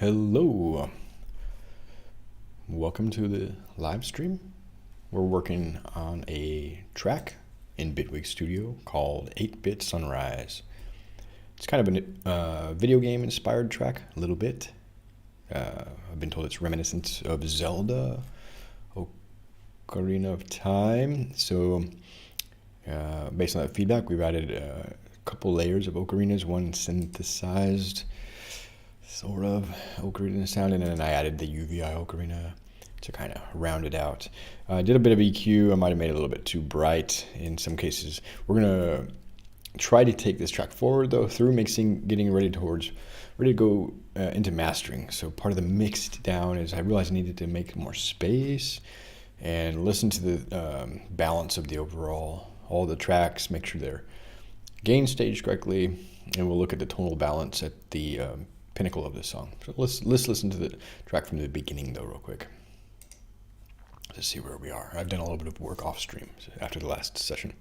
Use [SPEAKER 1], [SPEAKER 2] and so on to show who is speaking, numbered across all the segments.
[SPEAKER 1] Hello, welcome to the live stream. We're working on a track in Bitwig Studio called 8-Bit Sunrise. It's kind of a video game inspired track, a little bit. I've been told it's reminiscent of Zelda, Ocarina of Time. So based on that feedback, we've added a couple layers of ocarinas, one synthesized sort of ocarina sound, and then I added the UVI ocarina to kind of round it out. I did a bit of EQ. I might have made it a little bit too bright in some cases. We're gonna try to take this track forward though through mixing, getting ready to go into mastering. So part of the mixed down is I realized I needed to make more space and listen to the balance of the overall, all the tracks, make sure they're gain staged correctly, and we'll look at the tonal balance at the pinnacle of this song. So let's listen to the track from the beginning though real quick to see where we are. I've done a little bit of work off stream after the last session.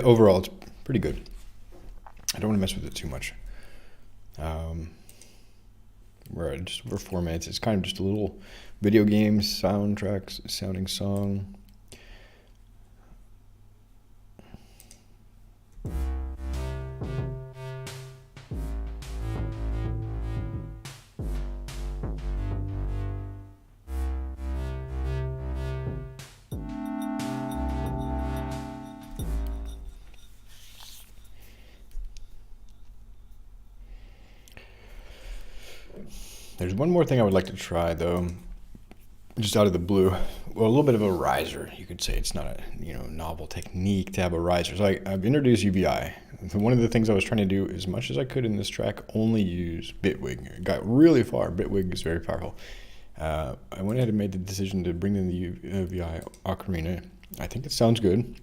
[SPEAKER 1] Overall, it's pretty good. I don't want to mess with it too much. We're at just over 4 minutes. It's kind of just a little video game soundtrack sounding song. There's one more thing I would like to try, though, just out of the blue. Well, a little bit of a riser, you could say. It's not a novel technique to have a riser. So I've introduced UVI. One of the things I was trying to do, as much as I could in this track, only use Bitwig. It got really far. Bitwig is very powerful. I went ahead and made the decision to bring in the UVI ocarina. I think it sounds good.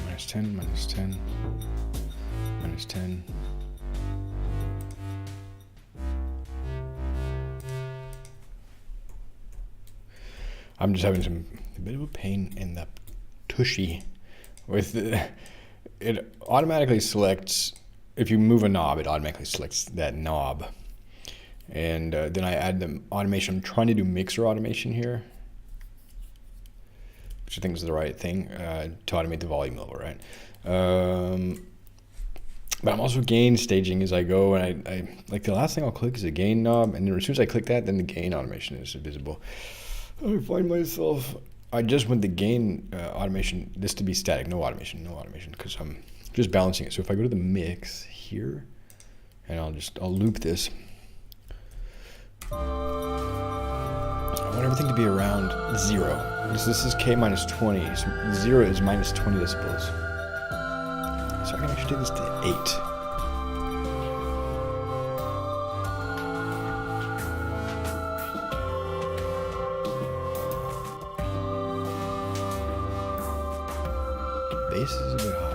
[SPEAKER 1] Minus 10, minus 10, minus 10. I'm just having a bit of a pain in the tushy with it automatically selects, if you move a knob, it automatically selects that knob. And then I add the automation. I'm trying to do mixer automation here, which I think is the right thing to automate the volume level, right? But I'm also gain staging as I go, and I like the last thing I'll click is a gain knob, and then as soon as I click that, then the gain automation is visible. I find myself, I just want the gain automation, this to be static, no automation, because I'm just balancing it. So if I go to the mix here, and I'll loop this. I want everything to be around 0. This is K minus 20, so 0 is minus 20 decibels. So I can actually take this to 8. Bass is a bit hot.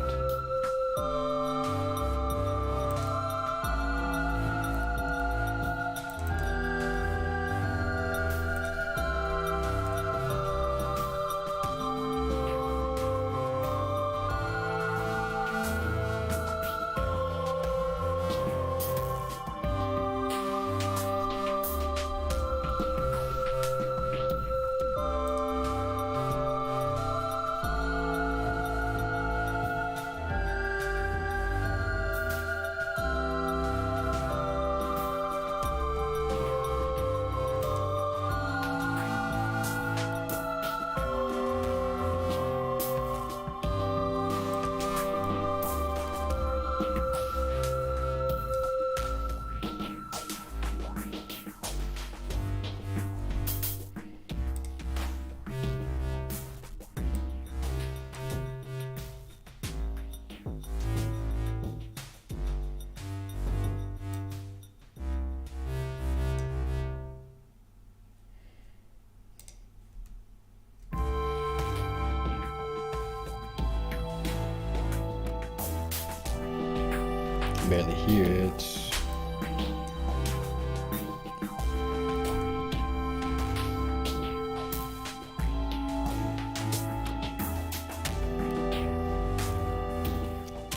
[SPEAKER 1] Barely hear it.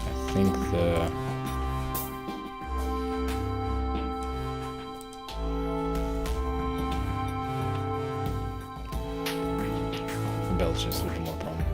[SPEAKER 1] I think the bell's just a little more prominent.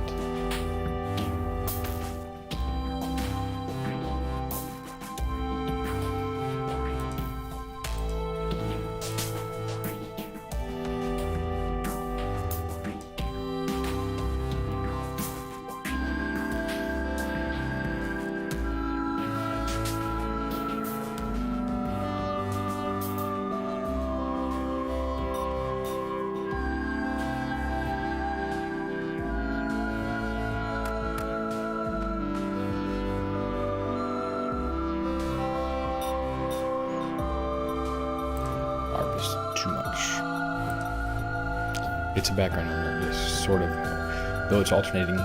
[SPEAKER 1] it's a background on this sort of, though it's alternating.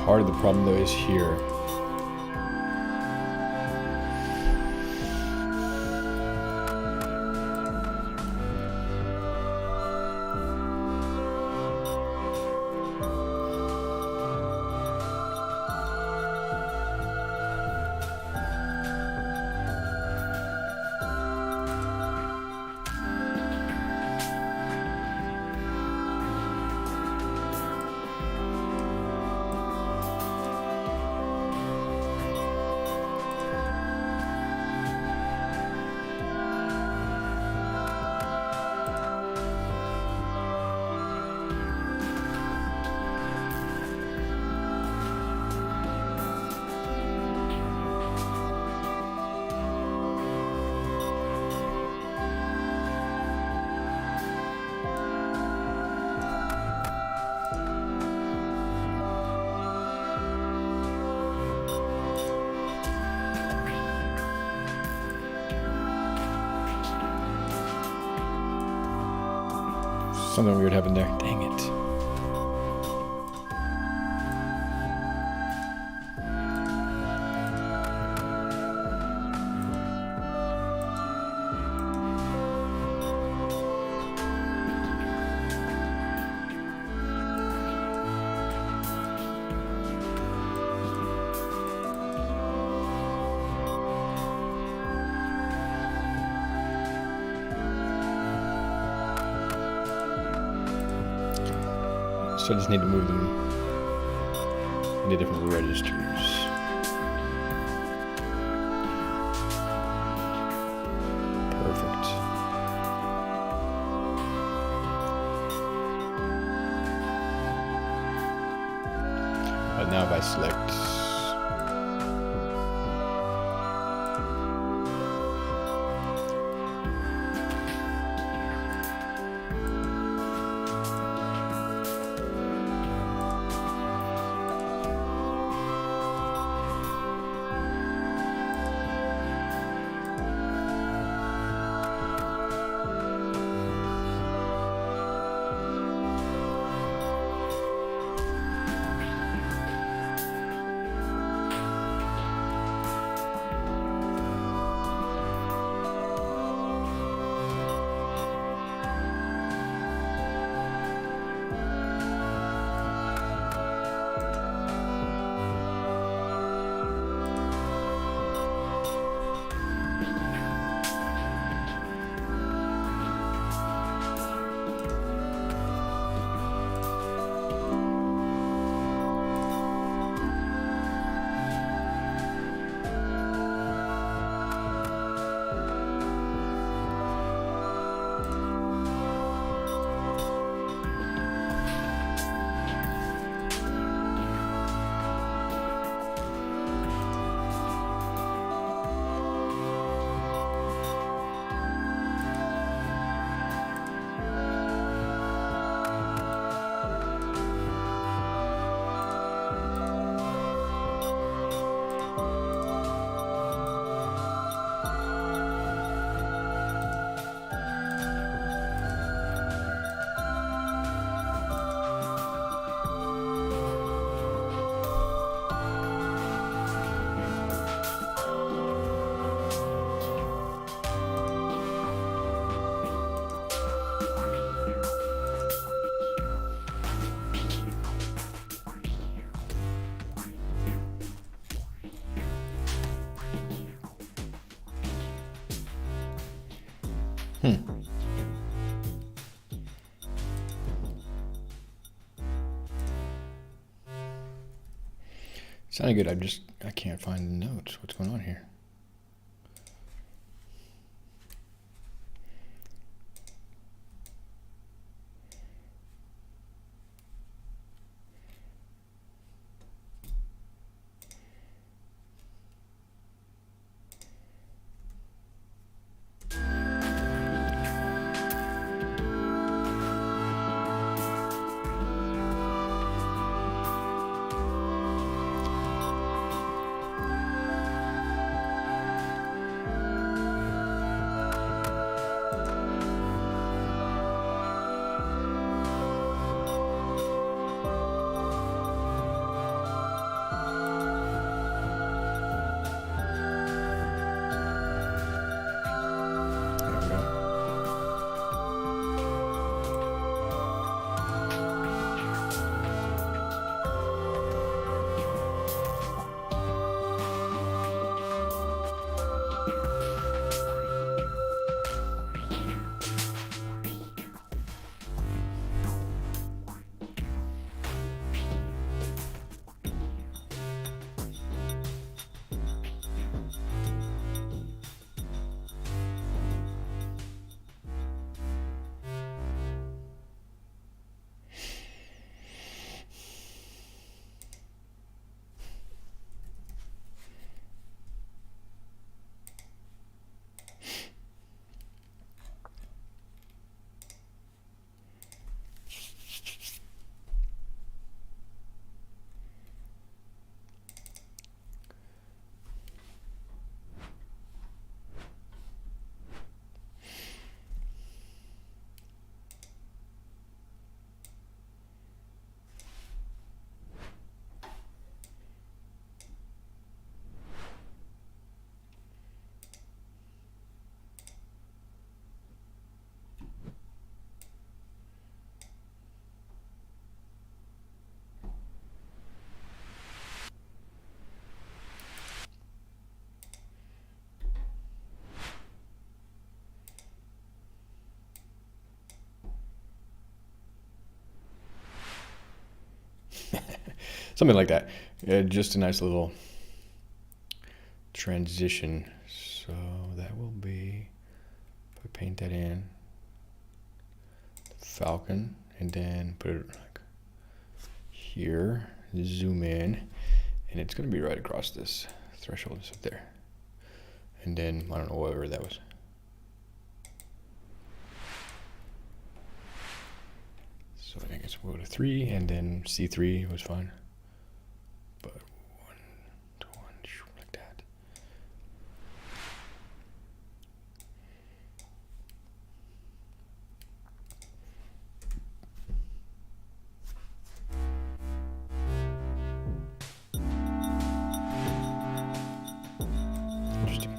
[SPEAKER 1] Part of the problem though is here. Something weird happened there. Dang it. So I just need to move them into different registers. Perfect. But now if I select sounded good. I can't find the notes. What's going on here? something like that. Just a nice little transition. So that will be, if I paint that in, falcon, and then put it like here, zoom in, and it's going to be right across this threshold just up there. And then, I don't know, whatever that was. So I guess we'll go to 3, and then C3 was fine. But 1 to 1, like that. Interesting.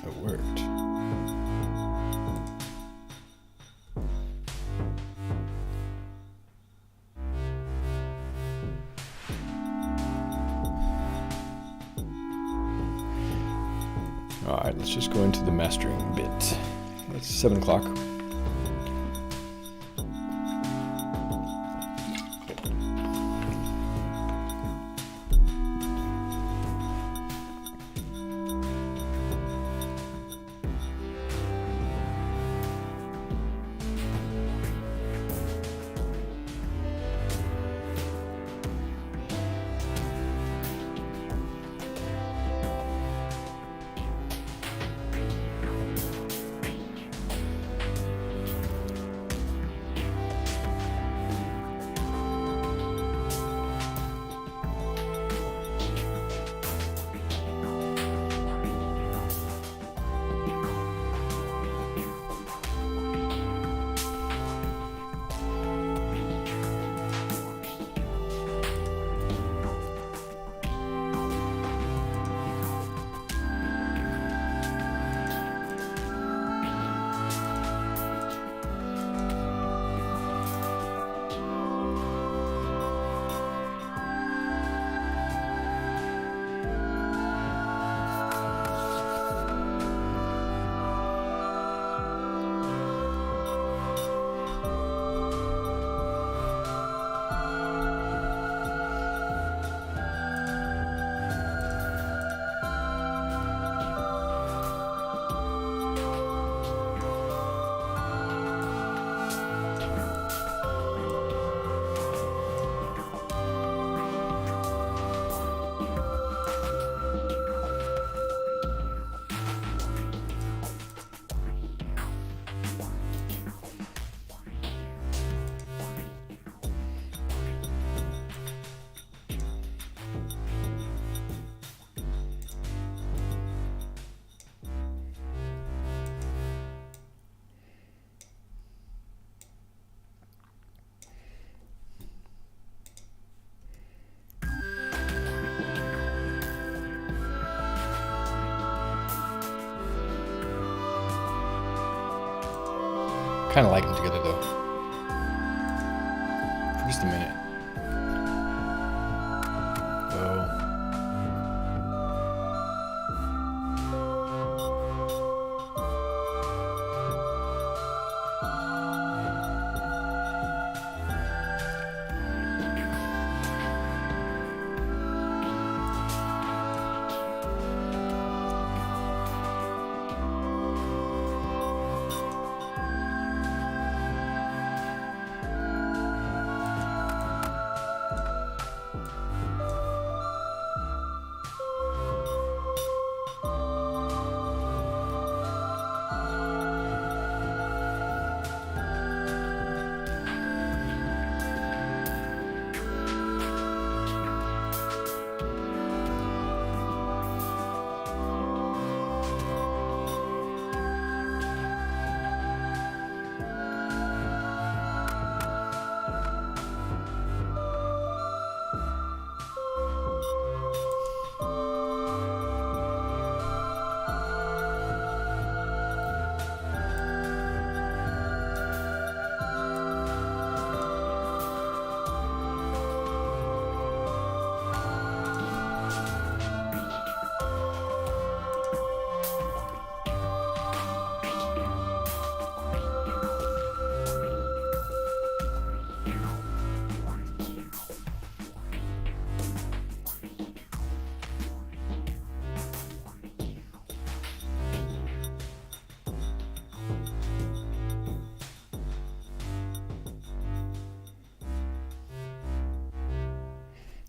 [SPEAKER 1] It worked. All right, let's just go into the mastering bit. It's 7 o'clock. Kind of like them together though. For just a minute. Oh.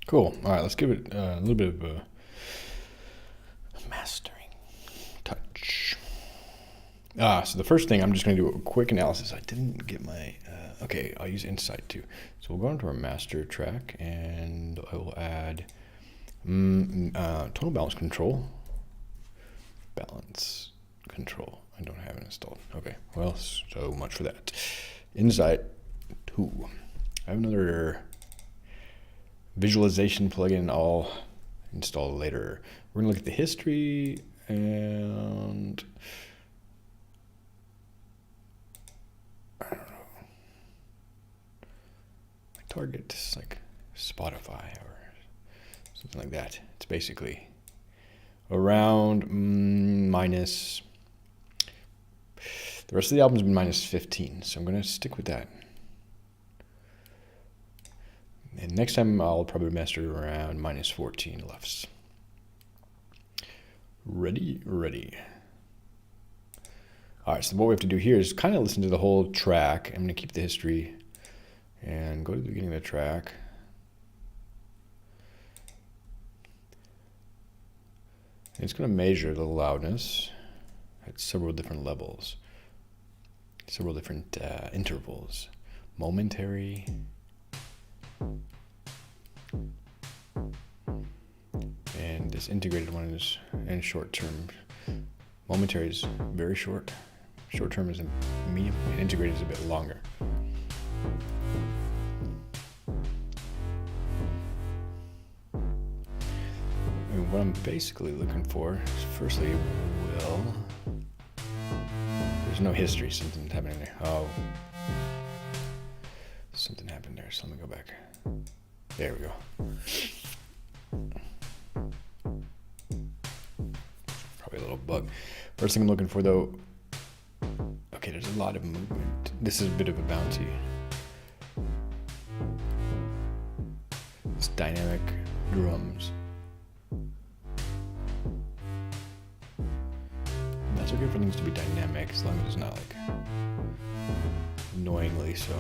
[SPEAKER 1] Cool. All right, let's give it a little bit of a mastering touch. So the first thing, I'm just going to do a quick analysis. I didn't get my, okay, I'll use Insight too. So we'll go into our master track and I will add tonal balance control. Balance control. I don't have it installed. Okay, well, so much for that. Insight 2. I have another visualization plugin I'll install later. We're going to look at the history and I don't know. My target is like Spotify or something like that. It's basically around minus. The rest of the album's been minus 15, so I'm going to stick with that. And next time I'll probably master around minus 14 LUFS. Ready. All right, so what we have to do here is kind of listen to the whole track. I'm going to keep the history and go to the beginning of the track. And it's going to measure the loudness at several different levels, several different intervals, momentary, and this integrated one is in short term. Momentary is very short. Short term is medium, and integrated is a bit longer. And what I'm basically looking for is, firstly, there's no history. Something's happening there. Oh, something happened there. So let me go back. There we go. Probably a little bug. First thing I'm looking for, though. Okay, there's a lot of movement. This is a bit of a bouncy. It's dynamic drums. That's okay for things to be dynamic as long as it's not like annoyingly so.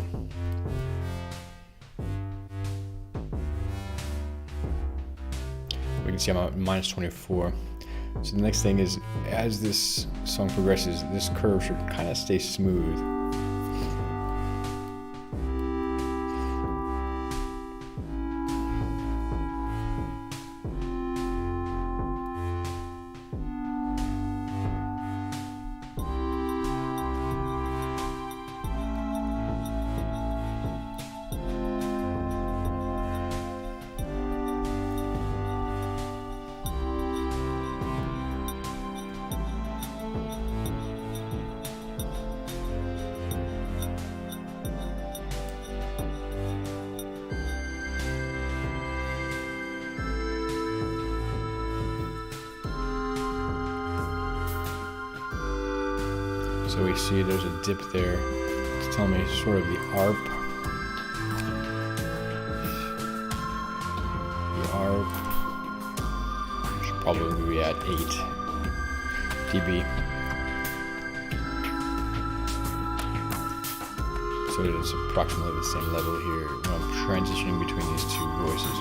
[SPEAKER 1] We can see I'm at minus 24. So the next thing is, as this song progresses, this curve should kind of stay smooth. So we see there's a dip there. It's telling me sort of the ARP. The ARP should probably be at 8 dB. So it is approximately the same level here when I'm transitioning between these two voices.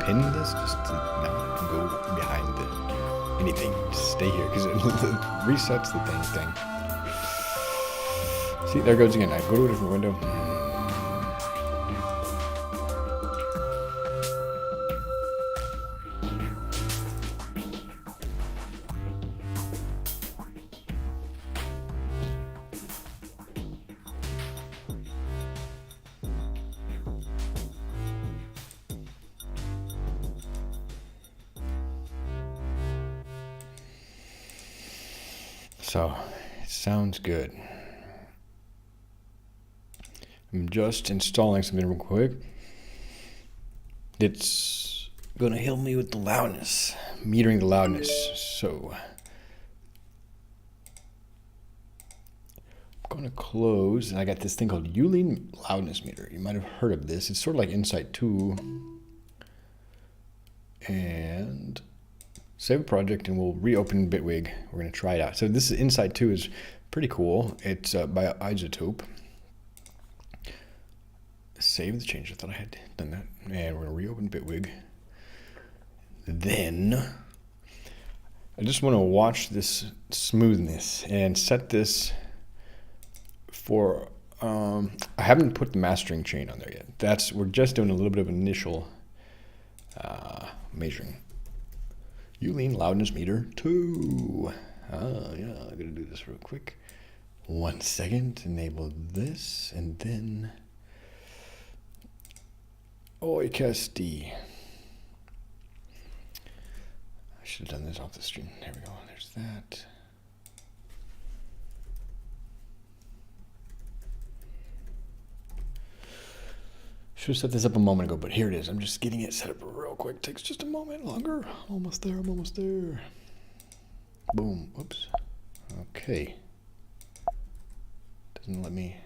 [SPEAKER 1] pin this just to not go behind anything. Just stay here because it resets the thing. See, there it goes again. I go to a different window. So, it sounds good. I'm just installing something real quick. It's gonna help me with the loudness, metering the loudness. So, I'm gonna close, and I got this thing called Yulin loudness meter. You might have heard of this. It's sort of like Insight 2. And save a project, and we'll reopen Bitwig. We're gonna try it out. So this is Insight 2 is pretty cool. It's by Isotope. Save the change. I thought I had done that. And we're gonna reopen Bitwig. Then I just want to watch this smoothness and set this for. I haven't put the mastering chain on there yet. We're just doing a little bit of initial measuring. Yulin loudness meter 2. Oh yeah, I'm gonna do this real quick. 1 second. Enable this, and then. Oikesti. I should have done this off the stream. There we go. There's that. Should have set this up a moment ago, but here it is. I'm just getting it set up real quick. Takes just a moment longer. Almost there. I'm almost there. Boom. Oops. Okay. Doesn't let me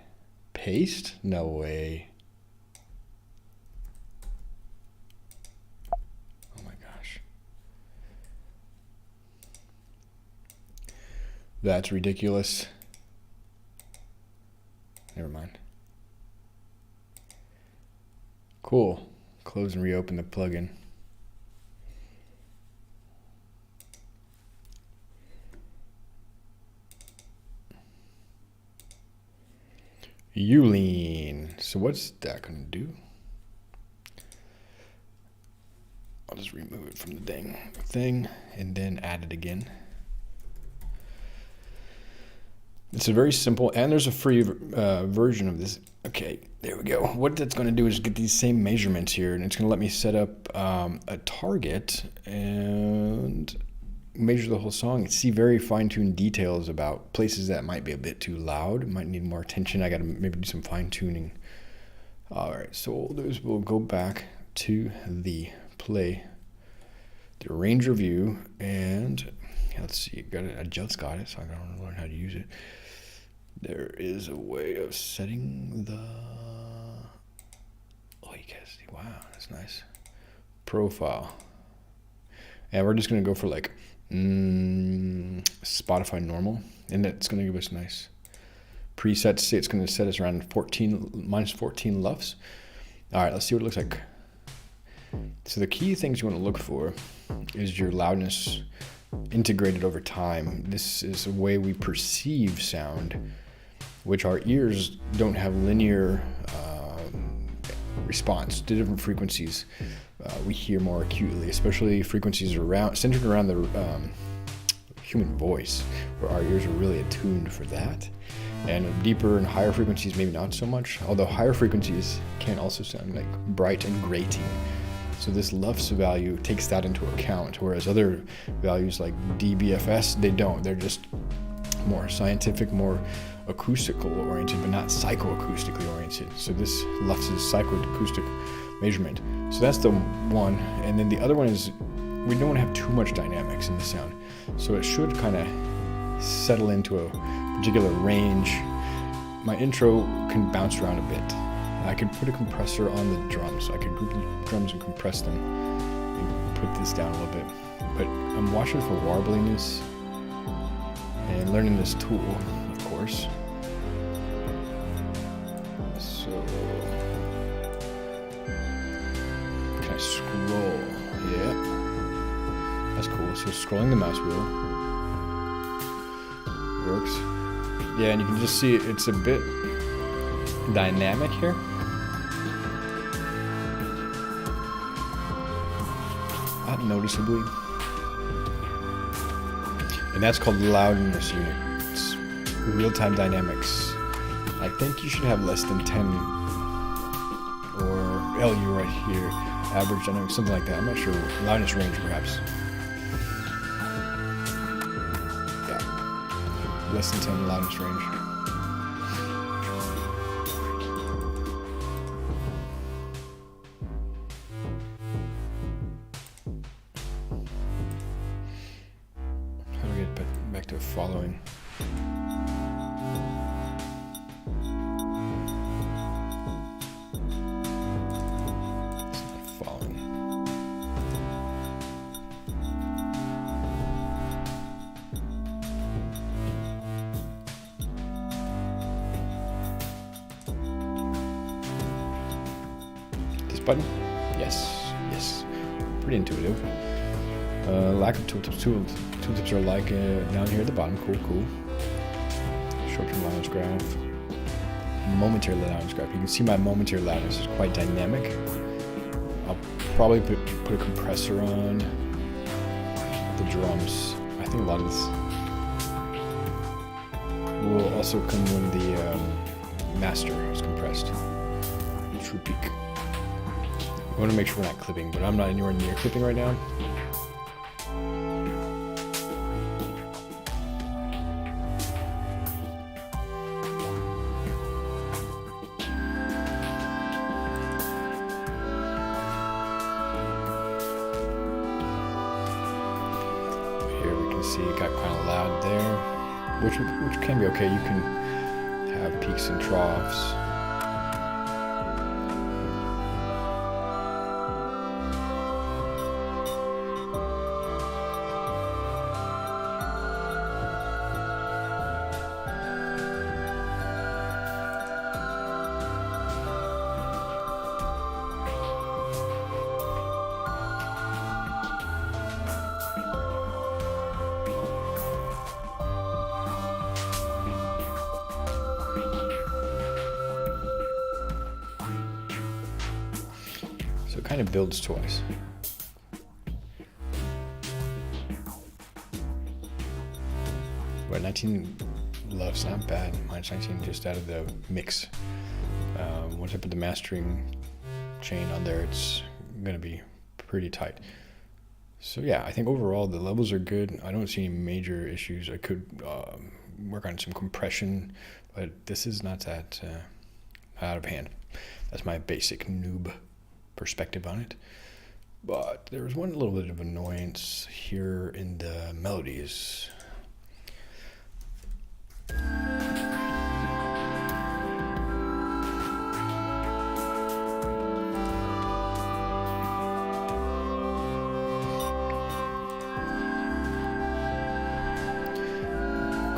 [SPEAKER 1] paste? No way. That's ridiculous. Never mind. Cool. Close and reopen the plugin. Yulin. So what's that going to do? I'll just remove it from the dang thing and then add it again. It's a very simple, and there's a free version of this. Okay, there we go. What that's going to do is get these same measurements here, and it's going to let me set up a target and measure the whole song and see very fine-tuned details about places that might be a bit too loud, might need more attention. I got to maybe do some fine-tuning. All right, so what we'll do is we'll go back to the arranger view, and let's see, I just got it, so I'm going to learn how to use it. There is a way of setting the, you can see, wow, that's nice. Profile. And we're just going to go for like Spotify normal, and that's going to give us nice presets. It's going to set us around minus 14 LUFS. All right, let's see what it looks like. So the key things you want to look for is your loudness integrated over time. This is a way we perceive sound, which our ears don't have linear response to different frequencies. We hear more acutely, especially frequencies centered around the human voice, where our ears are really attuned for that. And deeper and higher frequencies, maybe not so much, although higher frequencies can also sound like bright and grating. So this LUFS value takes that into account, whereas other values like DBFS, they don't. They're just more scientific, more acoustical oriented, but not psychoacoustically oriented. So this LUFS is psychoacoustic measurement. So that's the one. And then the other one is we don't want to have too much dynamics in the sound. So it should kind of settle into a particular range. My intro can bounce around a bit. I could put a compressor on the drums. I could group the drums and compress them and put this down a little bit. But I'm watching for warbliness and learning this tool, of course. So, can I scroll? So scrolling the mouse wheel works. Yeah, and you can just see it's a bit dynamic here. Not noticeably. And that's called loudness unit. It's real-time dynamics. I think you should have less than 10 or LU right here. Average dynamics, something like that. I'm not sure. Loudness range, perhaps. Yeah. Less than 10 loudness range. How do we get back to following? Button? Yes, yes. Pretty intuitive. Lack of tooltips. Tooltips are like down here at the bottom. Cool, cool. Short-term loudness graph. Momentary loudness graph. You can see my momentary loudness is quite dynamic. I'll probably put a compressor on the drums. I think a lot of this will also come when the master is compressed. True peak. I want to make sure we're not clipping, but I'm not anywhere near clipping right now. Here we can see it got kind of loud there, which can be okay. You can have peaks and troughs. So it kind of builds twice. But 19 love's not bad. Minus 19 just out of the mix. Once I put the mastering chain on there, it's gonna be pretty tight. So yeah, I think overall the levels are good. I don't see any major issues. I could work on some compression, but this is not that out of hand. That's my basic noob perspective on it. But there was one little bit of annoyance here in the melodies.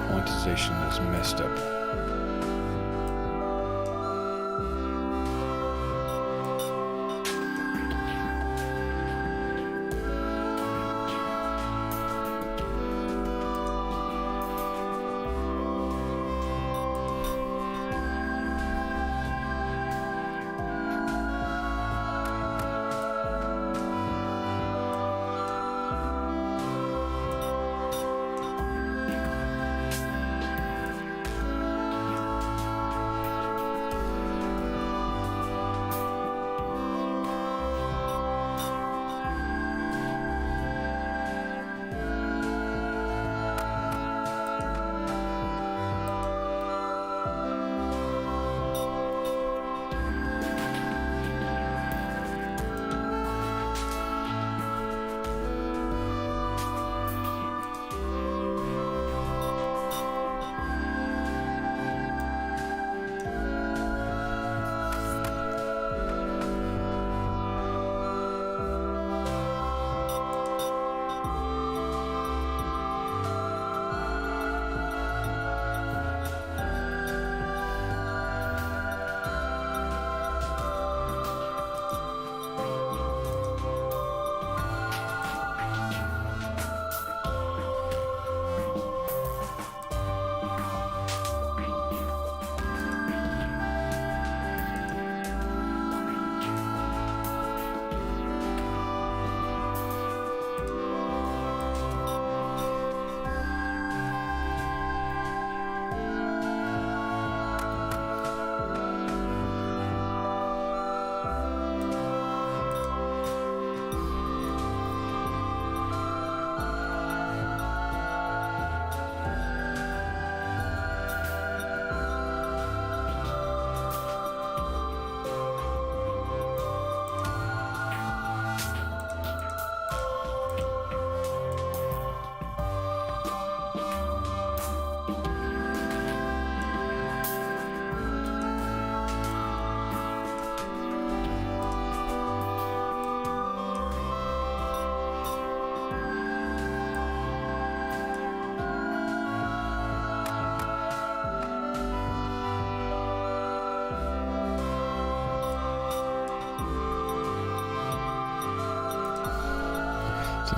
[SPEAKER 1] Quantization is messed up.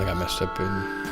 [SPEAKER 1] something I messed up in.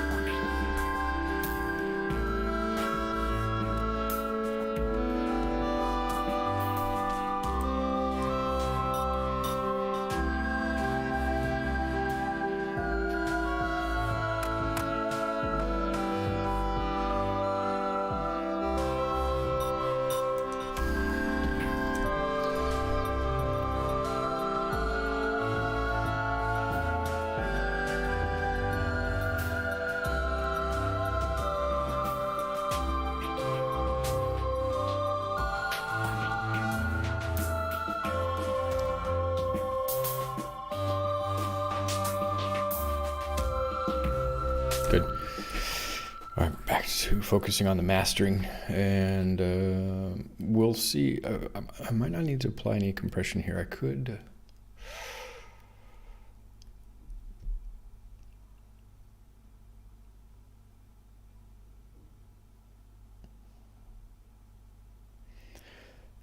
[SPEAKER 1] Good. All right, back to focusing on the mastering, and we'll see. I might not need to apply any compression here. I could.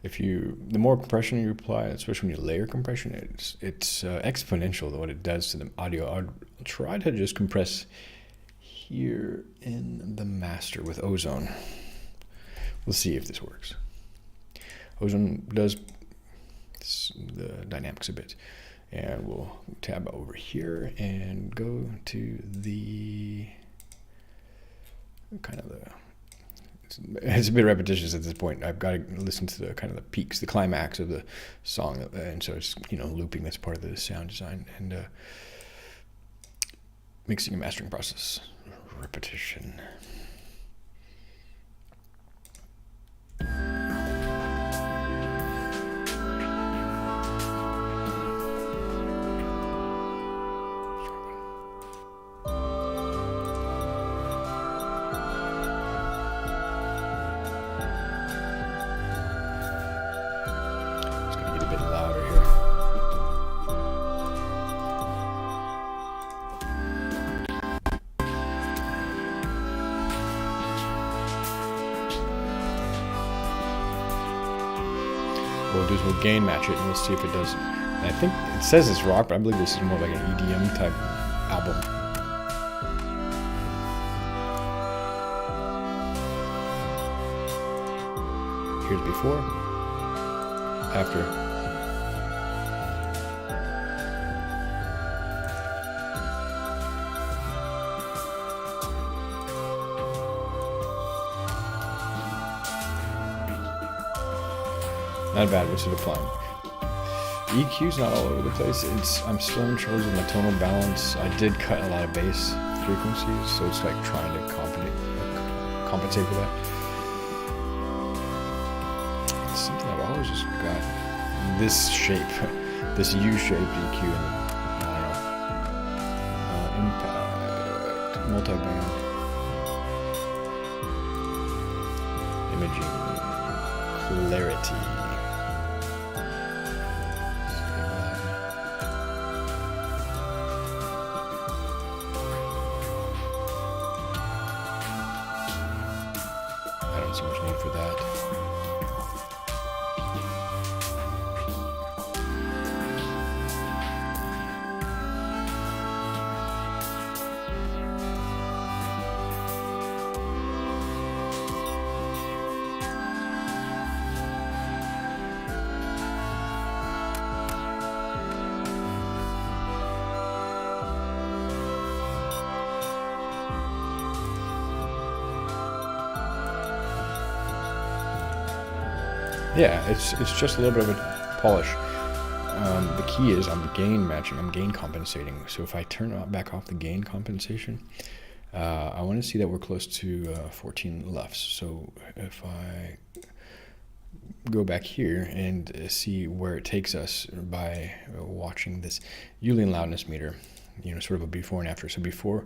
[SPEAKER 1] The more compression you apply, especially when you layer compression, it's exponential what it does to the audio. I'll try to just compress here in the master with ozone. We'll see if this works. Ozone does the dynamics a bit. And we'll tab over here and go to the kind of it's a bit repetitious at this point. I've got to listen to the kind of the peaks, the climax of the song, and so it's looping. That's part of the sound design and mixing and mastering process. Repetition. What we'll do is we'll gain match it and we'll see if it does. And I think it says it's rock, but I believe this is more like an EDM type album. Here's before, after. Not bad, we're sort of applying. EQ's not all over the place. I'm still in charge of my tonal balance. I did cut a lot of bass frequencies, so it's like trying to compensate for that. It's something I've always just got. This shape, this U-shaped EQ, and I don't know, impact, multi-band, imaging, clarity. So much need for that. Yeah, it's just a little bit of a polish. The key is I'm gain matching, I'm gain compensating. So if I turn back off the gain compensation, I want to see that we're close to 14 LUFS. So if I go back here and see where it takes us by watching this Ulian loudness meter, sort of a before and after. So before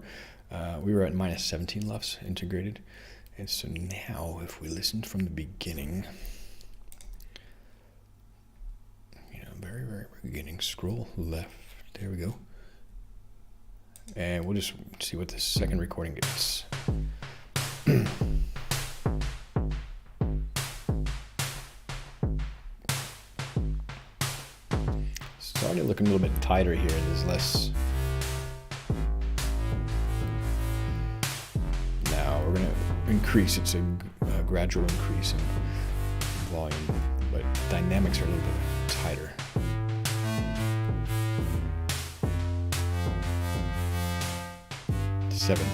[SPEAKER 1] we were at minus 17 LUFS integrated. And so now if we listened from the beginning, very, very beginning, scroll left, there we go. And we'll just see what this second recording gets. Starting to look a little bit tighter here. There's less increase. It's a gradual increase in volume, but dynamics are a little bit tighter. Seven.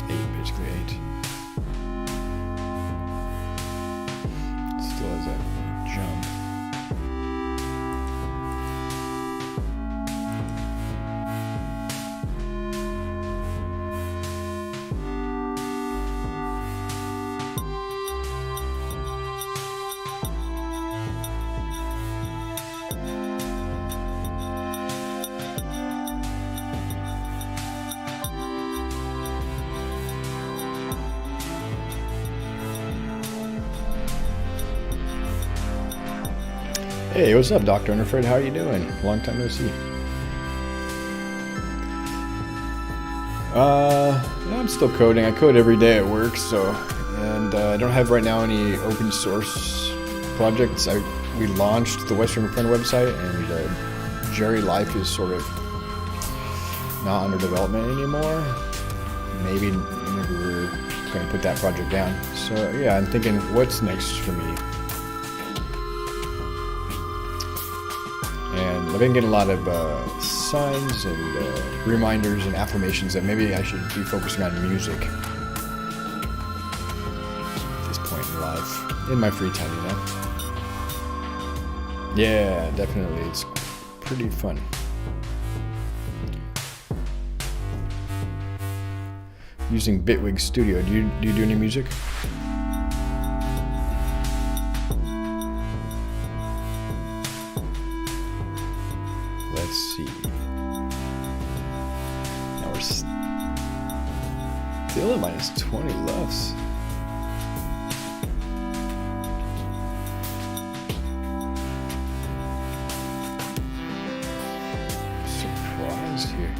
[SPEAKER 1] Basically 8. Still has that jump. Hey, what's up, Dr. Unafraid? How are you doing? Long time no see. Yeah, I'm still coding. I code every day at work, and I don't have right now any open source projects. We launched the Western Friend website, and Jerry Life is sort of not under development anymore. Maybe we're going to put that project down. So yeah, I'm thinking, what's next for me? And I've been getting a lot of signs and reminders and affirmations that maybe I should be focusing on music at this point in life, in my free time, you know? Yeah, definitely. It's pretty fun. Using Bitwig Studio. Do you do any music? Let's see. Now we're still at minus 20 lefts. Surprised here.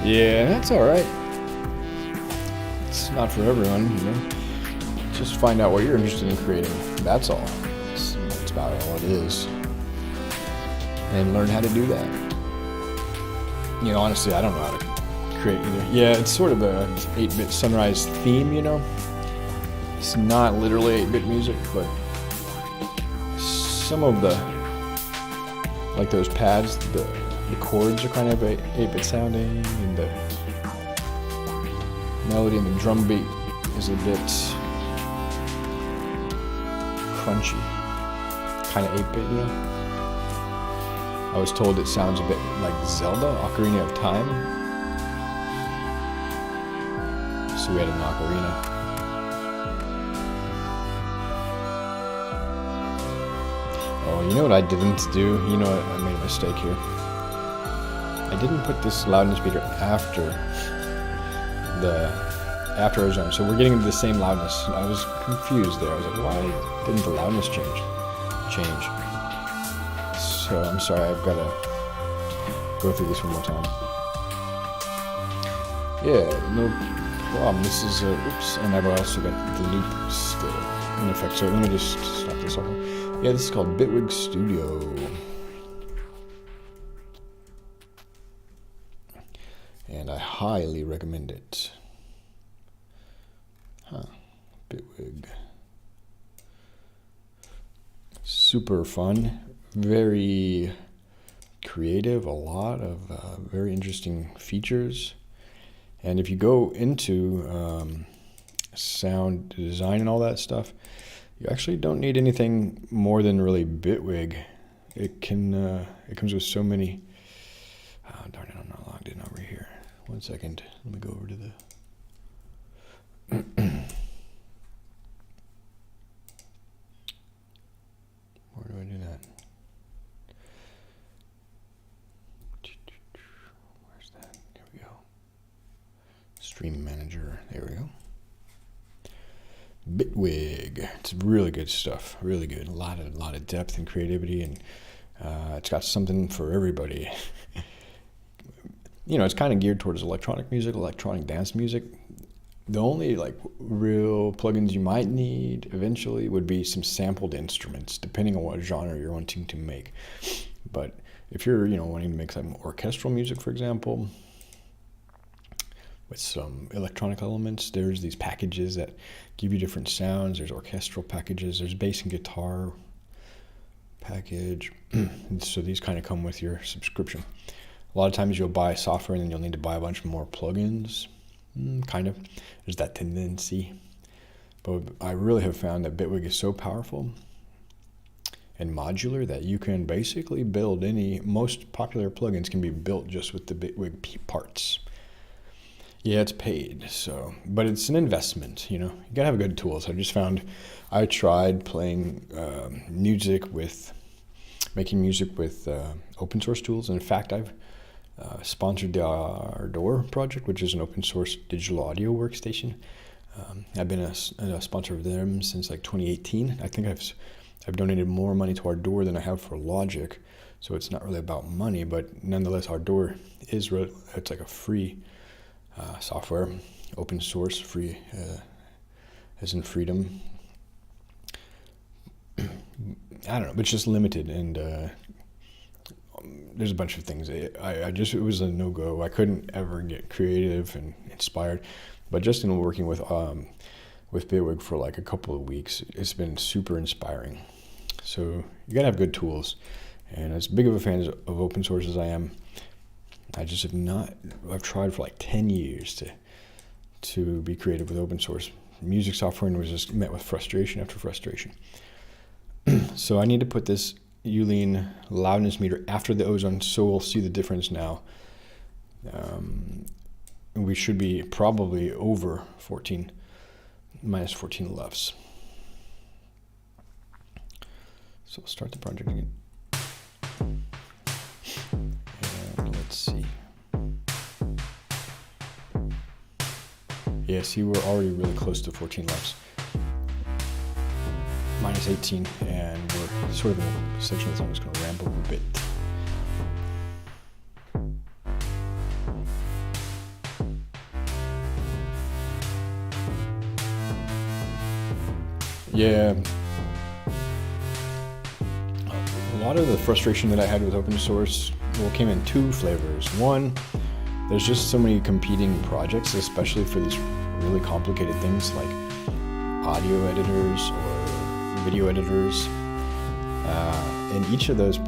[SPEAKER 1] Yeah, that's all right. It's not for everyone, you know. Just find out what you're interested in creating. That's all. That's about all it is. And learn how to do that. You know, honestly, I don't know how to create either. Yeah, it's sort of a 8-bit Sunrise theme, you know. It's not literally 8-bit music, but some of the, like those pads, the chords are kind of 8-bit sounding, and the melody and the drum beat is a bit crunchy, kind of 8-bit, you know. I was told it sounds a bit like Zelda, Ocarina of Time. So we had an ocarina. Oh, you know what I didn't do? You know what? I made a mistake here. I didn't put this loudness meter after ozone, so we're getting the same loudness. I was confused there. I was like, why didn't the loudness change? So I'm sorry, I've got to go through this one more time. Yeah, no problem. This is oops, and I've also got the loop still in effect. So let me just stop this off. Yeah, this is called Bitwig Studio. And I highly recommend it. Bitwig. Super fun, very creative, a lot of very interesting features. And if you go into sound design and all that stuff, you actually don't need anything more than really Bitwig. It comes with so many. Oh, darn it, I'm not logged in over here. 1 second. Let me go over to the. Where do I do that? Where's that? There we go. Stream Manager. There we go. Bitwig. It's really good stuff. Really good. A lot of depth and creativity, and it's got something for everybody. You know, it's kind of geared towards electronic music, electronic dance music. The only like real plugins you might need eventually would be some sampled instruments, depending on what genre you're wanting to make. But if you're, wanting to make some orchestral music, for example, with some electronic elements, there's these packages that give you different sounds. There's orchestral packages. There's bass and guitar package. So these kind of come with your subscription. A lot of times you'll buy software and then you'll need to buy a bunch more plugins. Kind of. There's that tendency. But I really have found that Bitwig is so powerful and modular that you can basically build most popular plugins can be built just with the Bitwig parts. Yeah, it's paid, but it's an investment, You gotta have good tools. I tried playing making music with open source tools. In fact, I've sponsored the Ardor project, which is an open source digital audio workstation. I've been a sponsor of them since like 2018. I think I've donated more money to Ardor than I have for Logic, so it's not really about money, but nonetheless, Ardor it's like a free software, open source, free as in freedom. I don't know, but it's just limited, and there's a bunch of things. It was a no-go. I couldn't ever get creative and inspired, but just in working with Bitwig for like a couple of weeks, it's been super inspiring. So you gotta have good tools, and as big of a fan of open source as I am, I just have not. I've tried for like 10 years to be creative with open source music software, and was just met with frustration after frustration. So I need to put this Uline loudness meter after the ozone, so we'll see the difference now. We should be probably over minus 14 LUFS. So we'll start the project again. And let's see. Yeah, see, we're already really close to 14 LUFS. Minus 18, and we're sort of in a section that's almost going to ramble a bit. Yeah. A lot of the frustration that I had with open source came in two flavors. One, there's just so many competing projects, especially for these really complicated things like audio editors or video editors. And each of those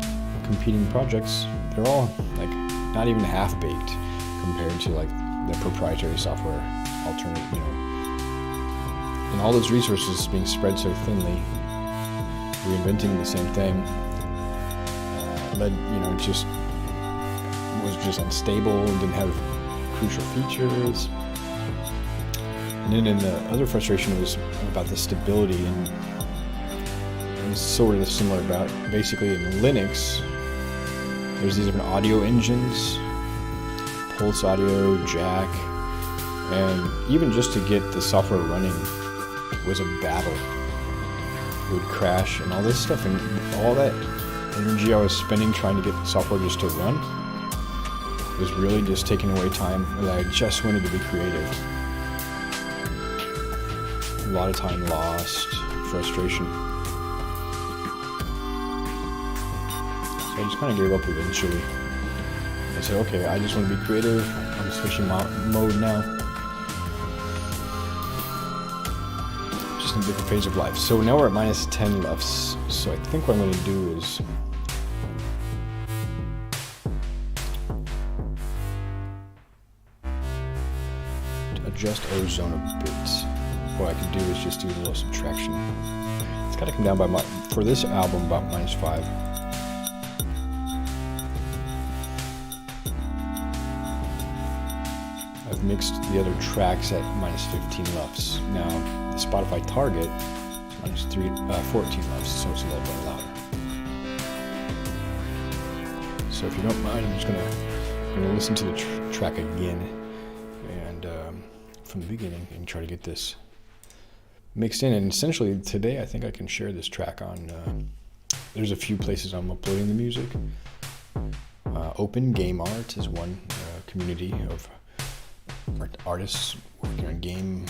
[SPEAKER 1] competing projects, they're all like not even half-baked compared to like the proprietary software alternative, And all those resources being spread so thinly, reinventing the same thing, was just unstable and didn't have crucial features. And then the other frustration was about the stability, and it's sort of similar about basically in Linux, there's these different audio engines, Pulse Audio, Jack, and even just to get the software running was a battle. It would crash and all this stuff, and all that energy I was spending trying to get the software just to run was really just taking away time that I just wanted to be creative. A lot of time lost, frustration. So I just kind of gave up eventually. I said, okay, I just want to be creative. I'm switching mode now. Just in a different phase of life. So now we're at minus 10 LUFS. So I think what I'm going to do is adjust ozone a bit. What I can do is just do a little subtraction. It's got to come down for this album about minus 5. I've mixed the other tracks at minus 15 LUFS. Now the Spotify target is minus 14 LUFS, so it's a little bit louder. So if you don't mind, I'm just gonna listen to the track again and from the beginning and try to get this mixed in. And essentially today I think I can share this track on there's a few places I'm uploading the music. Open Game Art is one community of artists working on game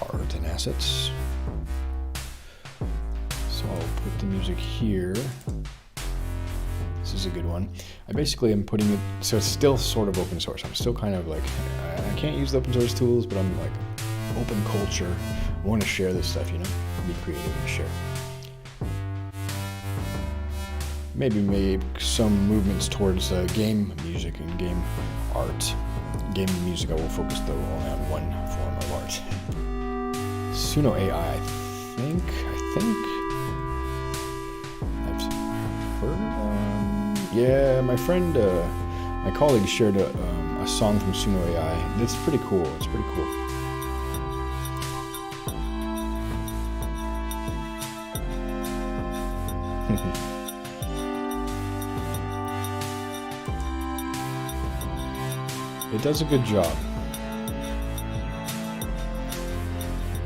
[SPEAKER 1] art and assets. So I'll put the music here. This is a good one. I basically am putting it, so it's still sort of open source. I'm still kind of like, I can't use the open source tools, but I'm like open culture. I want to share this stuff, be creative and share. Maybe make some movements towards game music and game art. Game music, I will focus though only on one form of art. Suno AI, I think I've heard. Yeah, my friend, my colleague shared a song from Suno AI. It's pretty cool. It's pretty cool. It does a good job.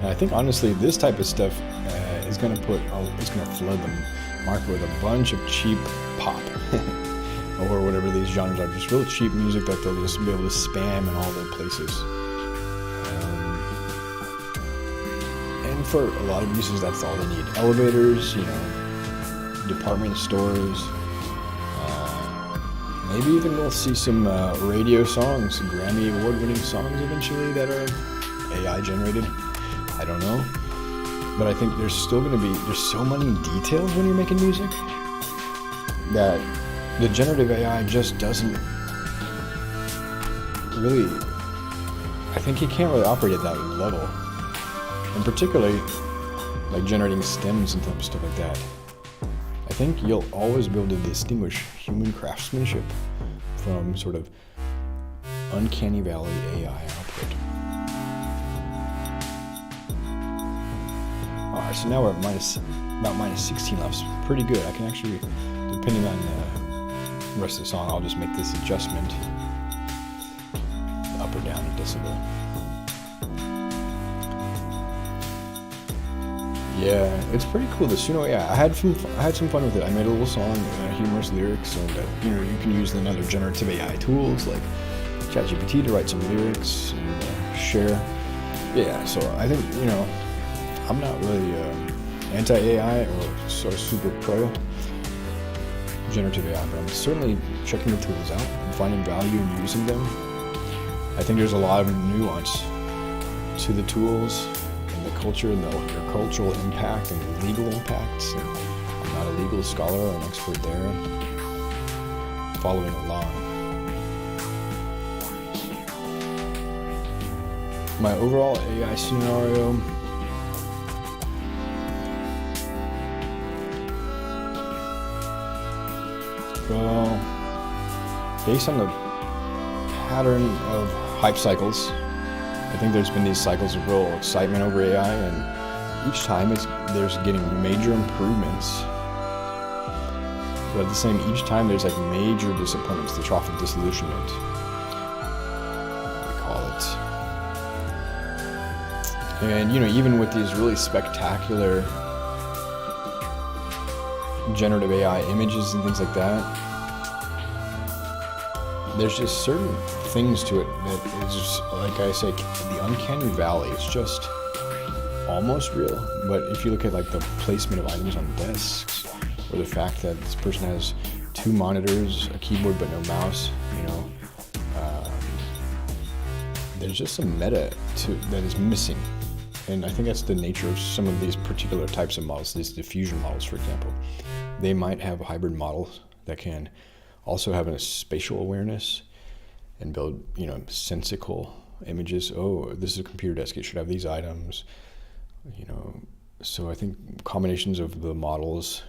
[SPEAKER 1] And I think honestly, this type of stuff is going to flood the market with a bunch of cheap pop or whatever these genres are. Just real cheap music that they'll just be able to spam in all their places. And for a lot of uses, that's all they need. Elevators, department stores. Maybe even we'll see some radio songs, Grammy award-winning songs eventually that are AI generated. I don't know. But I think there's still going to be, there's so many details when you're making music that the generative AI just doesn't really, I think it can't really operate at that level. And particularly like generating stems and stuff like that. I think you'll always be able to distinguish human craftsmanship from sort of uncanny valley AI output. Alright, so now we're at about minus 16 levels. Pretty good. I can actually, depending on the rest of the song, I'll just make this adjustment up or down a decibel. Yeah, it's pretty cool. The Suno AI, I had some fun with it. I made a little song, humorous lyrics, and you can use the other generative AI tools like ChatGPT to write some lyrics and share. Yeah, so I think I'm not really anti-AI or sort of super pro generative AI, but I'm certainly checking the tools out and finding value in using them. I think there's a lot of nuance to the tools. The culture and their cultural impact and legal impacts. And I'm not a legal scholar or an expert there. Following along. My overall AI scenario. Well, based on the pattern of hype cycles, I think there's been these cycles of real excitement over AI, and each time there's getting major improvements. But at the same, each time there's like major disappointments, the trough of disillusionment, we call it. And even with these really spectacular generative AI images and things like that, there's just certain things to it that is just, like I say, the uncanny valley. It's just almost real. But if you look at like the placement of items on desks, or the fact that this person has 2 monitors, a keyboard but no mouse, there's just some meta that is missing. And I think that's the nature of some of these particular types of models, these diffusion models, for example. They might have hybrid models that can also have a spatial awareness and build, sensical images. Oh, this is a computer desk. It should have these items. So I think combinations of the models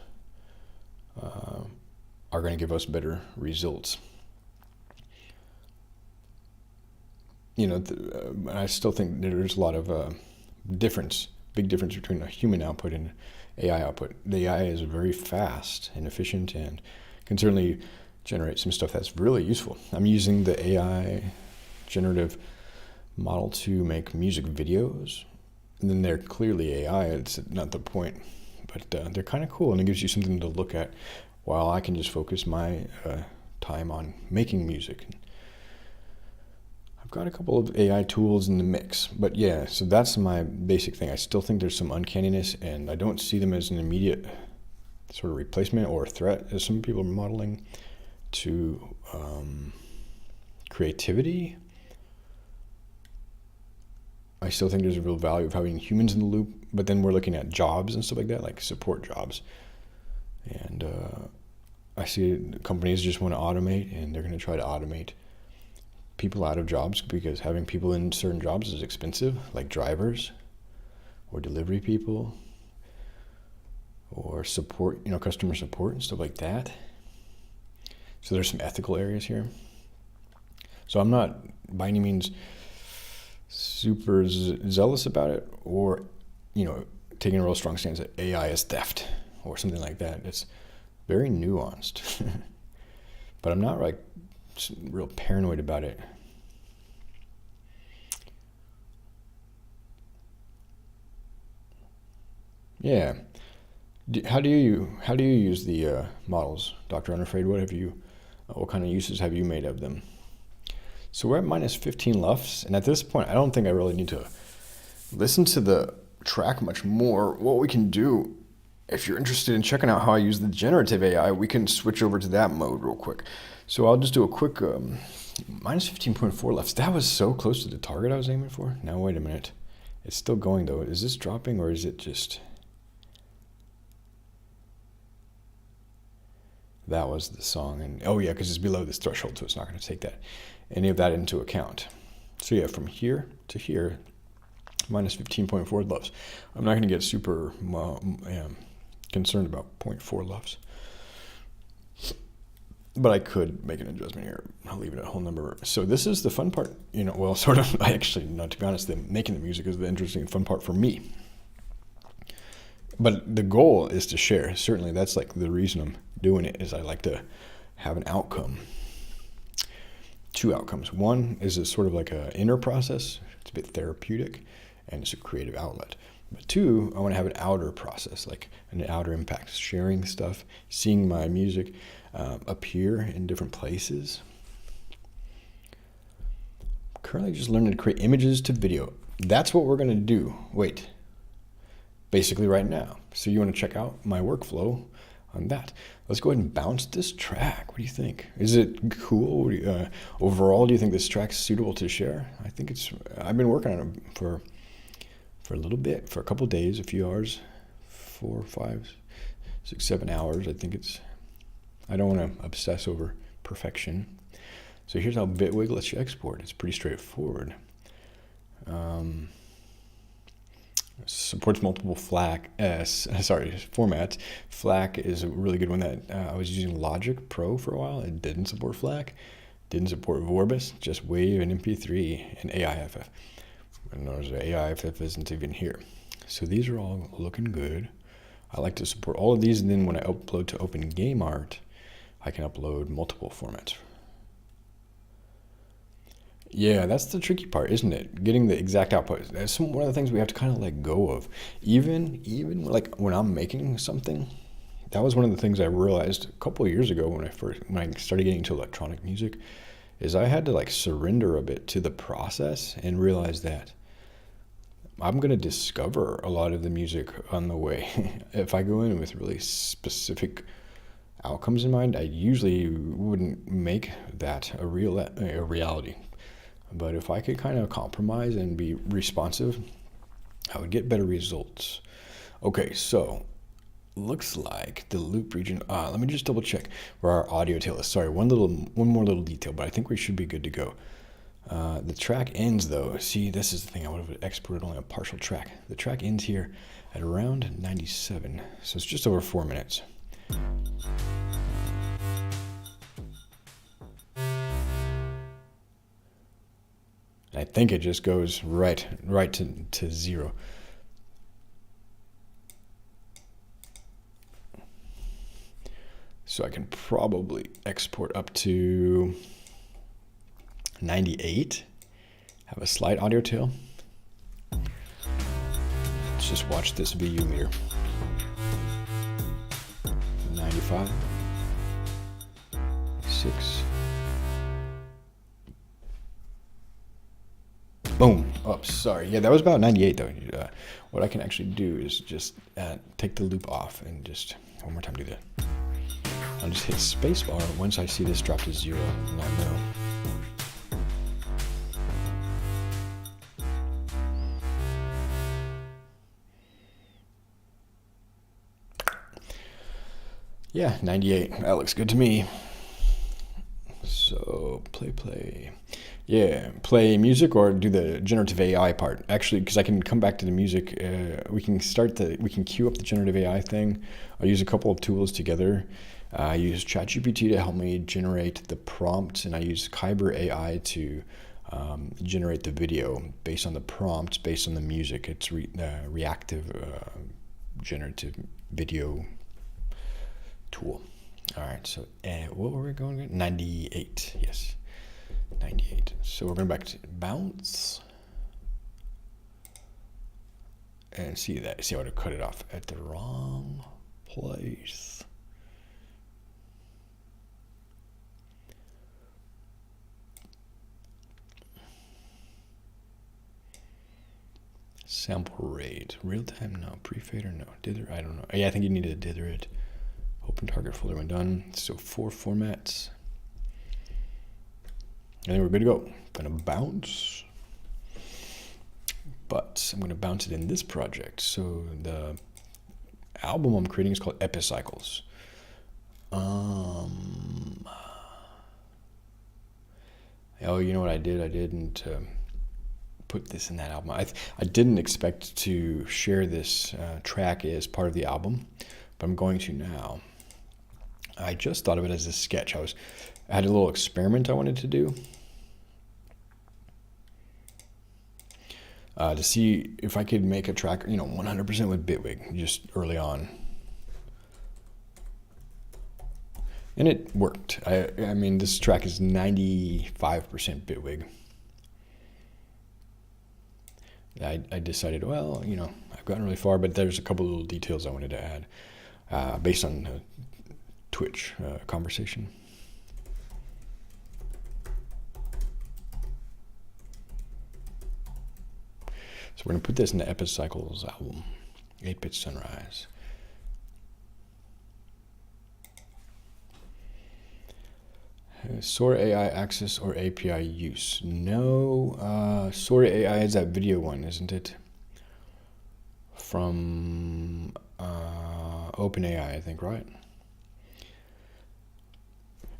[SPEAKER 1] are going to give us better results. I still think there's a lot of big difference between a human output and AI output. The AI is very fast and efficient and can certainly generate some stuff that's really useful. I'm using the AI generative model to make music videos, and then they're clearly AI. It's not the point, but they're kind of cool, and it gives you something to look at while I can just focus my time on making music. I've got a couple of AI tools in the mix, but yeah, so that's my basic thing. I still think there's some uncanniness, and I don't see them as an immediate sort of replacement or threat, as some people are modeling, to creativity. I still think there's a real value of having humans in the loop, but then we're looking at jobs and stuff like that, like support jobs. And I see companies just want to automate, and they're going to try to automate people out of jobs because having people in certain jobs is expensive, like drivers or delivery people or support, customer support and stuff like that. So there's some ethical areas here. So I'm not by any means super zealous about it, or taking a real strong stance that AI is theft or something like that. It's very nuanced. But I'm not like real paranoid about it. Yeah. How do you use the models, Dr. Unafraid? What kind of uses have you made of them? So we're at minus 15 LUFs, and at this point, I don't think I really need to listen to the track much more. What we can do, if you're interested in checking out how I use the generative AI, we can switch over to that mode real quick. So I'll just do a quick minus 15.4 LUFs. That was so close to the target I was aiming for. Now wait a minute. It's still going though. Is this dropping or is it just... That was the song. And oh yeah, because it's below this threshold, so it's not going to take any of that into account. So yeah, from here to here, minus 15.4 LUFs. I'm not going to get super concerned about 0.4 LUFs. But I could make an adjustment here. I'll leave it at whole number. So this is the fun part, well, sort of. I actually, no, to be honest, making the music is the interesting and fun part for me. But the goal is to share. Certainly, that's like the reason I'm doing it, is I like to have an outcome. Two outcomes. One is a sort of like an inner process. It's a bit therapeutic, and it's a creative outlet. But two, I want to have an outer process, like an outer impact, sharing stuff, seeing my music appear in different places. Currently just learning to create images to video. That's what we're going to do. Wait. Basically right now. So you want to check out my workflow on that. Let's go ahead and bounce this track. What do you think? Is it cool? Overall, do you think this track's suitable to share? I think I've been working on it for a little bit, for a couple days, a few hours, 4, 5, 6, 7 hours. I don't want to obsess over perfection. So here's how Bitwig lets you export. It's pretty straightforward. Supports multiple formats. FLAC is a really good one that I was using Logic Pro for a while. It didn't support FLAC, didn't support Vorbis, just WAV and MP3 and AIFF. And notice the AIFF isn't even here. So these are all looking good. I like to support all of these, and then when I upload to OpenGameArt, I can upload multiple formats. Yeah, that's the tricky part, isn't it? Getting the exact output. That's one of the things we have to kind of let go of. Even like when I'm making something, that was one of the things I realized a couple of years ago when I started getting into electronic music, is I had to like surrender a bit to the process and realize that I'm going to discover a lot of the music on the way. If I go in with really specific outcomes in mind, I usually wouldn't make that a reality. But if I could kind of compromise and be responsive, I would get better results. Okay, so looks like the loop region. Let me just double check where our audio tail is. Sorry, one more little detail, but I think we should be good to go. The track ends though. See, this is the thing. I would have exported only a partial track. The track ends here at around 97, so it's just over 4 minutes. I think it just goes right to 0. So I can probably export up to 98. Have a slight audio tail. Let's just watch this VU meter. 95. 6. Boom. Oh, sorry. Yeah, that was about 98 though. What I can actually do is just take the loop off and just one more time do that. I'll just hit spacebar once I see this drop to 0, and I know. Yeah, 98. That looks good to me. So play. Yeah, play music or do the generative AI part. Actually, because I can come back to the music, we can queue up the generative AI thing. I'll use a couple of tools together. I use ChatGPT to help me generate the prompts, and I use Kyber AI to generate the video based on the prompts, based on the music. It's reactive generative video tool. All right, so what were we going with? 98, yes, 98. So we're going back to bounce and see that. See how to cut it off at the wrong place. Sample rate, real time, no. Pre-fader, no. Dither, I don't know. Yeah, I think you need to dither it. Open target folder when done. So 4 formats. And then we're good to go. Gonna bounce. But I'm gonna bounce it in this project. So the album I'm creating is called Epicycles. Oh, you know what I did? I didn't put this in that album. I didn't expect to share this track as part of the album, but I'm going to now. I just thought of it as a sketch. I had a little experiment I wanted to do to see if I could make a track, 100% with Bitwig just early on. And it worked. I mean, this track is 95% Bitwig. I decided, well, I've gotten really far, but there's a couple little details I wanted to add based on Twitch conversation. So we're going to put this in the Epicycles album, 8-Bit Sunrise. Sora AI access or API use? No, Sora AI is that video one, isn't it? From OpenAI, I think, right?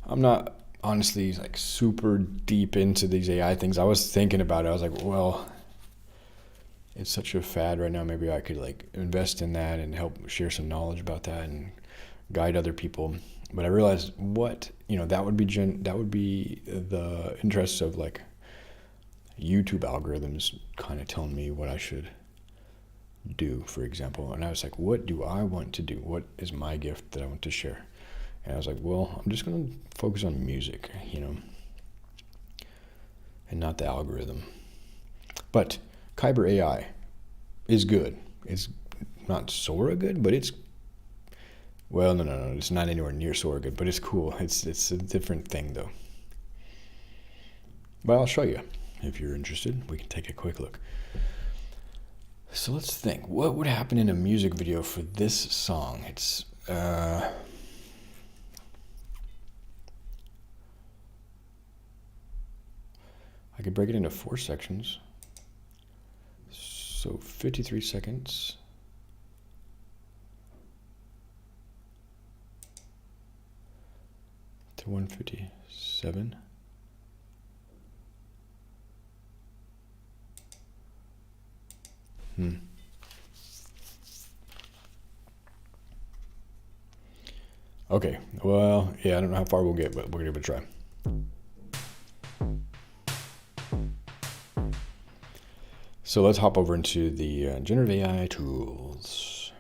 [SPEAKER 1] I'm not honestly like super deep into these AI things. I was thinking about it. I was like, well, it's such a fad right now. Maybe I could like invest in that and help share some knowledge about that and guide other people. But I realized that would be the interests of like YouTube algorithms kind of telling me what I should do, for example. And I was like, what do I want to do? What is my gift that I want to share? And I was like, well, I'm just going to focus on music, and not the algorithm. But Kyber AI is good. It's not Sora good, but it's, well, no. It's not anywhere near Sora good, but it's cool. It's a different thing, though. But I'll show you. If you're interested, we can take a quick look. So let's think. What would happen in a music video for this song? It's... I could break it into 4 sections. So 53 seconds. To 157. Okay, well, yeah, I don't know how far we'll get, but we're gonna give it a try. So let's hop over into the generative AI tools.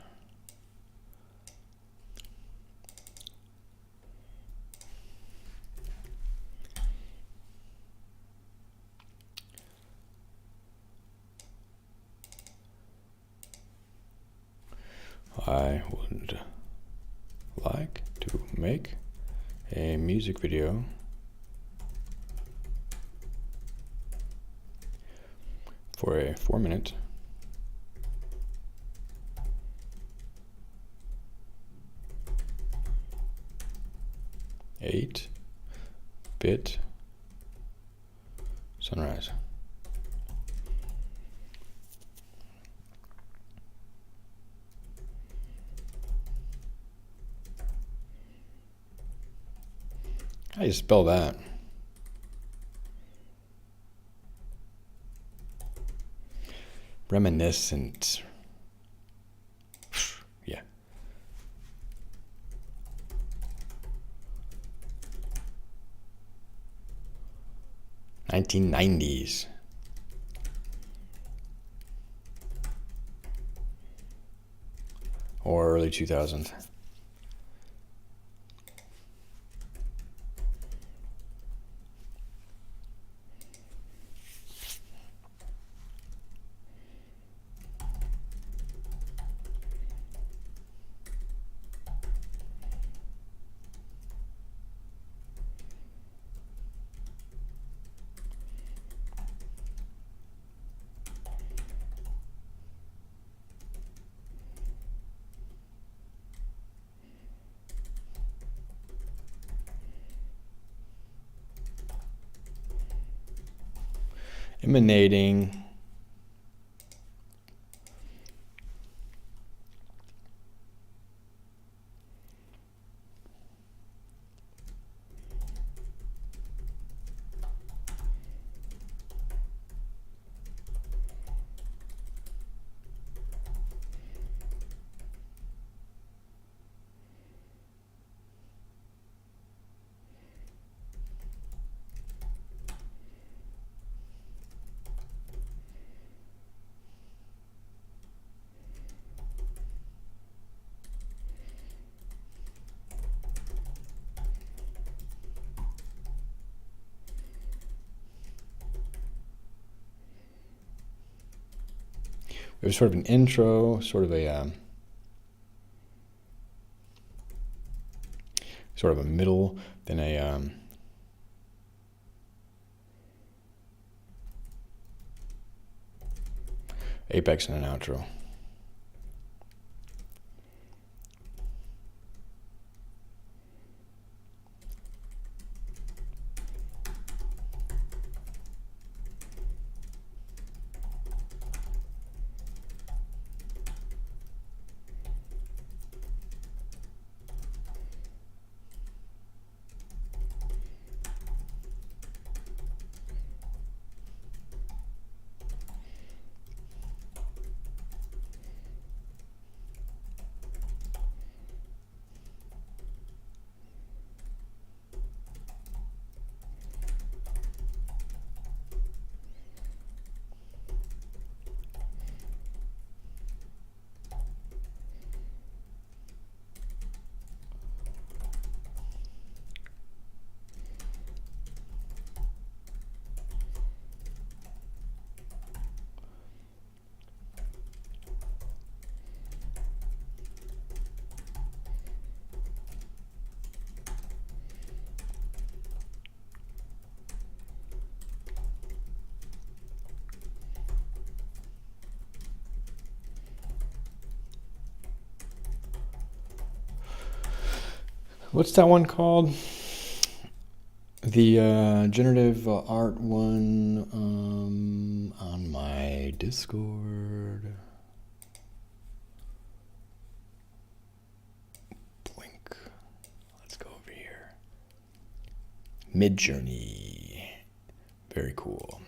[SPEAKER 1] I would like to make a music video for a 4-minute. Eight-bit sunrise. How do you spell that? Reminiscent. Yeah. $1990s. Or early 2000s. Emanating. It was sort of an intro, sort of a middle, then a apex and an outro. What's that one called? The generative art one on my Discord. Blink. Let's go over here. Midjourney. Very cool.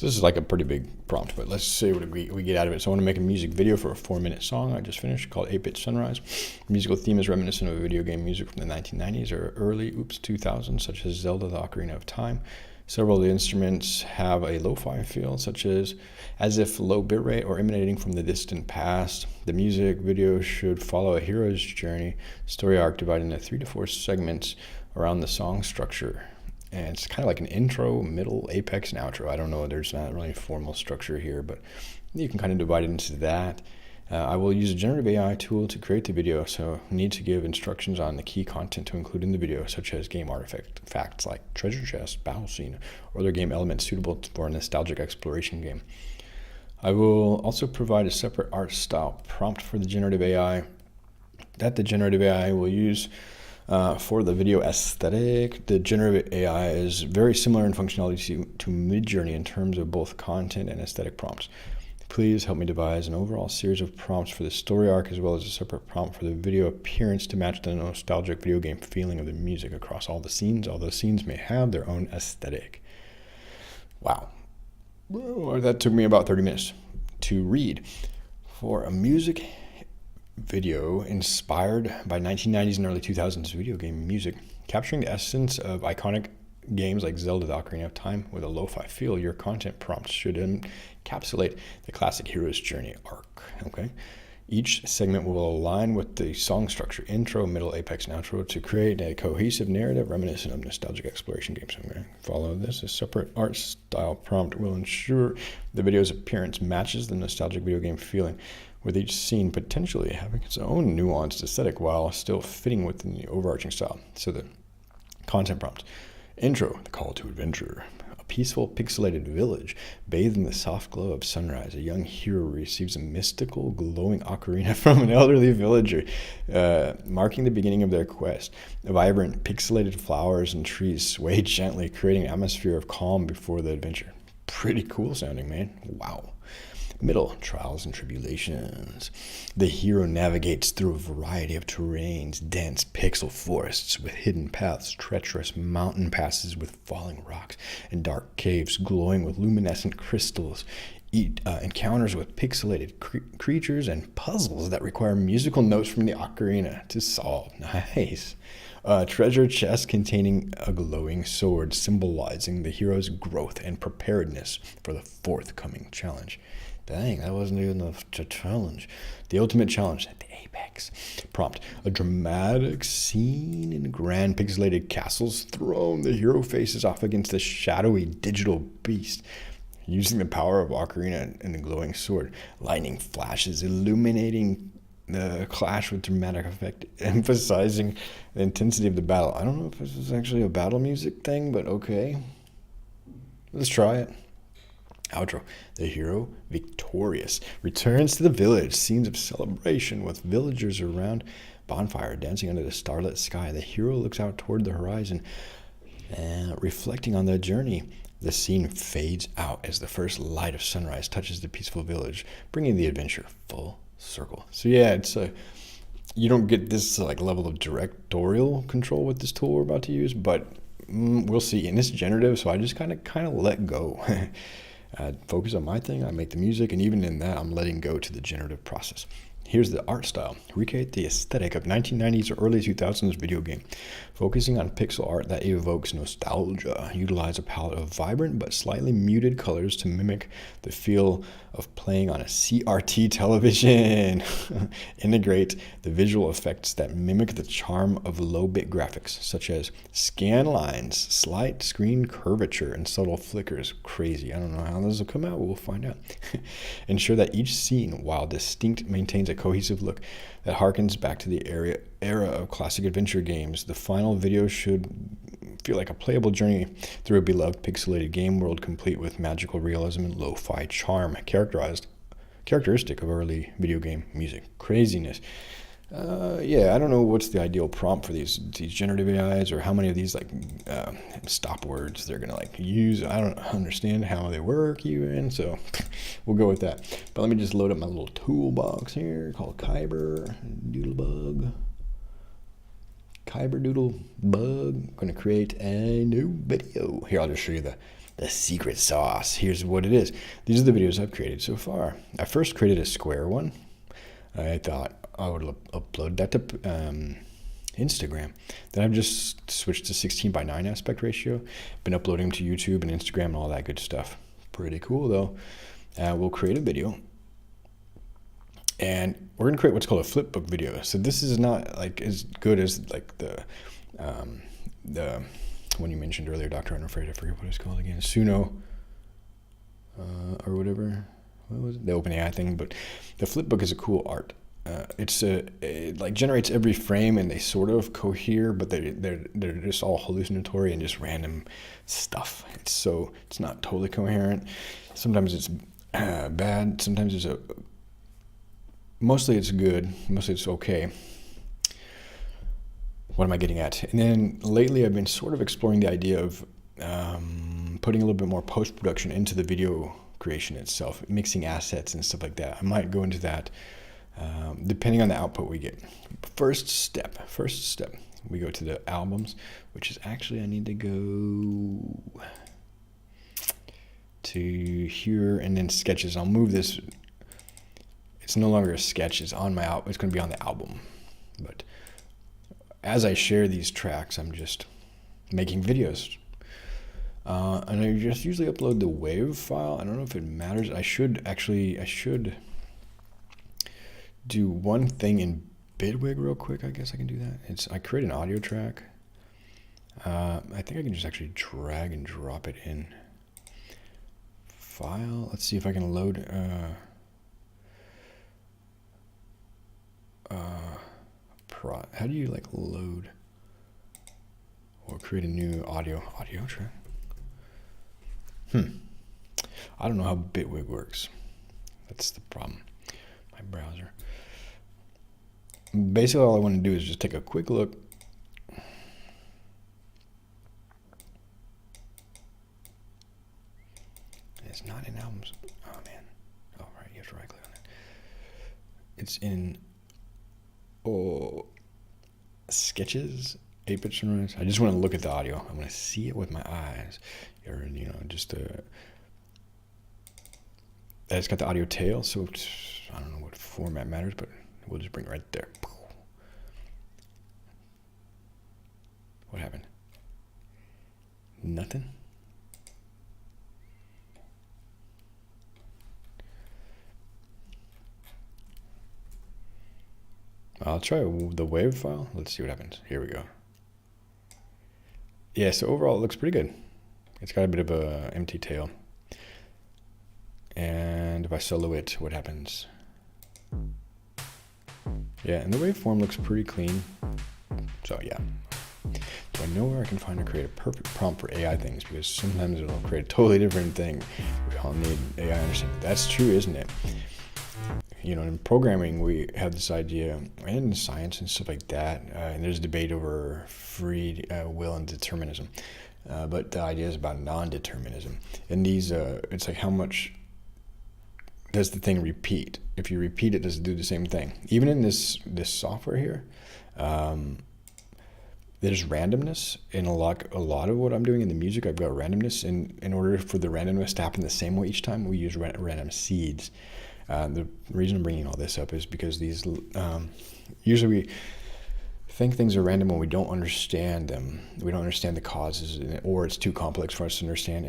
[SPEAKER 1] So this is like a pretty big prompt, but let's see what we get out of it. So I want to make a music video for a 4-minute song I just finished called 8-Bit Sunrise. The musical theme is reminiscent of video game music from the 1990s or early 2000s, such as Zelda: The Ocarina of Time. Several of the instruments have a lo-fi feel, such as if low bitrate or emanating from the distant past. The music video should follow a hero's journey, story arc divided into 3 to 4 segments around the song structure. And it's kind of like an intro, middle, apex, and outro. I don't know, there's not really a formal structure here, but you can kind of divide it into that. I will use a generative AI tool to create the video, so I need to give instructions on the key content to include in the video, such as game artifacts like treasure chest, battle scene, or other game elements suitable for a nostalgic exploration game. I will also provide a separate art style prompt for the generative AI that the generative AI will use for the video aesthetic. The generative AI is very similar in functionality to Midjourney in terms of both content and aesthetic prompts. Please help me devise an overall series of prompts for the story arc, as well as a separate prompt for the video appearance to match the nostalgic video game feeling of the music across all the scenes. All those scenes may have their own aesthetic. Wow. That took me about 30 minutes to read. For a music video inspired by 1990s and early 2000s video game music, capturing the essence of iconic games like Zelda: The Ocarina of Time with a lo-fi feel, your content prompts should encapsulate the classic hero's journey arc. Okay, each segment will align with the song structure, intro, middle, apex, and outro, to create a cohesive narrative reminiscent of nostalgic exploration games. Okay, follow this. A separate art style prompt will ensure the video's appearance matches the nostalgic video game feeling, with each scene potentially having its own nuanced aesthetic while still fitting within the overarching style. So the content prompts. Intro, the call to adventure. A peaceful, pixelated village bathed in the soft glow of sunrise. A young hero receives a mystical, glowing ocarina from an elderly villager, marking the beginning of their quest. Vibrant, pixelated flowers and trees sway gently, creating an atmosphere of calm before the adventure. Pretty cool sounding, man. Wow. Middle, trials and tribulations. The hero navigates through a variety of terrains, dense pixel forests with hidden paths, treacherous mountain passes with falling rocks, and dark caves glowing with luminescent crystals. Encounters with pixelated creatures and puzzles that require musical notes from the ocarina to solve. Nice. Treasure chest containing a glowing sword, symbolizing the hero's growth and preparedness for the forthcoming challenge. Dang, that wasn't even a challenge. The ultimate challenge, the apex. Prompt, a dramatic scene in grand pixelated castle's throne. The hero faces off against the shadowy digital beast. Using the power of ocarina and the glowing sword, lightning flashes illuminating the clash with dramatic effect, emphasizing the intensity of the battle. I don't know if this is actually a battle music thing, but okay. Let's try it. Outro. The hero, victorious, returns to the village. Scenes of celebration with villagers around bonfire dancing under the starlit sky. The hero looks out toward the horizon, reflecting on their journey. The scene fades out as the first light of sunrise touches the peaceful village, bringing the adventure full circle. So yeah, it's you don't get this like level of directorial control with this tool we're about to use, but we'll see. And it's generative, so I just kind of let go. Focus on my thing, I make the music, and even in that, I'm letting go to the generative process. Here's the art style. Recreate the aesthetic of 1990s or early 2000s video game, focusing on pixel art that evokes nostalgia. Utilize a palette of vibrant but slightly muted colors to mimic the feel of playing on a CRT television. Integrate the visual effects that mimic the charm of low-bit graphics, such as scan lines, slight screen curvature, and subtle flickers. Crazy. I don't know how this will come out, but we'll find out. Ensure that each scene, while distinct, maintains a cohesive look that harkens back to the era of classic adventure games. The final video should feel like a playable journey through a beloved pixelated game world, complete with magical realism and lo-fi charm, characteristic of early video game music. Craziness. Yeah, I don't know what's the ideal prompt for these generative AIs, or how many of these like stop words they're gonna like use. I don't understand how they work even, so we'll go with that. But let me just load up my little toolbox here called Kyber Doodlebug. I'm gonna create a new video. Here, I'll just show you the secret sauce. Here's what it is. These are the videos I've created so far. I first created a square one. I thought I would upload that to Instagram. Then I've just switched to 16:9 aspect ratio. Been uploading them to YouTube and Instagram and all that good stuff. Pretty cool though. We'll create a video. And we're going to create what's called a flipbook video. So this is not like as good as like the one you mentioned earlier, Dr. Unafraid. I forget what it's called again. Suno or whatever. What was it? The OpenAI thing. But the flipbook is a cool art. It like generates every frame and they sort of cohere, but they're just all hallucinatory and just random stuff. It's not totally coherent. Sometimes it's bad. Sometimes it's mostly it's good. Mostly it's okay. What am I getting at? And then lately I've been sort of exploring the idea of putting a little bit more post-production into the video creation itself, mixing assets and stuff like that. I might go into that depending on the output we get. First step, we go to the albums, which is actually, I need to go to here and then sketches. I'll move this. It's no longer a sketch. It's on my album. It's going to be on the album. But as I share these tracks, I'm just making videos. And I just usually upload the WAV file. I don't know if it matters. I should do one thing in Bitwig real quick. I guess I can do that. I create an audio track. I think I can just actually drag and drop it in file. Let's see if I can load how do you like load or create a new audio track? I don't know how Bitwig works. That's the problem. My browser. Basically, all I want to do is just take a quick look. It's not in albums. Oh man. Oh right, you have to right click on it. It's in sketches, 8-bit sunrise. I just want to look at the audio. I want to see it with my eyes. Or just it's got the audio tail, so I don't know what format matters, but we'll just bring it right there. What happened? Nothing? I'll try the WAV file. Let's see what happens. Here we go. Yeah, so overall it looks pretty good. It's got a bit of a empty tail. And if I solo it, what happens? Yeah, and the waveform looks pretty clean. So yeah. Do I know where I can find or create a perfect prompt for AI things? Because sometimes it'll create a totally different thing. We all need AI understanding. That's true, isn't it? In programming, we have this idea, and in science and stuff like that, and there's debate over free will and determinism. But the idea is about non-determinism. And it's like how much does the thing repeat? If you repeat it, does it do the same thing? Even in this software here, there's randomness in a lot of what I'm doing in the music. I've got randomness, and in order for the randomness to happen the same way each time, we use random seeds. The reason I'm bringing all this up is because these usually we think things are random when we don't understand them. We don't understand the causes, or it's too complex for us to understand.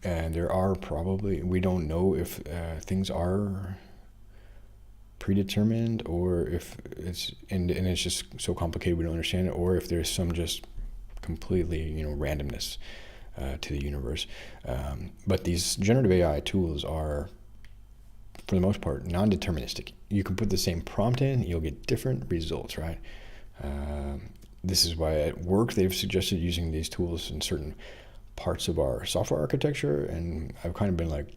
[SPEAKER 1] And there are we don't know if things are predetermined, or if it's and it's just so complicated we don't understand it, or if there's some just completely randomness to the universe. But these generative AI tools are, for the most part, non-deterministic. You can put the same prompt in, you'll get different results, right? This is why at work they've suggested using these tools in certain parts of our software architecture, and I've kind of been like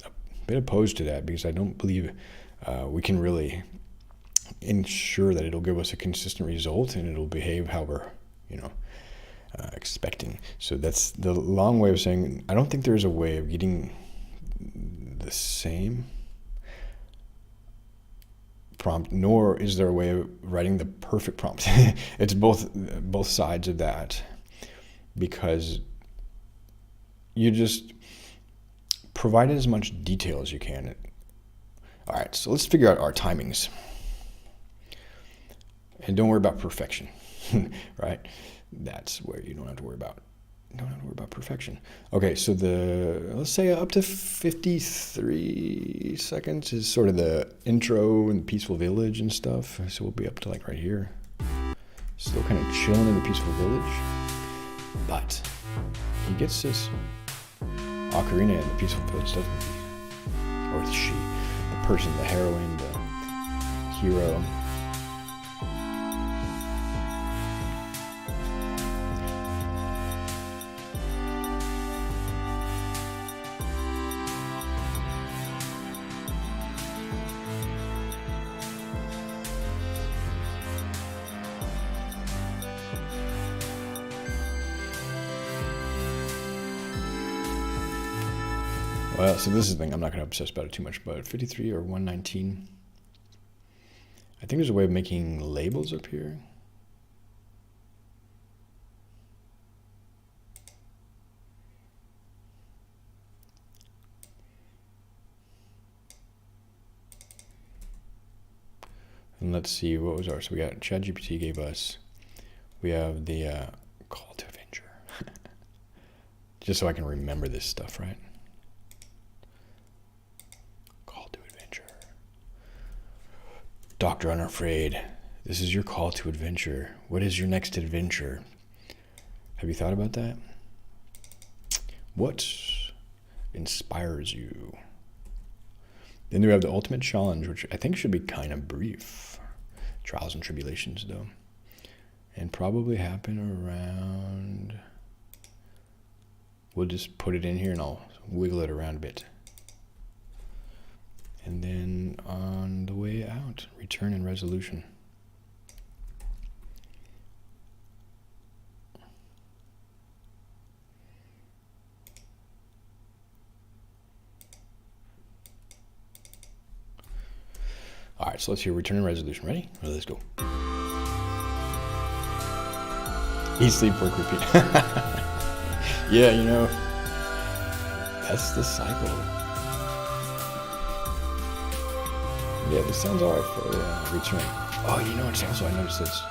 [SPEAKER 1] a bit opposed to that, because I don't believe we can really ensure that it'll give us a consistent result and it'll behave how we're expecting. So that's the long way of saying I don't think there's a way of getting the same prompt, nor is there a way of writing the perfect prompt. It's both sides of that, because you just provide as much detail as you can. All right, so let's figure out our timings. And don't worry about perfection, right? That's where you don't have to worry about. Don't have to worry about perfection. Okay, so let's say up to 53 seconds is sort of the intro and the peaceful village and stuff. So we'll be up to like right here. Still kind of chilling in the peaceful village. But he gets this ocarina in the peaceful village, doesn't he? Or she, the person, the heroine, the hero. Well, so this is the thing, I'm not going to obsess about it too much, but 53 or 119. I think there's a way of making labels up here. And let's see, what was ours? So we got ChatGPT gave us, we have the call to adventure. Just so I can remember this stuff, right? Dr. Unafraid, this is your call to adventure. What is your next adventure? Have you thought about that? What inspires you? Then we have the ultimate challenge, which I think should be kind of brief. Trials and tribulations, though. And probably happen around... We'll just put it in here and I'll wiggle it around a bit. And then on the way out, return and resolution. All right, so let's hear return and resolution. Ready? Well, let's go. Eat, sleep, work, repeat. Yeah, you know, that's the cycle. Yeah, this sounds alright for return. Oh, you know what? Also, I noticed this.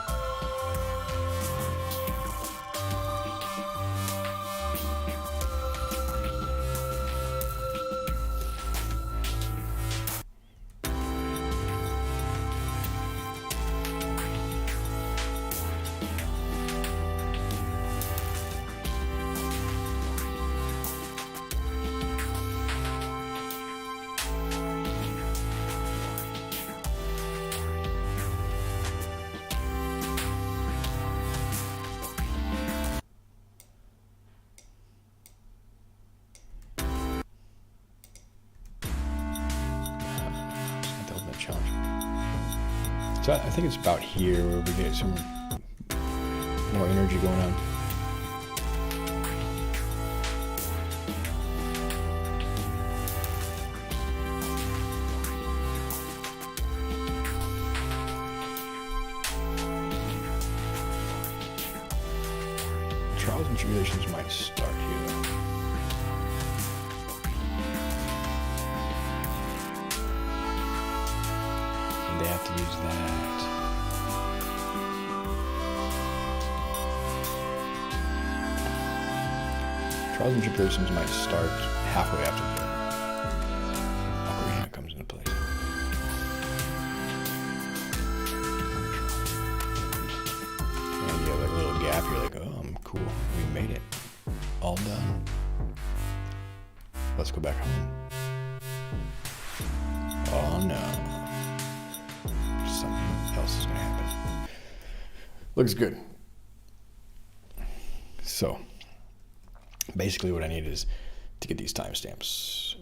[SPEAKER 1] So I think it's about here where we get some more energy going on. Trials and tribulations might start here. They have to use that. Trials and tribulations might start halfway after the ocarina comes into place. And you have like a little gap, you're like, oh, I'm cool, we made it. All done. Let's go back home. Oh no. Something else is going to happen. Looks good. So, basically what I need is to get these timestamps.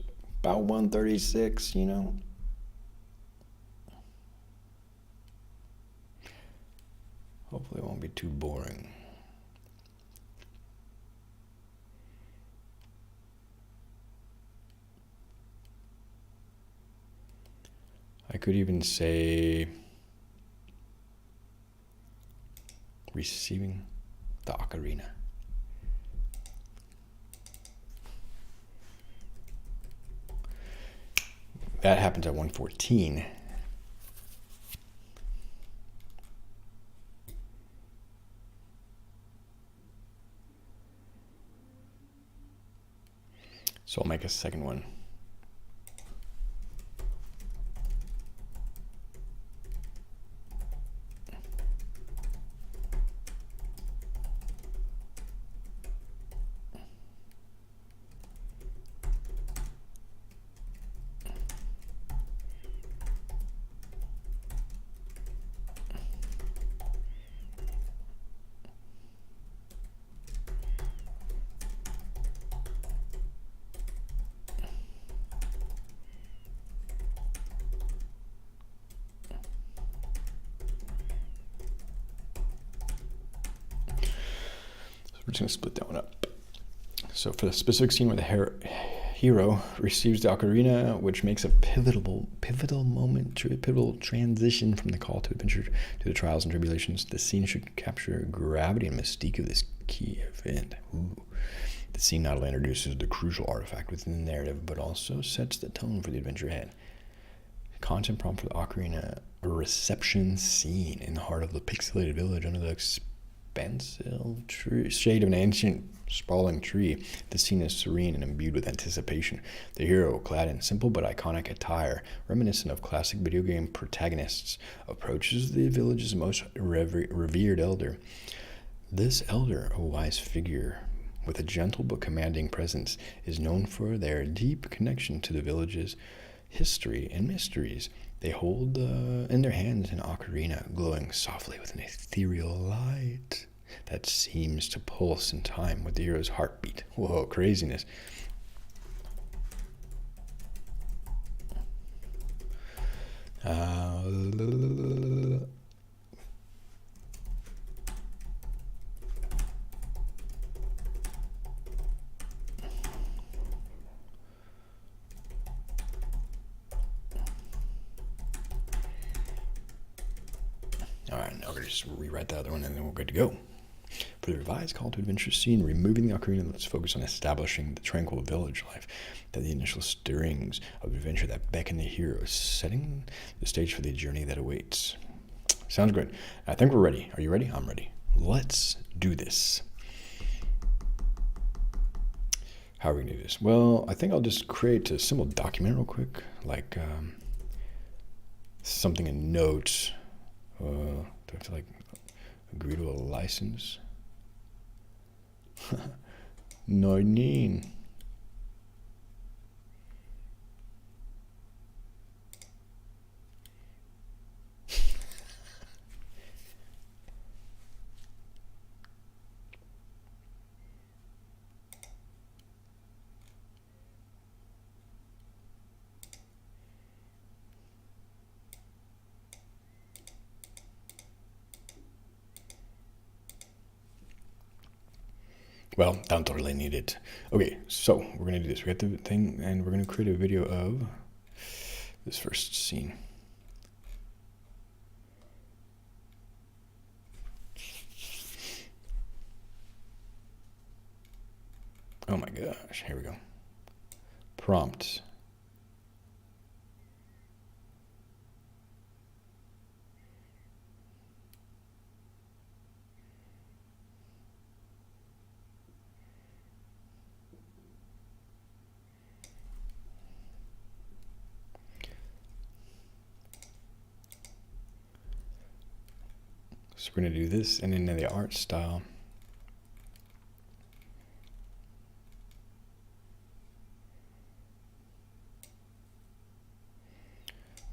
[SPEAKER 1] About 1:36, you know. Hopefully it won't be too boring. I could even say receiving the ocarina. That happens at 114. So I'll make a second one. We're just going to split that one up. So for the specific scene where the hero receives the ocarina, which makes a pivotal transition from the call to adventure to the trials and tribulations, the scene should capture gravity and mystique of this key event. Ooh. The scene not only introduces the crucial artifact within the narrative, but also sets the tone for the adventure ahead. Content prompt for the ocarina reception scene in the heart of the pixelated village under the shade of an ancient sprawling tree. The scene is serene and imbued with anticipation. The hero, clad in simple but iconic attire, reminiscent of classic video game protagonists, approaches the village's most revered elder. This elder, a wise figure with a gentle but commanding presence, is known for their deep connection to the village's history and mysteries. They hold in their hands an ocarina glowing softly with an ethereal light that seems to pulse in time with the hero's heartbeat. Whoa, craziness. All right, now we're going to just rewrite the other one and then we're good to go. For the revised call to adventure scene, removing the ocarina, let's focus on establishing the tranquil village life, that the initial stirrings of adventure that beckon the hero, setting the stage for the journey that awaits. Sounds good. I think we're ready. Are you ready? I'm ready. Let's do this. How are we going to do this? Well, I think I'll just create a simple document real quick, like something in notes. Do I have to like agree to a license? 19. Well, don't really need it. Okay, so we're going to do this. We got the thing, and we're going to create a video of this first scene. Oh my gosh, here we go. Prompt. So we're going to do this, and in the art style,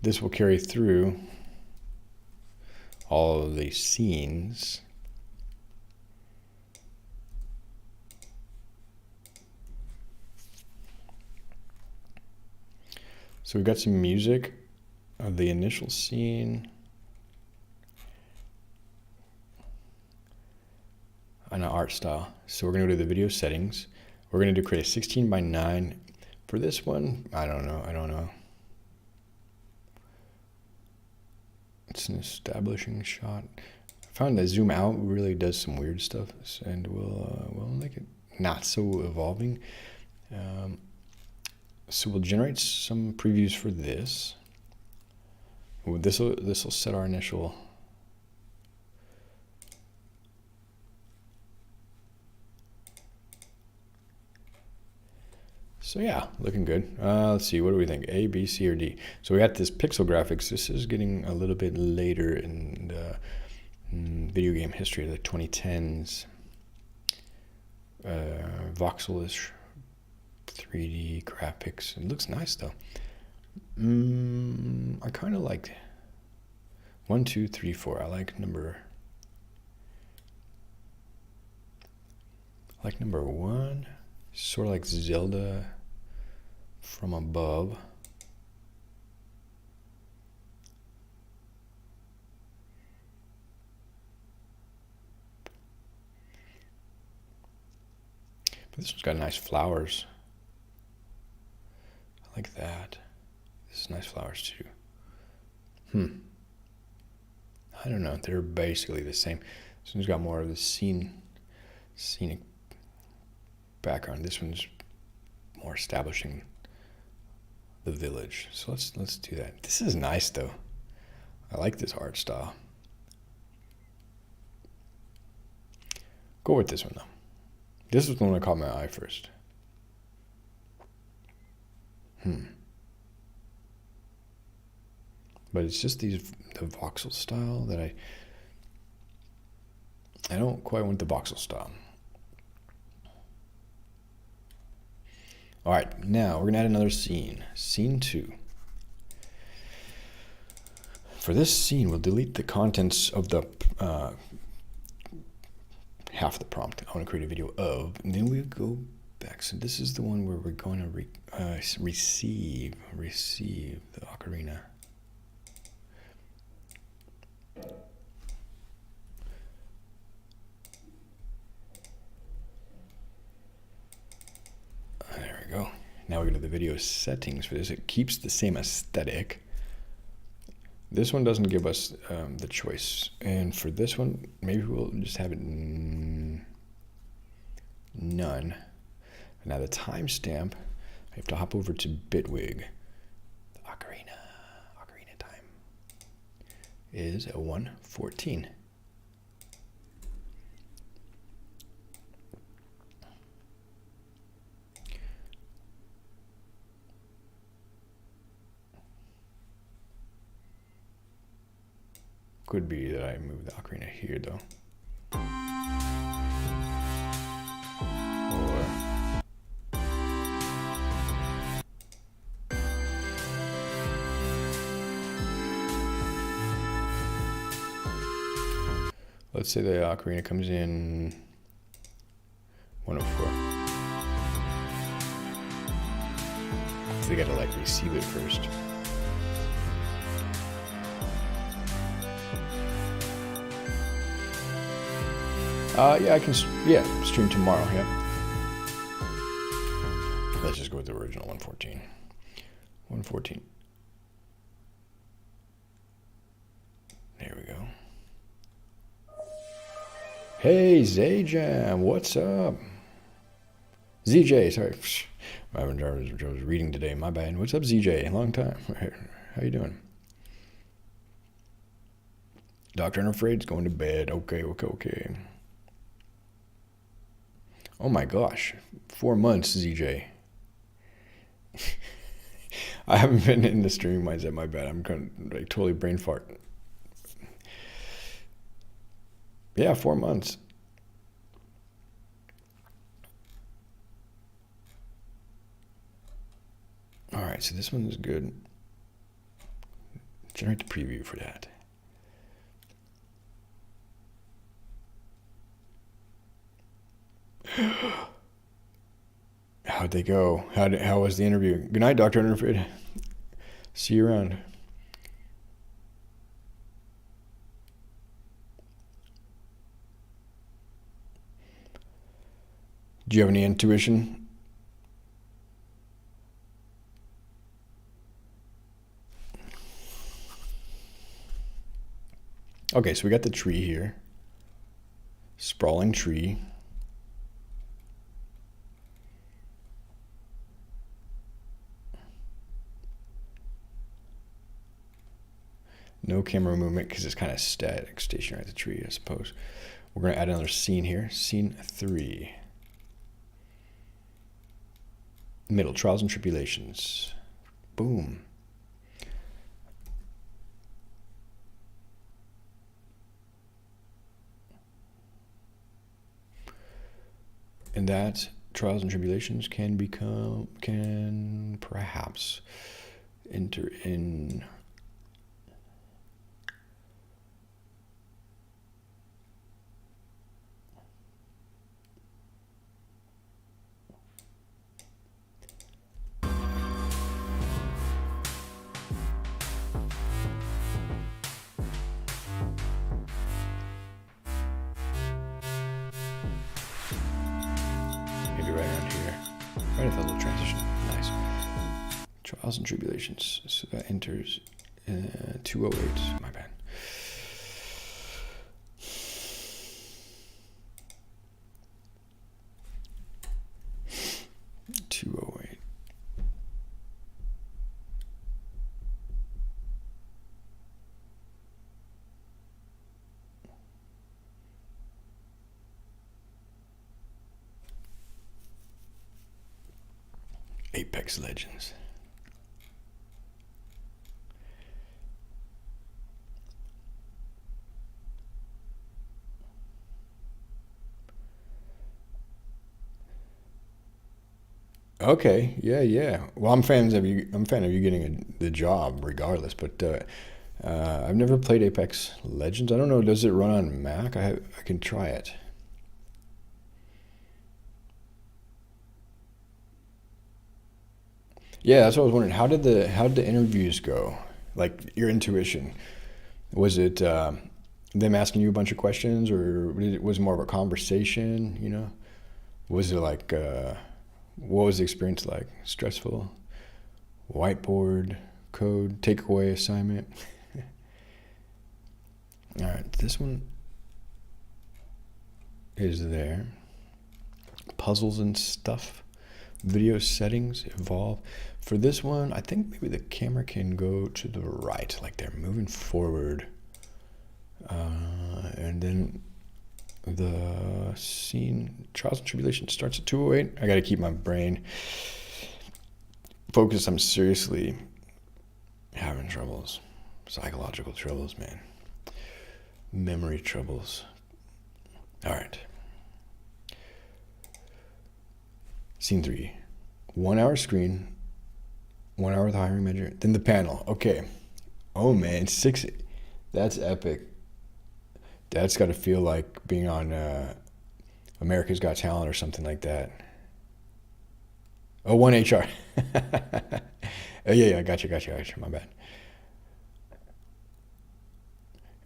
[SPEAKER 1] this will carry through all of the scenes. So we've got some music of the initial scene. On an art style. So we're going to go to the video settings. We're going to create a 16 by 9. For this one, I don't know. It's an establishing shot. I found that zoom out really does some weird stuff, and we'll make it not so evolving. So we'll generate some previews for this. This will set our initial. So yeah, looking good. Let's see, what do we think? A, B, C, or D? So we got this pixel graphics. This is getting a little bit later in the video game history, the 2010s. Voxelish 3D graphics. It looks nice though. I kind of like 1, 2, 3, 4. I like number 1. Sort of like Zelda from above. But this one's got nice flowers. I like that. This is nice flowers too. I don't know. They're basically the same. This one's got more of the scenic background. This one's more establishing the village. So let's do that. This is nice though. I like this art style. Go with this one though. This was the one that caught my eye first. But it's just the voxel style that I don't quite want the voxel style. All right, now we're gonna add another scene. Scene 2. For this scene, we'll delete the contents of the half the prompt. I want to create a video of, and then we'll go back. So this is the one where we're going to receive the ocarina. There we go. Now we go to the video settings for this. It keeps the same aesthetic. This one doesn't give us the choice. And for this one, maybe we'll just have it none. Now the timestamp, I have to hop over to Bitwig. The ocarina time is a 1:14. Could be that I move the ocarina here though. Let's say the ocarina comes in 104. So they gotta like receive it first. Yeah, I can, stream tomorrow, yeah. Let's just go with the original 114. 114. There we go. Hey, Zjam, what's up? ZJ, sorry. I was reading today, my bad. What's up, ZJ? Long time. How you doing? Dr. Unafraid's going to bed. Okay. Oh my gosh, 4 months, ZJ. I haven't been in the streaming mindset, my bad. I'm kind of like totally brain fart. Yeah, 4 months. All right, so this one is good. Generate the preview for that. How'd they go? How was the interview? Good night, Dr. Unafraid. See you around. Do you have any intuition? Okay, so we got the tree here. Sprawling tree. No camera movement because it's kind of static, stationary at the tree, I suppose. We're going to add another scene here. Scene 3. Middle, trials and tribulations. Boom. And that trials and tribulations can perhaps enter in maybe right around here, right at that little transition. Nice. Trials and tribulations. So that enters 208. My bad. Apex Legends. Okay, yeah. Well, I'm fans of you. I'm a fan of you getting the job, regardless. But I've never played Apex Legends. I don't know. Does it run on Mac? I can try it. Yeah, that's what I was wondering. How did the interviews go? Like your intuition, was it them asking you a bunch of questions, or was it more of a conversation? You know, was it like what was the experience like? Stressful? Whiteboard, code, takeaway assignment? All right, this one is there. Puzzles and stuff. Video settings, evolve. For this one, I think maybe the camera can go to the right, like they're moving forward. And then the scene, Trials and Tribulations, starts at 208. I got to keep my brain focused. I'm seriously having troubles. Psychological troubles, man. Memory troubles. All right. Scene 3. 1 hour screen. 1 hour with hiring manager. Then the panel. Okay. Oh, man. 6. That's epic. That's got to feel like being on America's Got Talent or something like that. Oh, 1HR. Oh, yeah. Gotcha. My bad.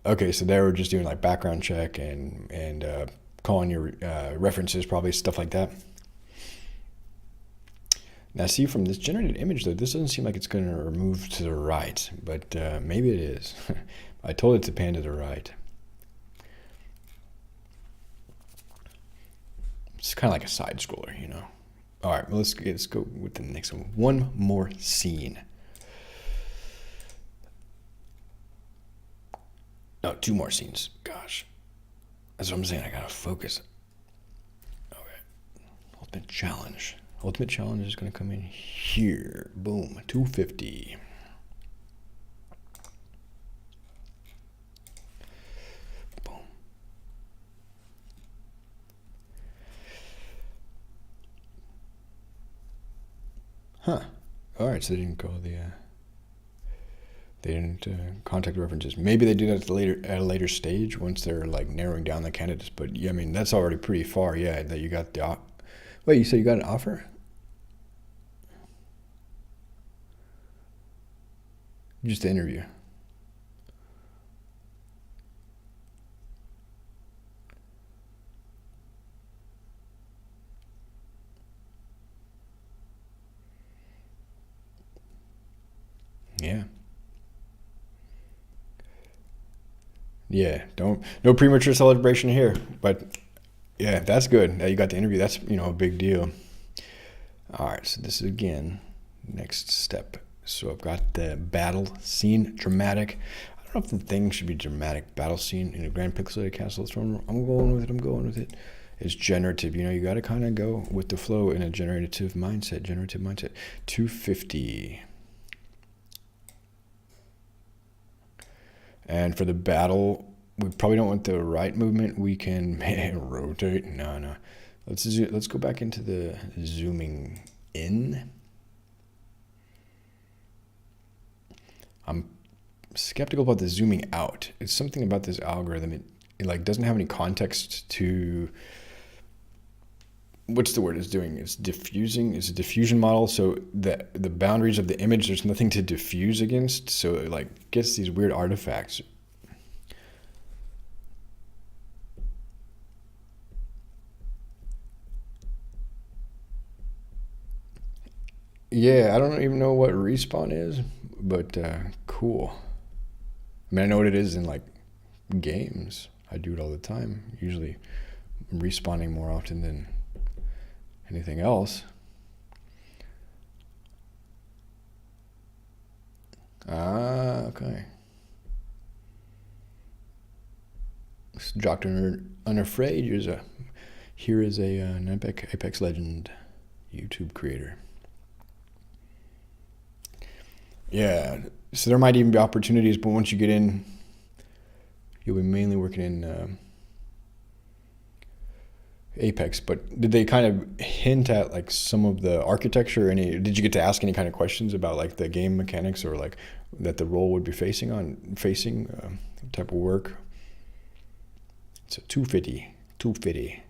[SPEAKER 1] Okay, so they were just doing like background check and calling your references, probably stuff like that. Now, see, from this generated image, though, this doesn't seem like it's going to move to the right, but maybe it is. I told it to pan to the right. It's kind of like a side scroller, you know. All right, well, let's go with the next one. One more scene. No, 2 more scenes. Gosh. That's what I'm saying. I got to focus. Okay. Ultimate Challenge. Ultimate Challenge is going to come in here. Boom. 250. Boom. Huh. All right. So they didn't go they didn't contact references. Maybe they do that at a later stage once they're like narrowing down the candidates. But yeah, I mean that's already pretty far. Yeah, that you got the. Wait, you said you got an offer? Just the interview. Yeah. Yeah, no premature celebration here, but yeah, that's good. Now you got the interview. That's, a big deal. All right, so this is again next step. So I've got the battle scene, dramatic. don't know if the thing should be dramatic battle scene in a grand pixelated castle throne. I'm going with it. I'm going with it. It's generative. You know, you got to kind of go with the flow in a generative mindset. 250. And for the battle, we probably don't want the right movement. We can rotate. No. Let's go back into the zooming in. I'm skeptical about the zooming out. It's something about this algorithm. It like doesn't have any context to what's the word it's doing. It's diffusing. It's a diffusion model. So the boundaries of the image, there's nothing to diffuse against. So it like gets these weird artifacts. Yeah, I don't even know what respawn is, but cool. I mean, I know what it is in like games. I do it all the time. Usually respawning more often than anything else. Ah, okay. Dr. Unafraid, here is an Apex Legend YouTube creator. Yeah, so there might even be opportunities, but once you get in, you'll be mainly working in Apex. But did they kind of hint at like some of the architecture? Did you get to ask any kind of questions about like the game mechanics or like that the role would be facing type of work? It's a 250.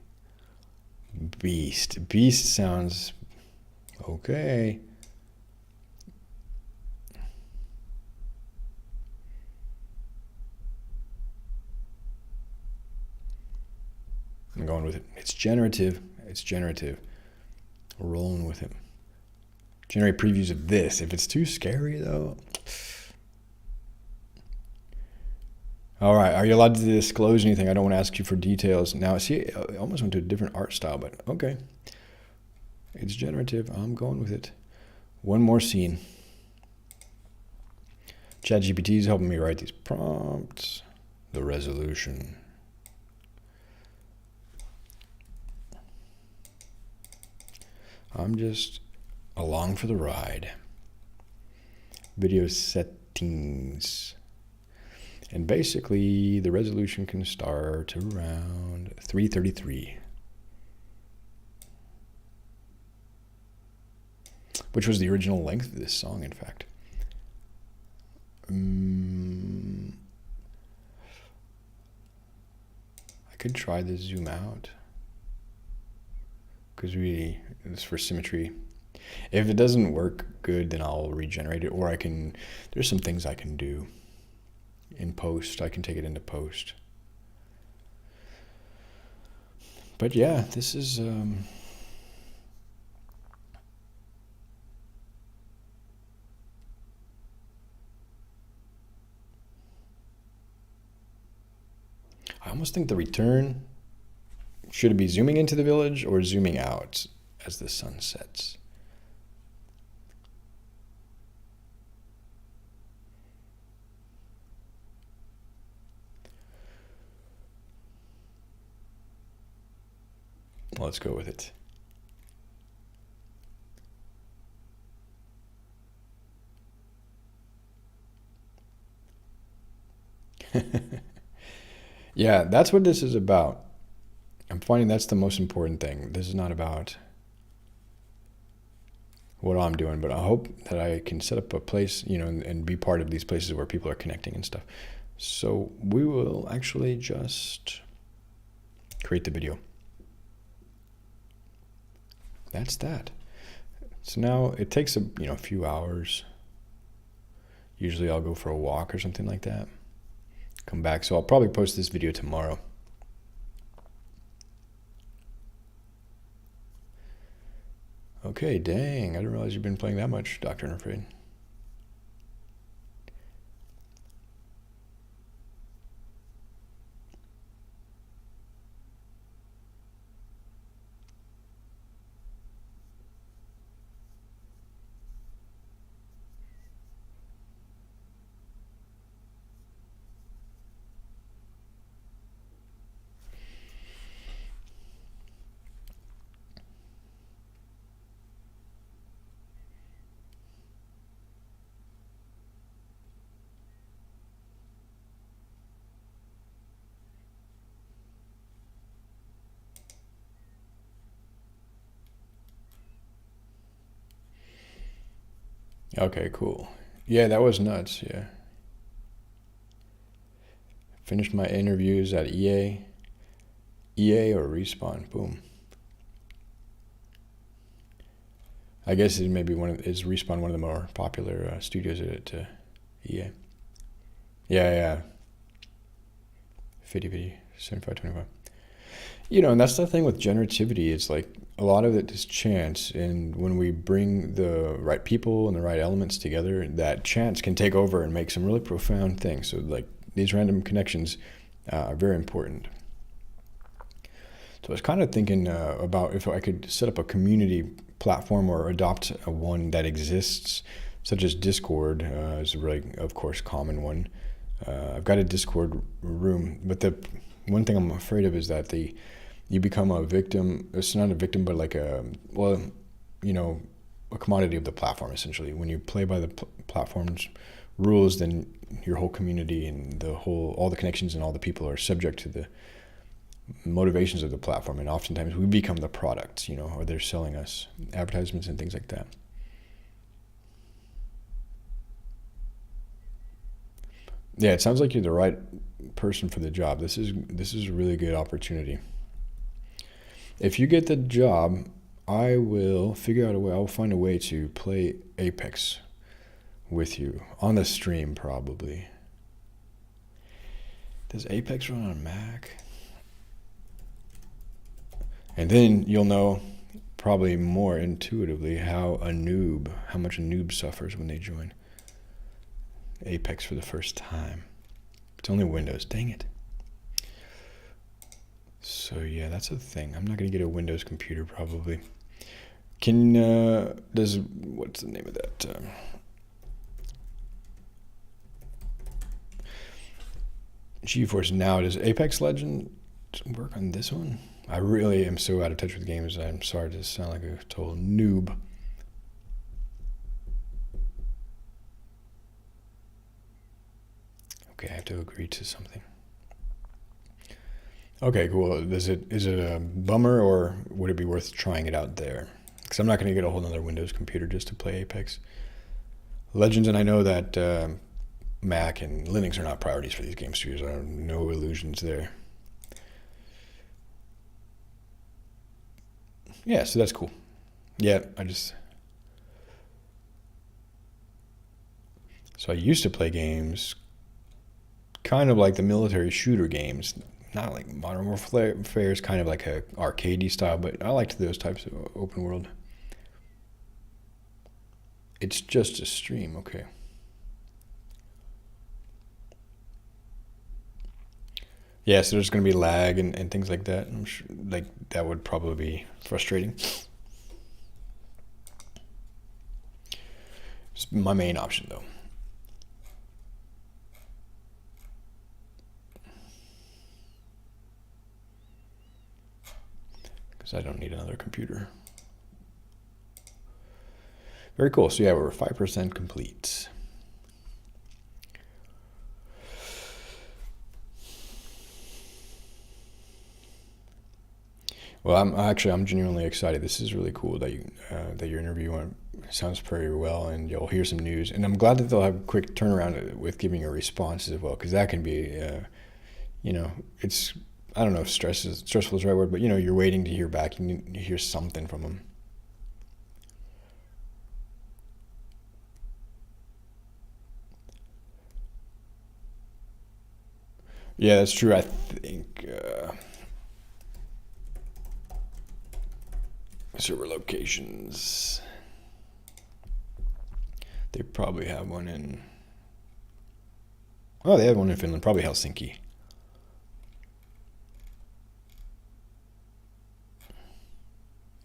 [SPEAKER 1] Beast sounds okay. I'm going with it. It's generative. We're rolling with it. Generate previews of this. If it's too scary though. All right, are you allowed to disclose anything? I don't want to ask you for details. Now, see, I almost went to a different art style, but okay. It's generative. I'm going with it. One more scene. ChatGPT is helping me write these prompts. The resolution. I'm just along for the ride. Video settings. And basically, the resolution can start around 333. Which was the original length of this song, in fact. I could try the zoom out. Because really, it's for symmetry. If it doesn't work good, then I'll regenerate it. Or there's some things I can do in post. I can take it into post. But yeah, this is... I almost think the return, should it be zooming into the village or zooming out as the sun sets? Let's go with it. Yeah, that's what this is about. I'm finding that's the most important thing. This is not about what I'm doing, but I hope that I can set up a place, and be part of these places where people are connecting and stuff. So we will actually just create the video. That's that. So now it takes a few hours. Usually I'll go for a walk or something like that. Come back. So I'll probably post this video tomorrow. Okay, dang. I didn't realize you've been playing that much, Dr. Unafraid. Okay, cool. Yeah, that was nuts. Yeah. Finished my interviews at EA. EA or Respawn. Boom. I guess it may be is Respawn one of the more popular studios at EA. Yeah, yeah. 50, 75, 25. And that's the thing with generativity. It's like a lot of it is chance. And when we bring the right people and the right elements together, that chance can take over and make some really profound things. So, like, these random connections are very important. So I was kind of thinking about if I could set up a community platform or adopt one that exists, such as Discord is a really, of course, common one. I've got a Discord room, but the one thing I'm afraid of is that you become a victim. It's not a victim, but like a commodity of the platform. Essentially, when you play by the platform's rules, then your whole community and all the connections and all the people are subject to the motivations of the platform, and oftentimes we become the product, or they're selling us advertisements and things like that. Yeah, it sounds like you're the right person for the job. This is a really good opportunity. If you get the job, I will figure out a way. I'll find a way to play Apex with you on the stream, probably. Does Apex run on Mac? And then you'll know probably more intuitively how much a noob suffers when they join Apex for the first time. It's only Windows, dang it. So yeah, that's a thing. I'm not gonna get a Windows computer probably. What's the name of that? GeForce Now, does Apex Legends work on this one? I really am so out of touch with games. I'm sorry to sound like a total noob. Okay, I have to agree to something. Okay, cool. Is it a bummer, or would it be worth trying it out there? Because I'm not going to get a whole other Windows computer just to play Apex Legends, and I know that Mac and Linux are not priorities for these game studios. I have no illusions there. Yeah, so that's cool. Yeah, So I used to play games kind of like the military shooter games. Not like Modern Warfare is kind of like a arcadey style, but I liked those types of open world. It's just a stream, okay. Yeah, so there's going to be lag and things like that. I'm sure, like, that would probably be frustrating. It's my main option, though. Because I don't need another computer. Very cool. So yeah, we're 5% complete. Well, I'm genuinely excited. This is really cool that your interview went. Sounds pretty well, and you'll hear some news. And I'm glad that they'll have a quick turnaround with giving a response as well, because that can be, it's, I don't know if stressful is the right word, but you're waiting to hear back. You hear something from them. Yeah, that's true. I think server locations. They probably have one in. Oh, they have one in Finland. Probably Helsinki.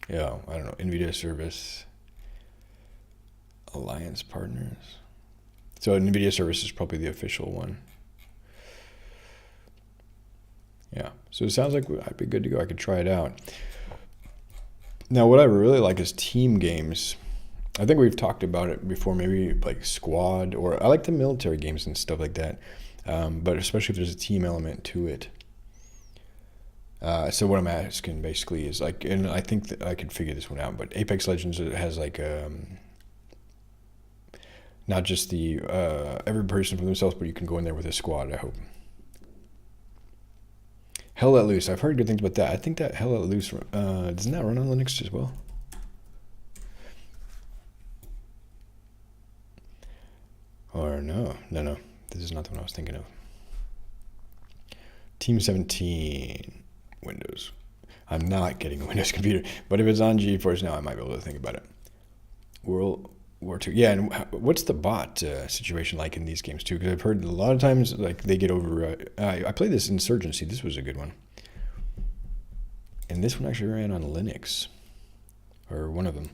[SPEAKER 1] Yeah, I don't know. NVIDIA Service Alliance Partners. So NVIDIA Service is probably the official one. Yeah, so it sounds like I'd be good to go. I could try it out. Now, what I really like is team games. I think we've talked about it before, maybe like squad, or I like the military games and stuff like that. But especially if there's a team element to it. So what I'm asking basically is like, and I think that I could figure this one out, but Apex Legends has like Not just the every person for themselves, but you can go in there with a squad, I hope. Hell Let Loose. I've heard good things about that. I think that Hell Let Loose, doesn't that run on Linux as well? Or no. No. This is not the one I was thinking of. Team 17. Windows. I'm not getting a Windows computer, but if it's on GeForce Now, I might be able to think about it. World War II. Yeah, and what's the bot situation like in these games too? Because I've heard a lot of times like they get over. I played this Insurgency. This was a good one, and this one actually ran on Linux, or one of them.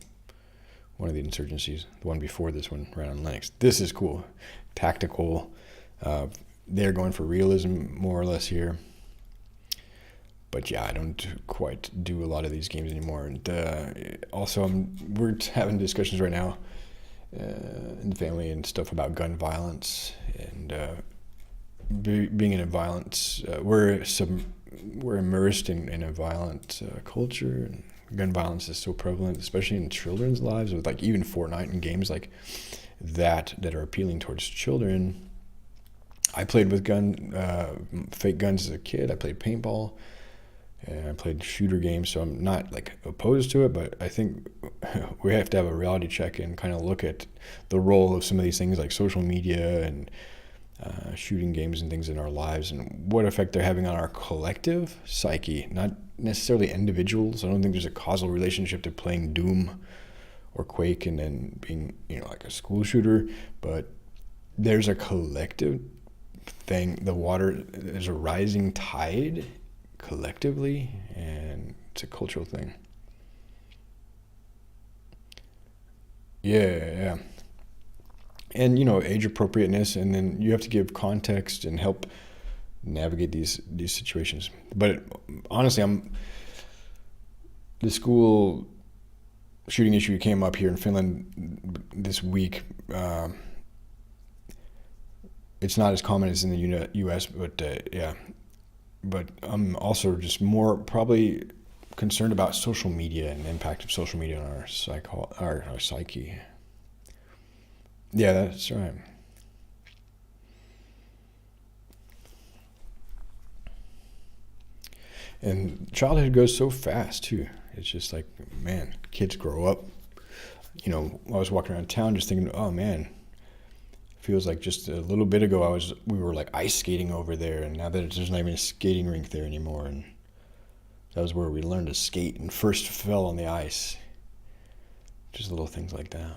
[SPEAKER 1] One of the Insurgencies. The one before this one ran on Linux. This is cool, tactical. They're going for realism more or less here. But yeah, I don't quite do a lot of these games anymore. And also, we're having discussions right now in the family and stuff about gun violence and being in a violence. We're immersed in a violent culture, and gun violence is so prevalent, especially in children's lives. With like even Fortnite and games like that are appealing towards children. I played with fake guns as a kid. I played paintball. And I played shooter games, so I'm not like opposed to it, but I think we have to have a reality check and kind of look at the role of some of these things like social media and shooting games and things in our lives and what effect they're having on our collective psyche, not necessarily individuals. I don't think there's a causal relationship to playing Doom or Quake and then being, like a school shooter, but there's a collective thing. There's a rising tide collectively, and it's a cultural thing. Yeah. And age appropriateness, and then you have to give context and help navigate these situations. But honestly, the school shooting issue came up here in Finland this week. It's not as common as in the U.S., but yeah. But I'm also just more probably concerned about social media and the impact of social media on our psyche. Yeah, that's right. And childhood goes so fast too. It's just like, man, kids grow up. I was walking around town just thinking, oh man, feels like just a little bit ago we were like ice skating over there, and now that there's not even a skating rink there anymore, and that was where we learned to skate and first fell on the ice. Just little things like that.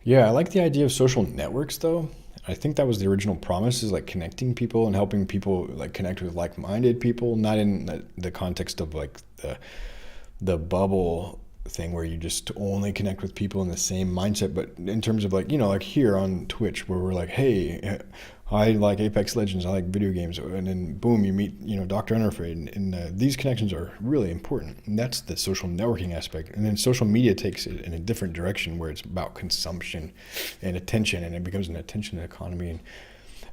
[SPEAKER 1] Yeah, I like the idea of social networks though. I think that was the original promise, is like connecting people and helping people like connect with like-minded people, not in the context of like the bubble thing where you just only connect with people in the same mindset, but in terms of like, like here on Twitch where we're like, hey, I like Apex Legends, I like video games, and then boom, you meet, Dr. Unafraid, and these connections are really important, and that's the social networking aspect. And then social media takes it in a different direction where it's about consumption and attention, and it becomes an attention economy,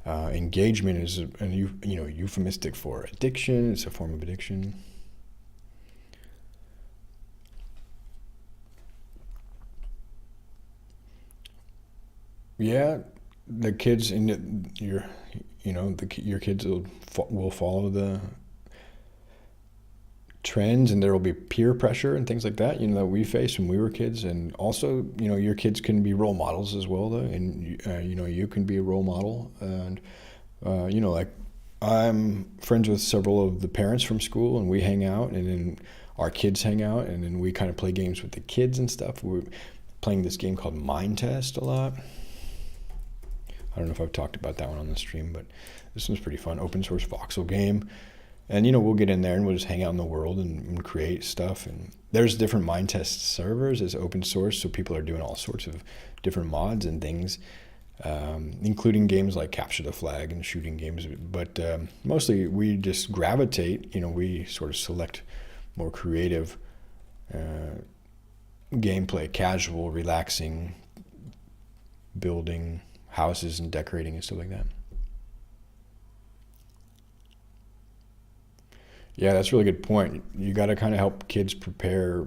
[SPEAKER 1] and engagement is euphemistic for addiction. It's a form of addiction. Yeah, the kids in your kids will follow the trends, and there will be peer pressure and things like that, that we faced when we were kids. And also, your kids can be role models as well, though, and you can be a role model. And like I'm friends with several of the parents from school, and we hang out, and then our kids hang out, and then we kind of play games with the kids and stuff. We're playing this game called Mind Test a lot. I don't know if I've talked about that one on the stream, but this one's pretty fun. Open source voxel game. And, we'll get in there and we'll just hang out in the world and create stuff. And there's different mind test servers as open source, so people are doing all sorts of different mods and things, including games like Capture the Flag and shooting games. But mostly we just gravitate, we sort of select more creative gameplay, casual, relaxing, building houses and decorating and stuff like that. Yeah, that's a really good point. You got to kind of help kids prepare,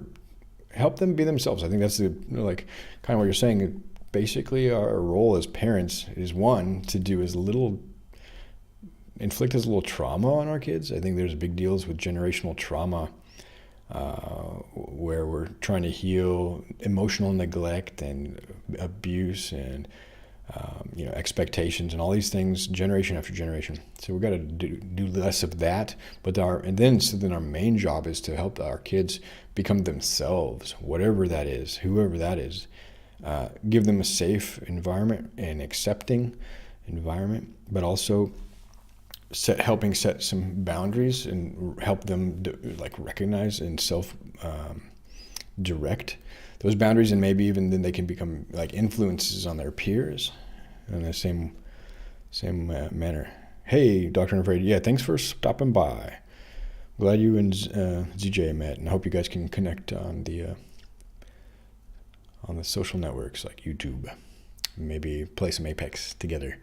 [SPEAKER 1] help them be themselves. I think that's like kind of what you're saying. Basically, our role as parents is one to do as little, inflict as little trauma on our kids. I think there's big deals with generational trauma where we're trying to heal emotional neglect and abuse and expectations and all these things generation after generation. So we've got to do less of that. But then our main job is to help our kids become themselves, whatever that is, whoever that is. Give them a safe environment and accepting environment, but also helping set some boundaries and help them recognize and self direct those boundaries, and maybe even then they can become like influences on their peers in the same manner. Hey, Dr. Unafraid, yeah, thanks for stopping by. Glad you and ZJ met, and I hope you guys can connect on the social networks like YouTube. Maybe play some Apex together.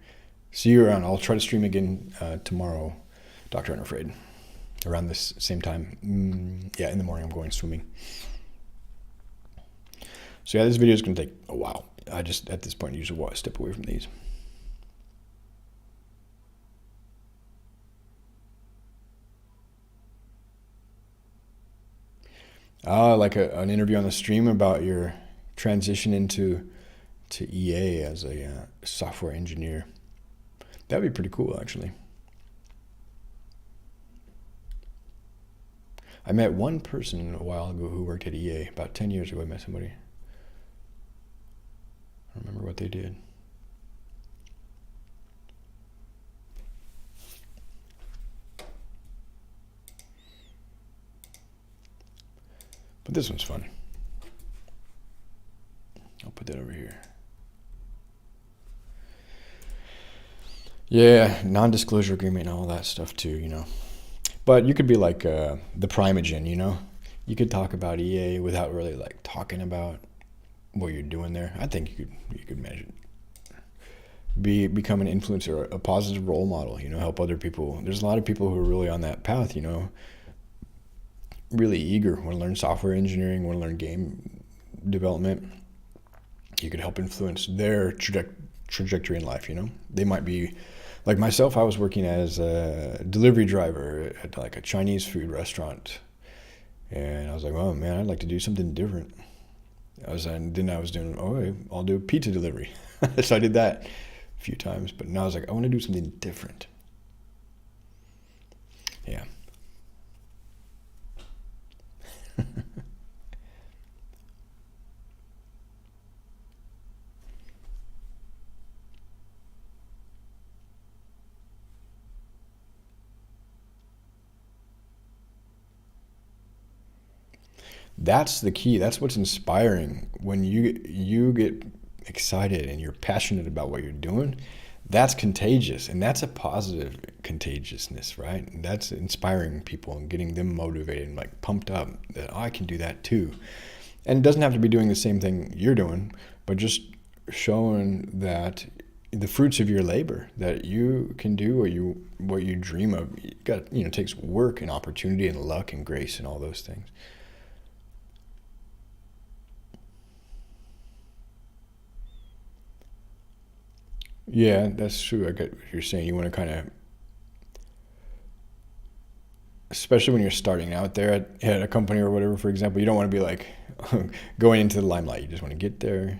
[SPEAKER 1] See you around. I'll try to stream again tomorrow, Dr. Unafraid, around this same time. In the morning I'm going swimming. So yeah, this video is going to take a while. I just, at this point, usually step away from these. Like an interview on the stream about your transition to EA as a software engineer. That'd be pretty cool, actually. I met one person a while ago who worked at EA. About 10 years ago, I met somebody. I don't remember what they did. But this one's fun. I'll put that over here. Yeah, non-disclosure agreement and all that stuff too, But you could be like the Primogen, You could talk about EA without really like talking about what you're doing there. I think you could manage it. Become an influencer, a positive role model, help other people. There's a lot of people who are really on that path, really eager, want to learn software engineering, want to learn game development. You could help influence their trajectory in life, They might be, like myself, I was working as a delivery driver at like a Chinese food restaurant. And I was like, oh man, I'd like to do something different. I was doing, okay, I'll do pizza delivery. So I did that a few times, but now I was like, I want to do something different. Yeah. That's the key. That's what's inspiring. When you get excited and you're passionate about what you're doing, that's contagious, and that's a positive contagiousness, right? And that's inspiring people and getting them motivated and like pumped up that I can do that too. And it doesn't have to be doing the same thing you're doing, but just showing that the fruits of your labor, that you can do what you dream of. It takes work and opportunity and luck and grace and all those things. Yeah, that's true. I get what you're saying. You want to kind of, especially when you're starting out there at a company or whatever, for example, you don't want to be like going into the limelight. You just want to get there,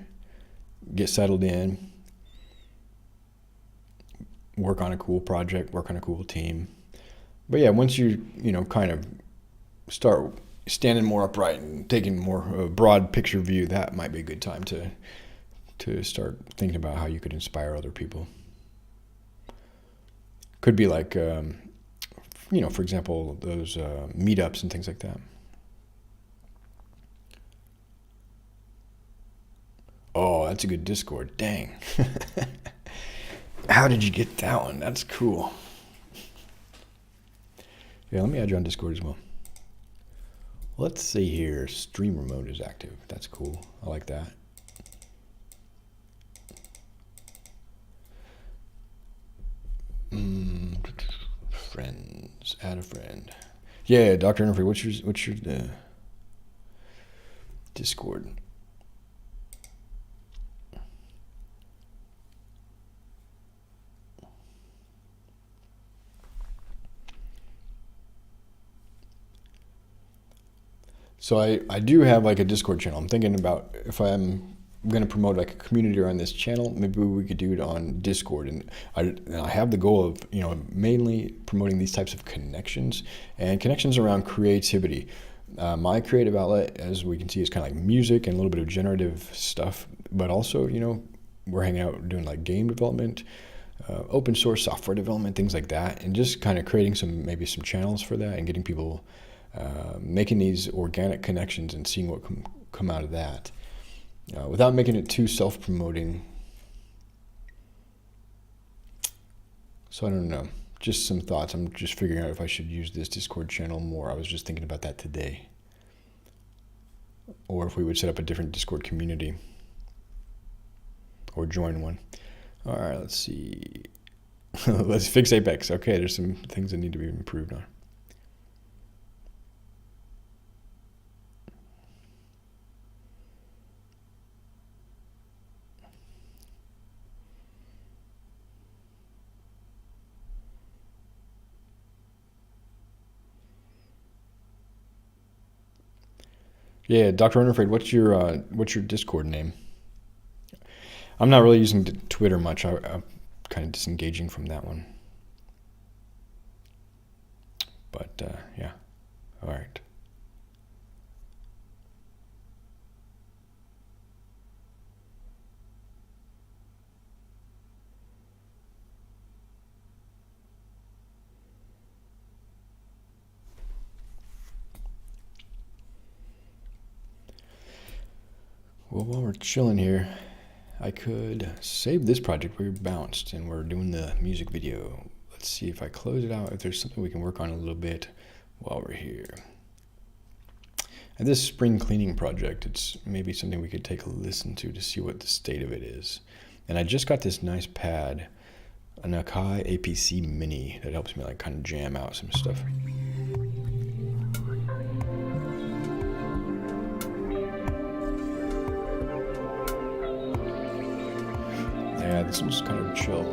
[SPEAKER 1] get settled in, work on a cool project, work on a cool team. But yeah, once you, kind of start standing more upright and taking more a broad picture view, that might be a good time to start thinking about how you could inspire other people. Could be like, for example, those meetups and things like that. Oh, that's a good Discord. Dang. How did you get that one? That's cool. Yeah, let me add you on Discord as well. Let's see here. Streamer mode is active. That's cool. I like that. Friends. Add a friend. Yeah, Dr. Winfrey, what's your Discord? So I do have like a Discord channel. I'm thinking about if I'm going to promote like a community around this channel, maybe we could do it on Discord. And I have the goal of, mainly promoting these types of connections and connections around creativity. My creative outlet, as we can see, is kind of like music and a little bit of generative stuff, but also, we're hanging out doing like game development, open source software development, things like that, and just kind of creating maybe some channels for that and getting people making these organic connections and seeing what come out of that, without making it too self-promoting. So I don't know, just some thoughts. I'm just figuring out if I should use this Discord channel more. I was just thinking about that today, or if we would set up a different Discord community or join one. All right, let's see. Let's fix Apex. Okay, there's some things that need to be improved on. Yeah, Dr. Unafraid, what's your Discord name? I'm not really using Twitter much. I'm kind of disengaging from that one. But yeah, all right. Well, while we're chilling here, I could save this project. We're bounced and we're doing the music video. Let's see if I close it out, if there's something we can work on a little bit while we're here. And this spring cleaning project, it's maybe something we could take a listen to see what the state of it is. And I just got this nice pad, an Akai APC Mini, that helps me like kind of jam out some stuff. Yeah, this one's kind of chill.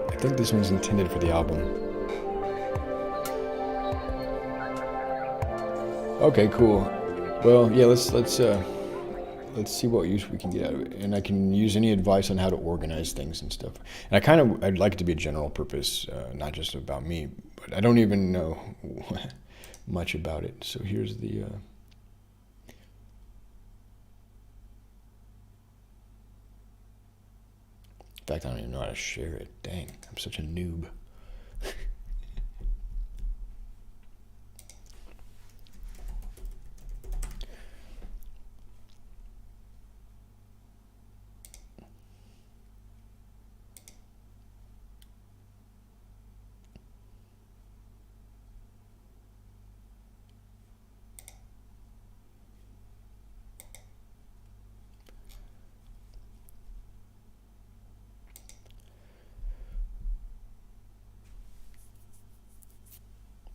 [SPEAKER 1] I think this one's intended for the album. Okay, cool. Well, yeah, let's see what use we can get out of it, and I can use any advice on how to organize things and stuff. And I'd like it to be a general purpose, not just about me. But I don't even know much about it. So here's the. In fact, I don't even know how to share it. Dang, I'm such a noob.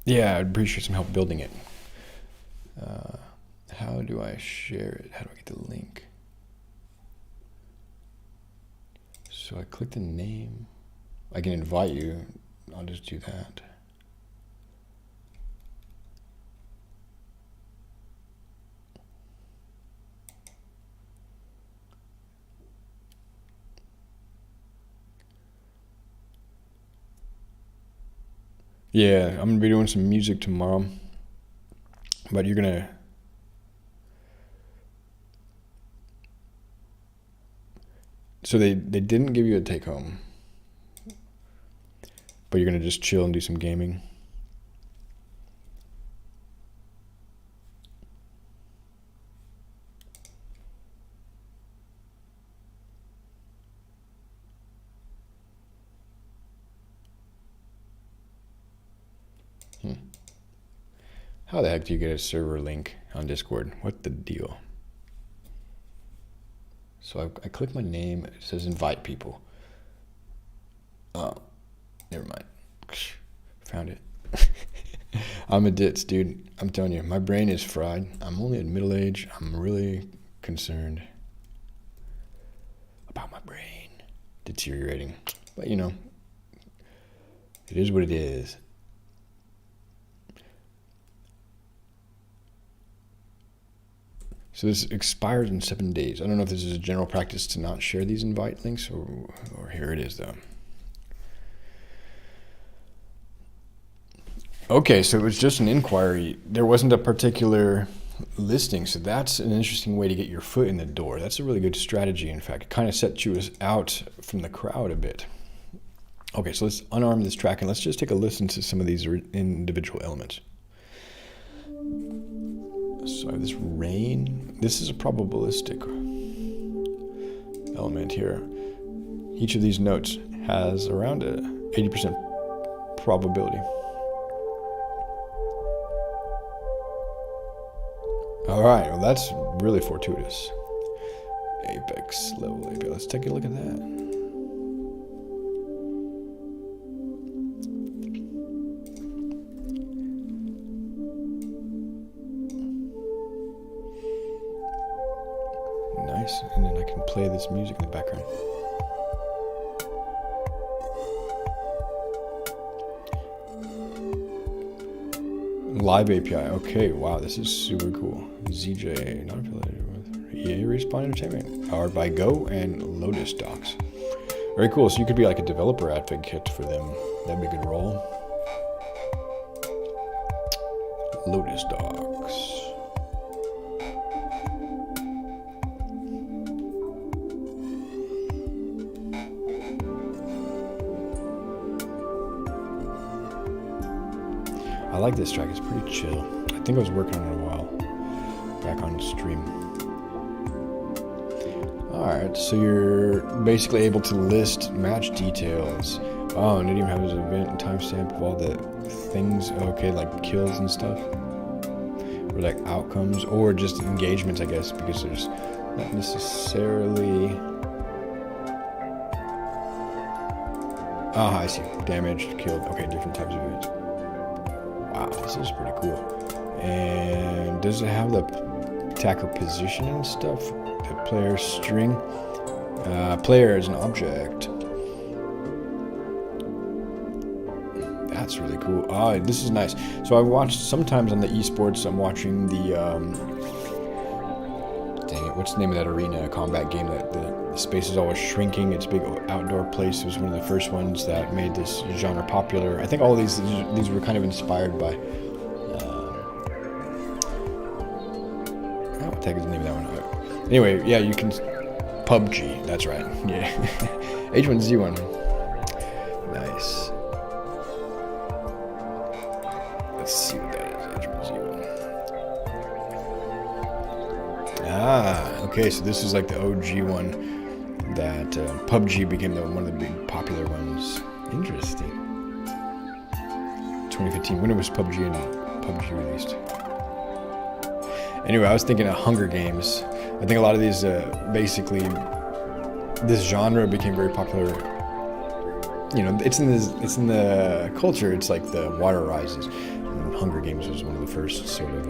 [SPEAKER 1] Yeah, I'd appreciate some help building it. How do I share it? How do I get the link? So I click the name. I can invite you. I'll just do that. Yeah, I'm gonna be doing some music tomorrow, but you're gonna. So they didn't give you a take home, but you're gonna just chill and do some gaming. How the heck do you get a server link on Discord? What the deal? So I click my name. It says invite people. Oh, never mind. Found it. I'm a ditz, dude. I'm telling you, my brain is fried. I'm only at middle age. I'm really concerned about my brain deteriorating. But, you know, it is what it is. So this expires in 7 days. I don't know if this is a general practice to not share these invite links, or here it is, though. Okay, so it was just an inquiry. There wasn't a particular listing, so that's an interesting way to get your foot in the door. That's a really good strategy, in fact. It kind of sets you out from the crowd a bit. Okay, so let's unarm this track, and let's just take a listen to some of these individual elements. So this rain, this is a probabilistic element here. Each of these notes has around a 80% probability. All right, well that's really fortuitous. Apex level apex. Let's take a look at that. Nice, and then I can play this music in the background. Live API. Okay, wow, this is super cool. ZJ, not affiliated with EA Respawn Entertainment, powered by Go and Lotus Docs. Very cool. So you could be like a developer advocate for them. That'd be a good role. Lotus Docs. I like this track, it's pretty chill. I think I was working on it a while back on stream. Alright, so you're basically able to list match details. Oh, and it even has an event and timestamp of all the things, okay, like kills and stuff. Or like outcomes, or just engagements, I guess, because there's not necessarily... Ah, I see. Damaged, killed, okay, different types of events. Wow, this is pretty cool. And does it have the attacker position and stuff? The player string? Player is an object. That's really cool. Oh, this is nice. So I've watched sometimes on the esports, I'm watching the, dang it, what's the name of that arena combat game that the space is always shrinking? It's a big outdoor place. It was one of the first ones that made this genre popular. I think all of these were kind of inspired by, what the heck is the name of that one? Anyway, yeah, you can, PUBG, that's right, yeah. H1Z1, nice. Let's see what that is, H1Z1. Ah, okay, so this is like the OG one that PUBG became one of the big popular ones. Interesting. 2015, when was PUBG released? Anyway, I was thinking of Hunger Games. I think a lot of these, basically, this genre became very popular. You know, it's in the culture. It's like the water rises. And Hunger Games was one of the first sort of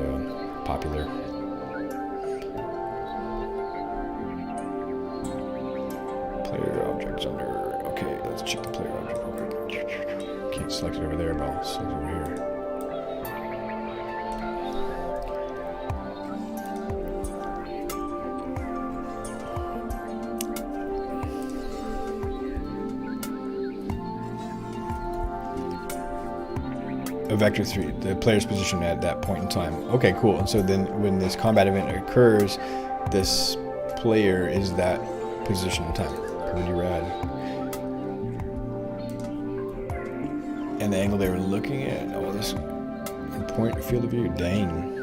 [SPEAKER 1] popular. Player objects under. Okay, let's check the player object. Can't select it over there, but I'll select it over here. A vector 3, the player's position at that point in time. Okay, cool. And so then when this combat event occurs, this player is that position in time. Pretty rad. And the angle they were looking at, oh, this point field of view, dang.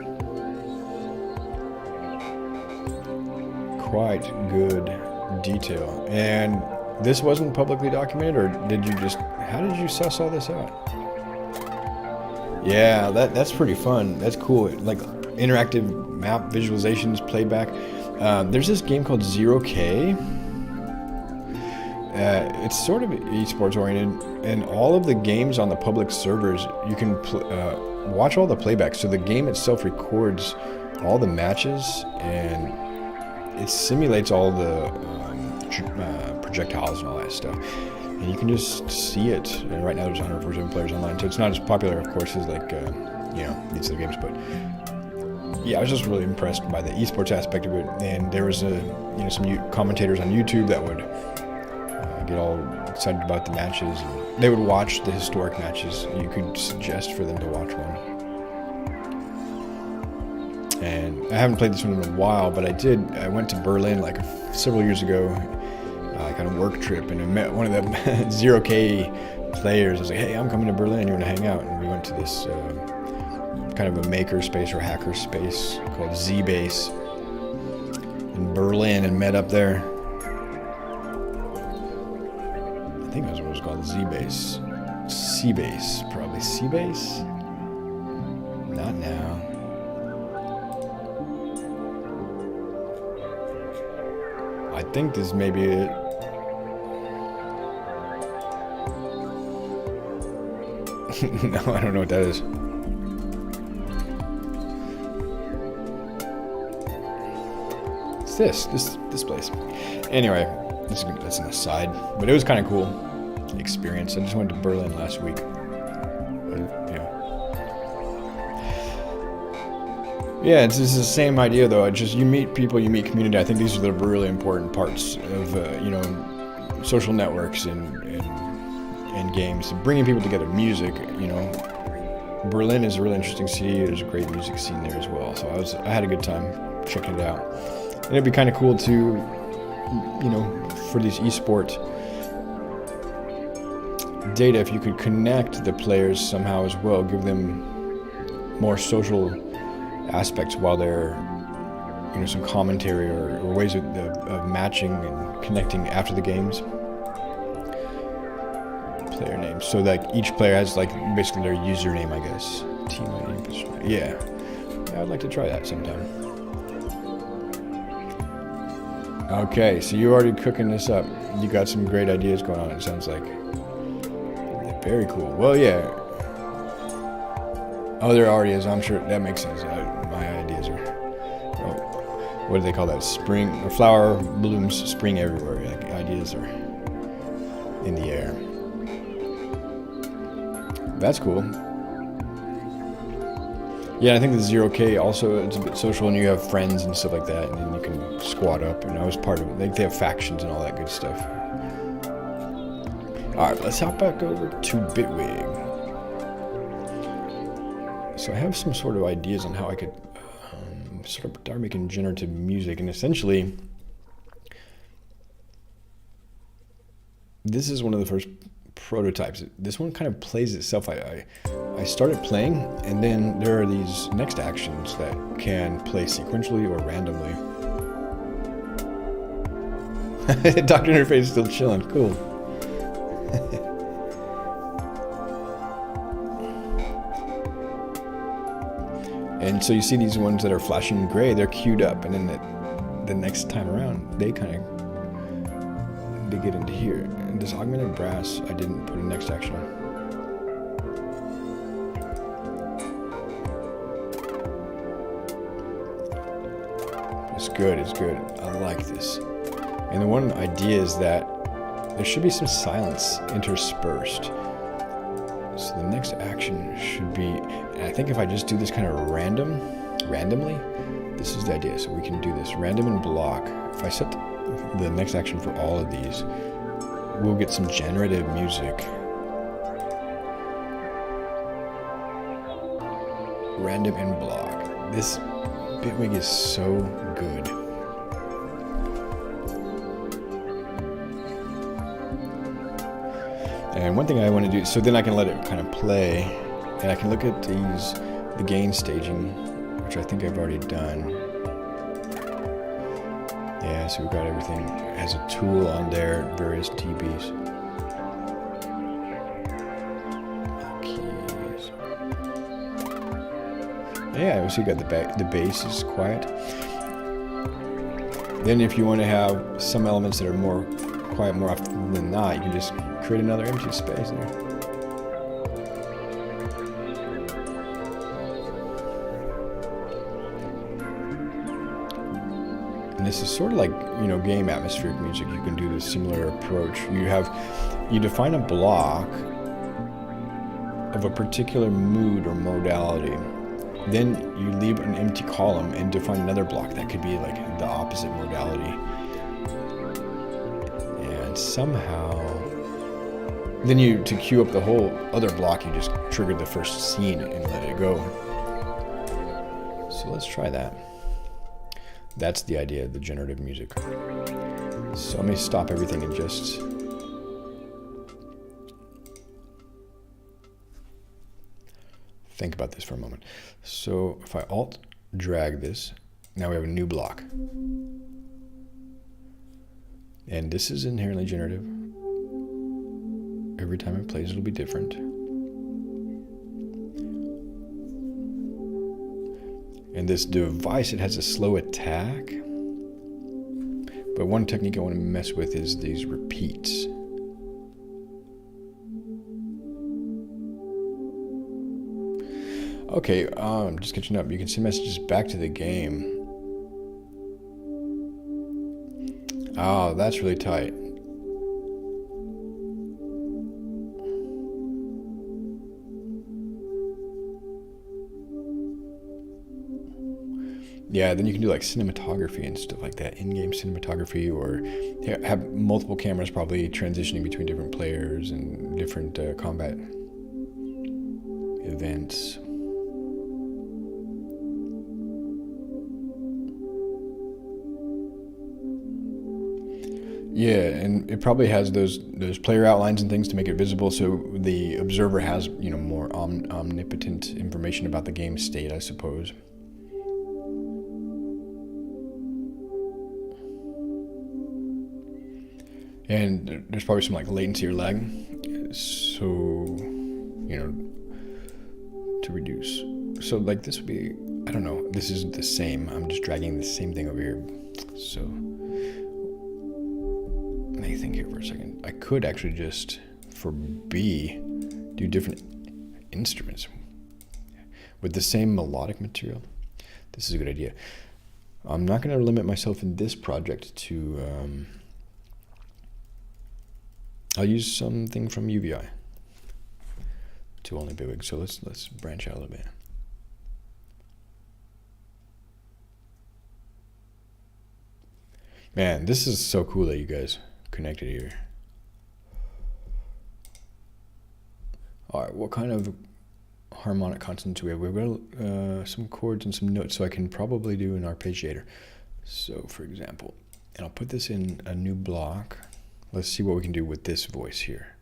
[SPEAKER 1] Quite good detail. And this wasn't publicly documented, or how did you suss all this out? Yeah, that's pretty fun. That's cool. Like interactive map visualizations, playback. There's this game called 0K. It's sort of esports oriented, and all of the games on the public servers, you can watch all the playbacks. So the game itself records all the matches, and it simulates all the projectiles and all that stuff. And you can just see it. And right now there's 147 players online, so it's not as popular, of course, as like these other games. But yeah, I was just really impressed by the esports aspect of it. And there was some commentators on YouTube that would get all excited about the matches. And they would watch the historic matches. You could suggest for them to watch one. And I haven't played this one in a while, but I went to Berlin like several years ago, kind of work trip, and I met one of the 0K players. I was like, hey, I'm coming to Berlin, you want to hang out? And we went to this kind of a maker space or hacker space called Z-Base in Berlin, and met up there. I think that's what it was called, Z-Base. C-Base, probably. C-Base? Not now. I think this may be it. No, I don't know what that is. It's this place. Anyway, that's an aside, but it was kind of cool experience. I just went to Berlin last week. Yeah, it's the same idea though. Just you meet people, you meet community. I think these are the really important parts of social networks and games. Bringing people together. Music, Berlin is a really interesting city. There's a great music scene there as well. So I had a good time checking it out. And it'd be kind of cool to, for these esport data, if you could connect the players somehow as well, give them more social aspects while they're, some commentary or ways of matching and connecting after the games. Player names, so that each player has like basically their username, I guess. Team ID. Yeah, I'd like to try that sometime. Okay, so you're already cooking this up. You got some great ideas going on, it sounds like. Very cool. Well, yeah. Oh, there already is. I'm sure that makes sense. My ideas are, what do they call that? Spring, or flower blooms spring everywhere. Like, ideas are in the air. That's cool. Yeah, I think the 0K also, it's a bit social, and you have friends and stuff like that, and then you can squad up, and I was part of it. Like, they have factions and all that good stuff. Alright, let's hop back over to Bitwig. So I have some sort of ideas on how I could sort of start making generative music, and essentially, this is one of the first prototypes. This one kind of plays itself. I started playing, and then there are these next actions that can play sequentially or randomly. Dr. Interface is still chilling. Cool. And so you see these ones that are flashing gray, they're queued up, and then the next time around, they get into here. And this augmented brass, I didn't put a next action on. It's good, I like this. And the one idea is that there should be some silence interspersed. So the next action should be, and I think if I just do this kind of randomly, this is the idea. So we can do this random and block. If I set the next action for all of these, we'll get some generative music. Random and block. This Bitwig is so good. And one thing I want to do, so then I can let it kind of play, and I can look at the gain staging, which I think I've already done. Yeah, so we've got everything as a tool on there, various dBs. Keys. Yeah, so you got the bass is quiet. Then if you want to have some elements that are more quiet more often than not, you can just create another empty space there. And this is sort of like, you know, game atmospheric music. You can do this similar approach. You define a block of a particular mood or modality. Then you leave an empty column and define another block that could be like the opposite modality. And somehow, then to queue up the whole other block, you just trigger the first scene and let it go. So let's try that. That's the idea of the generative music. So let me stop everything and just think about this for a moment. So if I alt drag this, now we have a new block. And this is inherently generative. Every time it plays, it'll be different. And this device, it has a slow attack. But one technique I want to mess with is these repeats. Okay, just catching up. You can send messages back to the game. Oh, that's really tight. Yeah, then you can do like cinematography and stuff like that, in-game cinematography, or have multiple cameras probably transitioning between different players and different combat events. Yeah, and it probably has those player outlines and things to make it visible, so the observer has, you know, more omnipotent information about the game state, I suppose. And there's probably some like latency or lag, so, you know, to reduce. So like this would be, I don't know, this isn't the same. I'm just dragging the same thing over here. So let me think here for a second. I could actually just, for B, do different instruments with the same melodic material. This is a good idea. I'm not going to limit myself in this project to... I'll use something from UVI to only Bitwig. So let's branch out a little bit. Man, this is so cool that you guys connected here. All right, what kind of harmonic constants do we have? We've got some chords and some notes, so I can probably do an arpeggiator. So for example, and I'll put this in a new block. Let's see what we can do with this voice here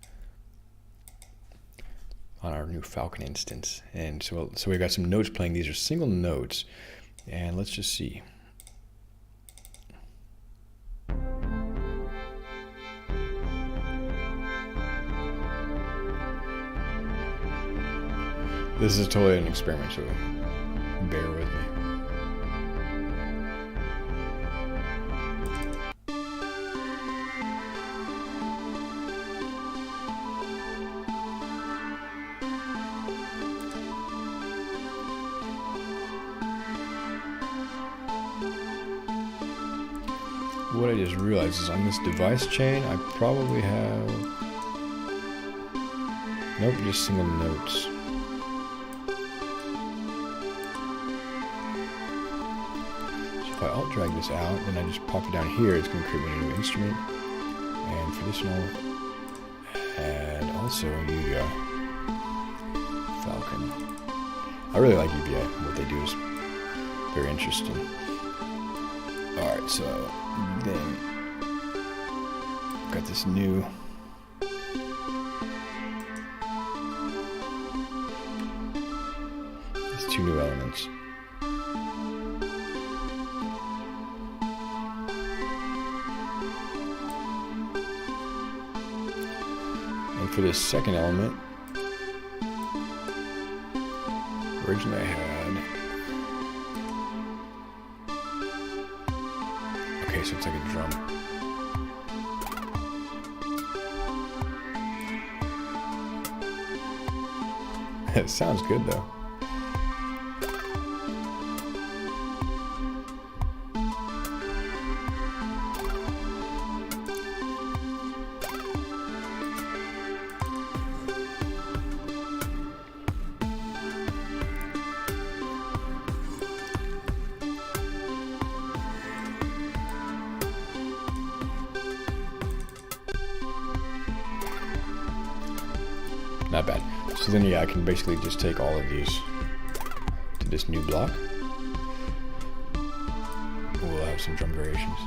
[SPEAKER 1] on our new Falcon instance. And so we got some notes playing. These are single notes, and let's just see. This is totally an experiment, so bear with me. What I just realized is on this device chain, I probably have, nope, just single notes. So if I alt drag this out, then I just pop it down here, it's going to create me a new instrument. And for this one, I'll add also UVI Falcon. I really like UVI. What they do is very interesting. Alright, so then got this new these two new elements. And for this second element, originally I had, okay, so it's like a drum. It sounds good though. Not bad. So then, yeah, I can basically just take all of these to this new block. We'll have some drum variations.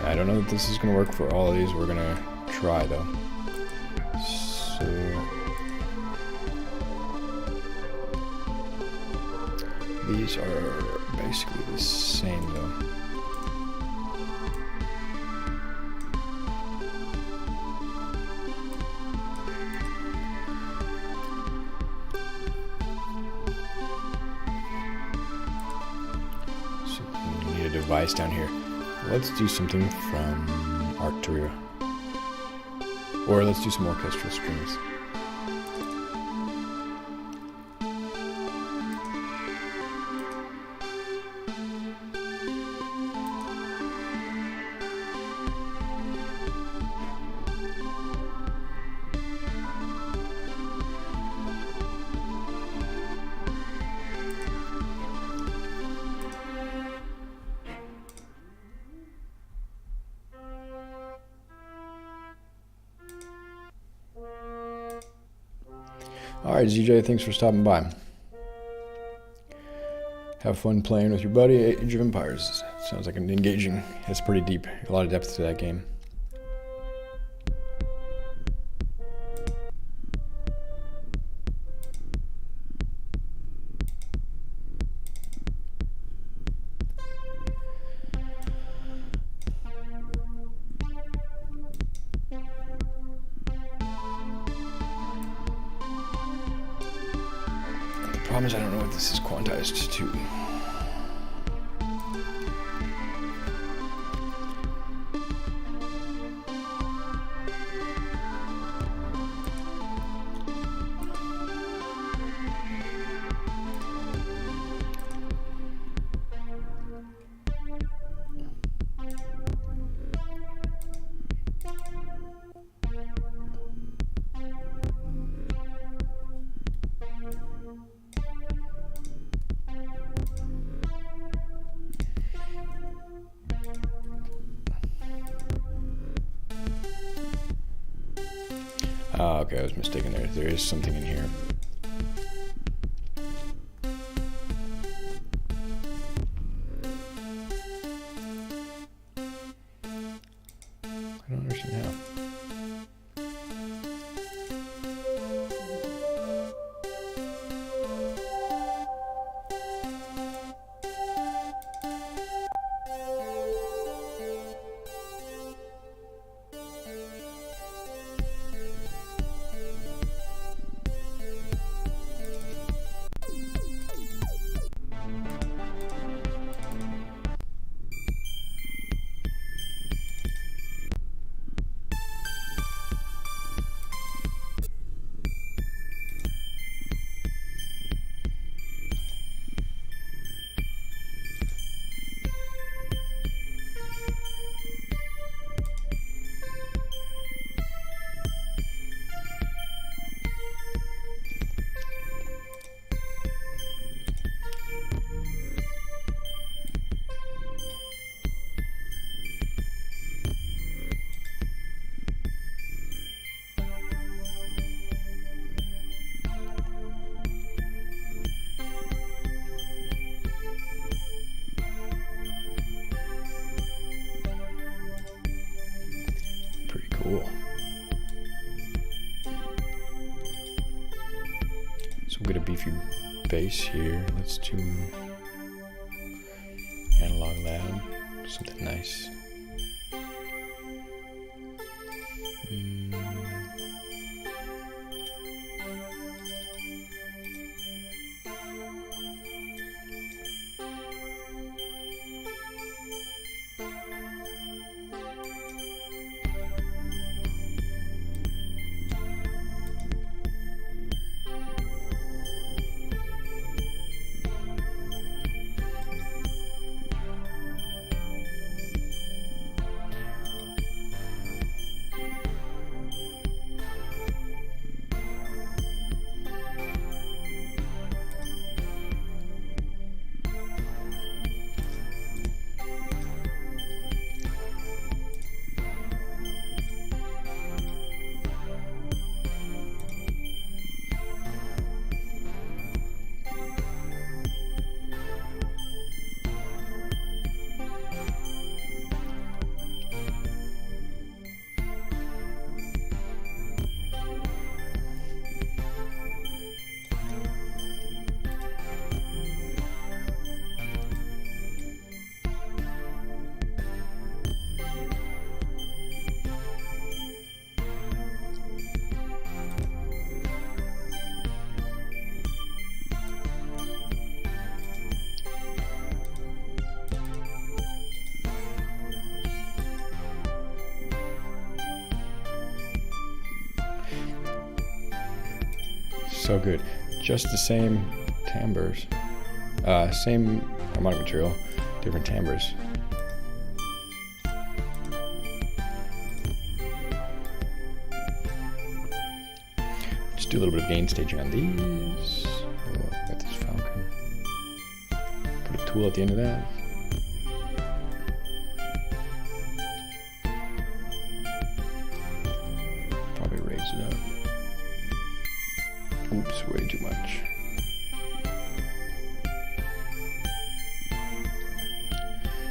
[SPEAKER 1] I don't know if this is going to work for all of these. We're going to try though. So these are basically the same though. So we need a device down here. Let's do something from Arcturus. Or let's do some orchestral strings. Alright, ZJ, thanks for stopping by. Have fun playing with your buddy, Age of Empires. Sounds like an engaging, it's pretty deep, a lot of depth to that game. The problem is I don't know what this is quantized to. Oh, okay, I was mistaken there. There is something in here. I don't understand how. Cool. So we'll get a beefy bass here. Let's do analog lab, something nice. So good. Just the same timbres, same harmonic material, different timbres. Just do a little bit of gain staging on these. Oh, got this falcon. Put a tool at the end of that. Probably raise it up. Oops, way too much.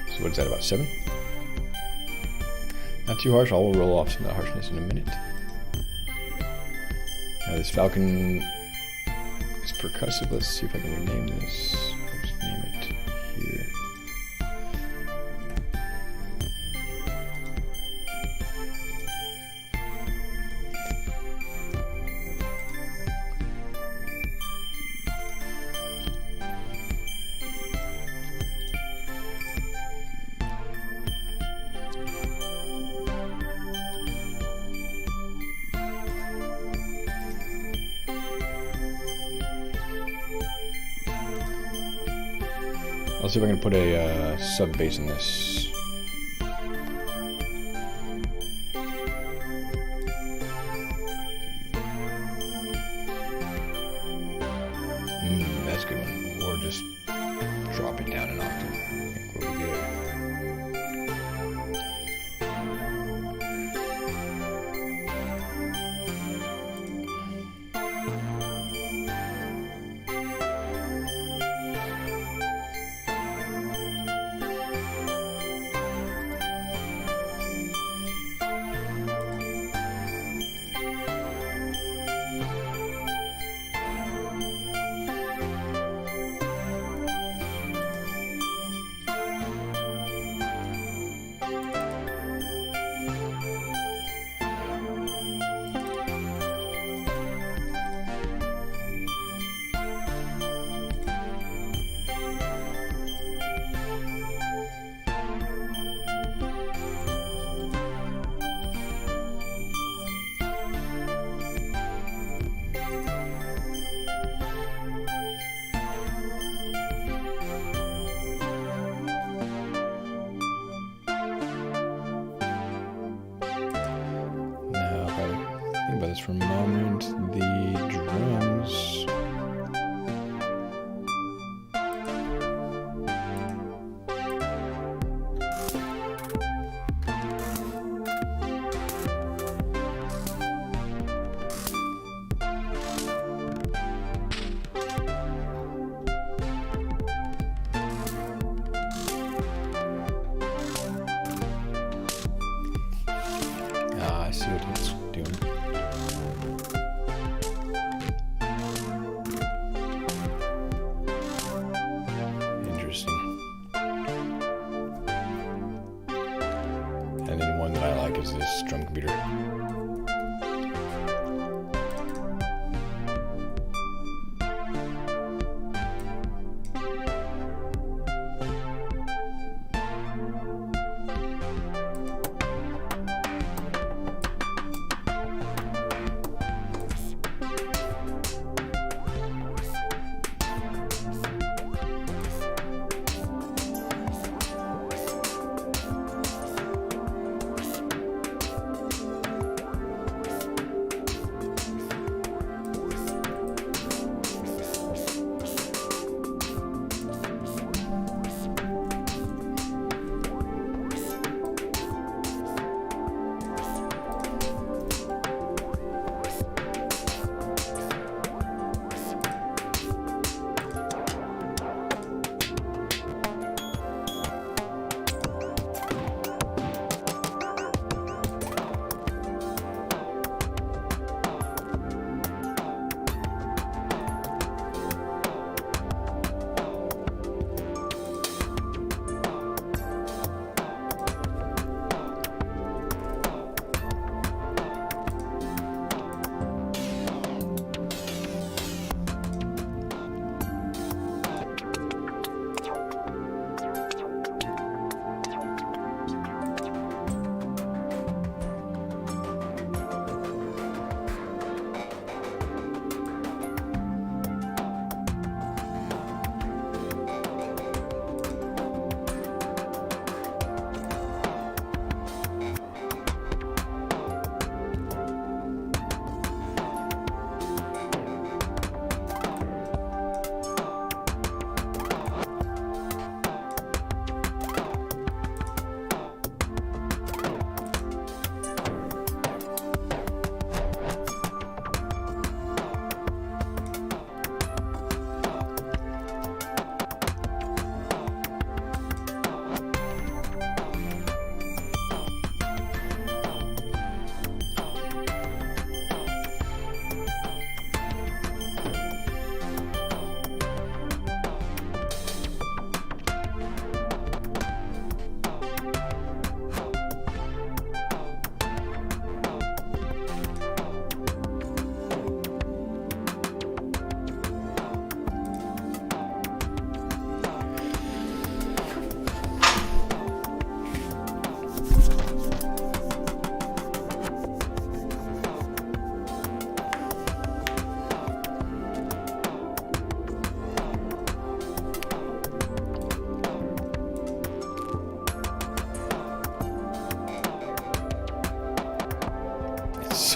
[SPEAKER 1] So what is that, about 7? Not too harsh. I'll roll off some of the harshness in a minute. Now this falcon is percussive. Let's see if I can rename this. Let's name it here. I'll see if I can put a sub bass in this. That's a good one. Or just drop it down an octave. I think we'll be good. About this for a moment, the drums. I see what it's doing. And then one that I like is this drum computer.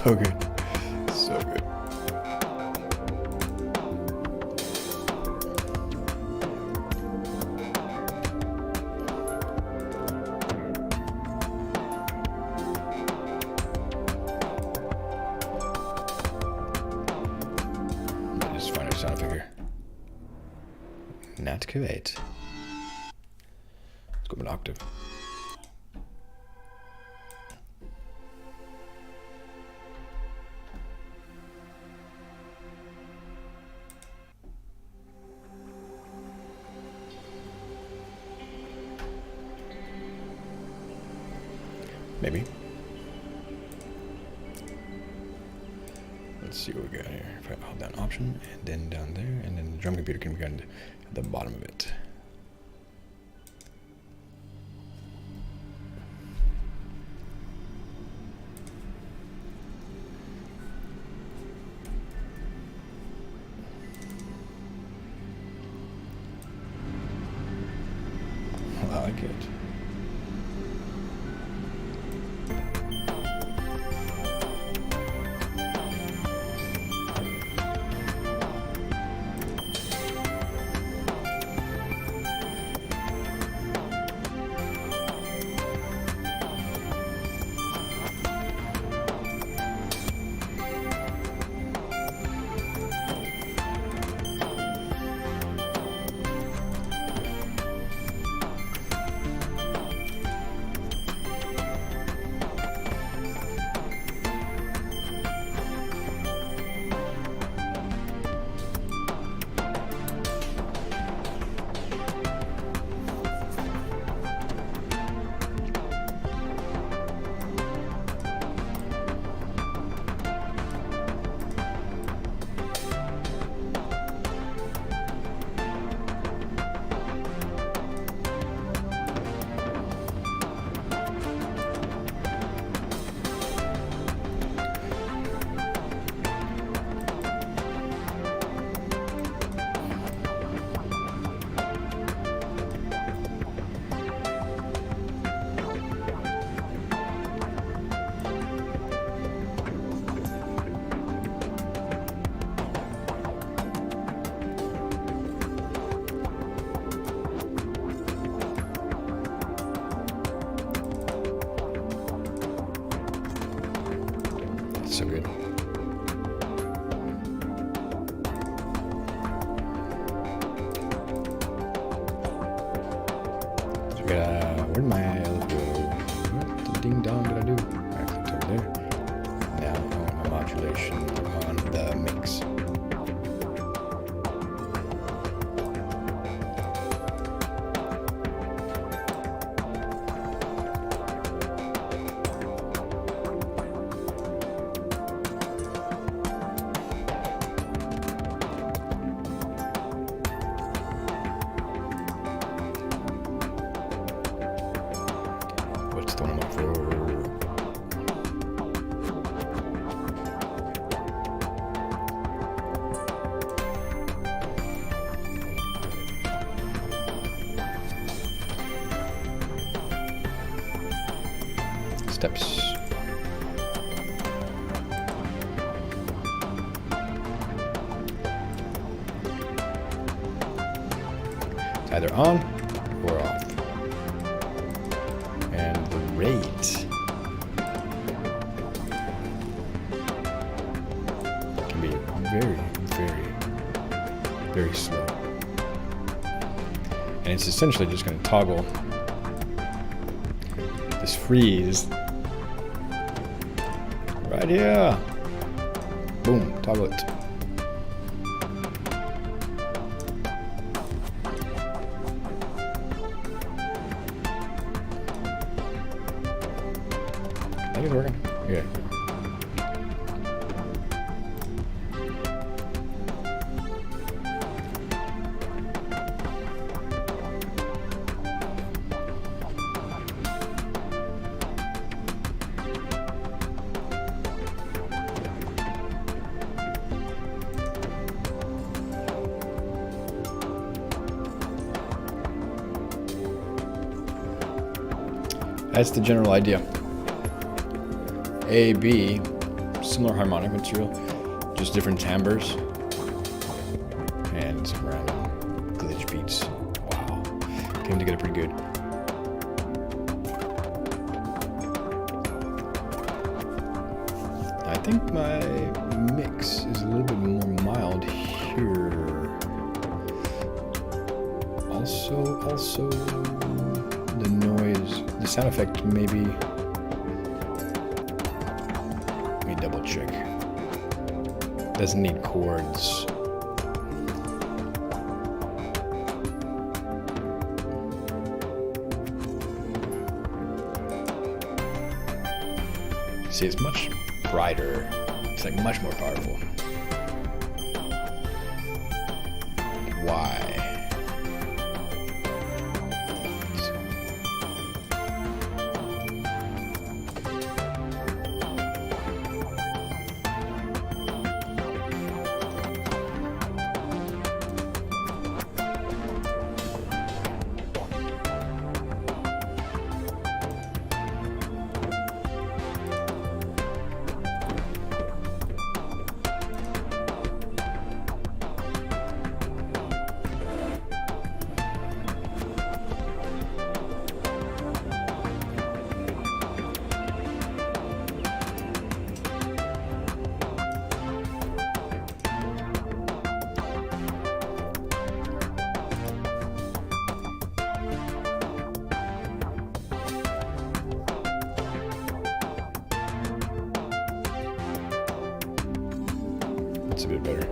[SPEAKER 1] So good. So good. Let's find a sound figure. Not correct. Let's go with an octave. Maybe. Let's see what we got here. If I hold down Option, and then down there, and then the drum computer can be at the bottom of it. I like it. So good. So we got where'd my elephant go? What the ding dong did I do? I clicked over there. Now on the modulation on the mix. What's the one I'm up for? Steps. It's either on or off. And the rate can be very, very, very slow. And it's essentially just going to toggle this freeze right here. Boom, toggle it. I think it's working. Yeah. That's the general idea. A, B, similar harmonic material, just different timbres and some random glitch beats. Wow, came together pretty good. I think my mix is a little bit more mild here. Also the noise, the sound effect maybe. Let me double check. Doesn't need chords. See, it's much brighter. It's like much more powerful. Why? It's a bit better.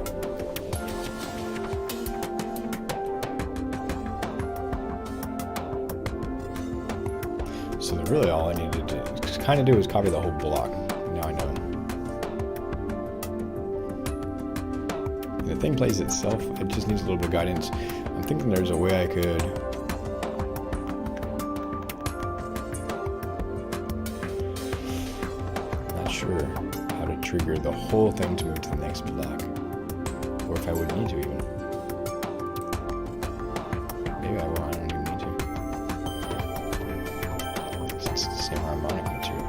[SPEAKER 1] So really all I needed to kind of do is copy the whole block. Now I know. The thing plays itself, it just needs a little bit of guidance. I'm thinking there's a way I could not sure how to trigger the whole thing to move to the next block. Or if I wouldn't need to even. Maybe I won't, I don't even need to. It's the same harmonic material.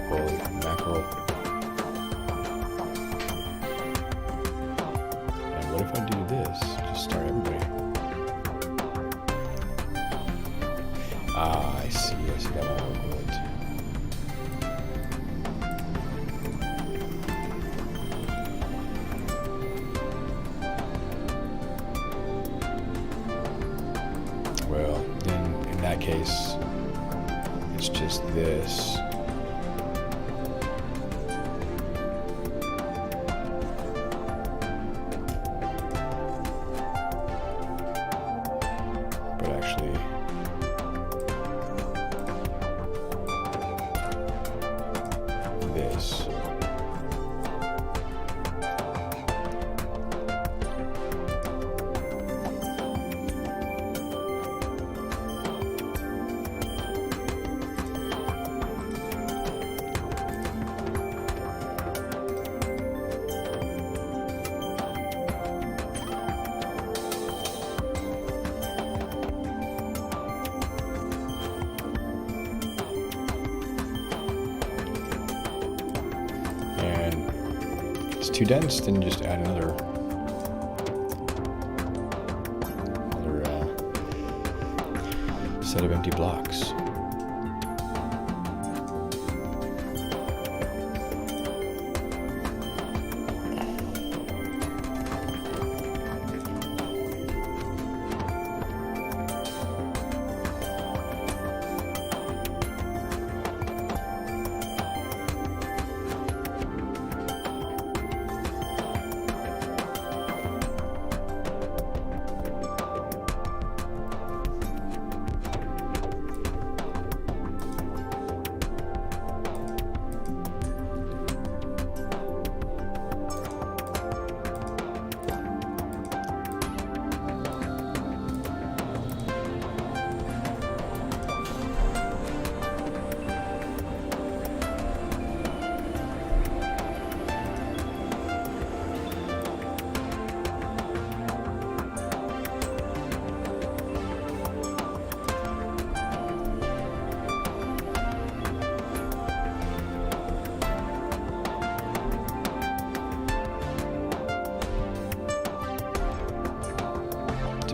[SPEAKER 1] Holy mackerel. And what if I do this? Just start everybody. Ah, I see that one will go into. Well, then in that case, it's just this. But actually, this. It's too dense, then just add another set of empty blocks.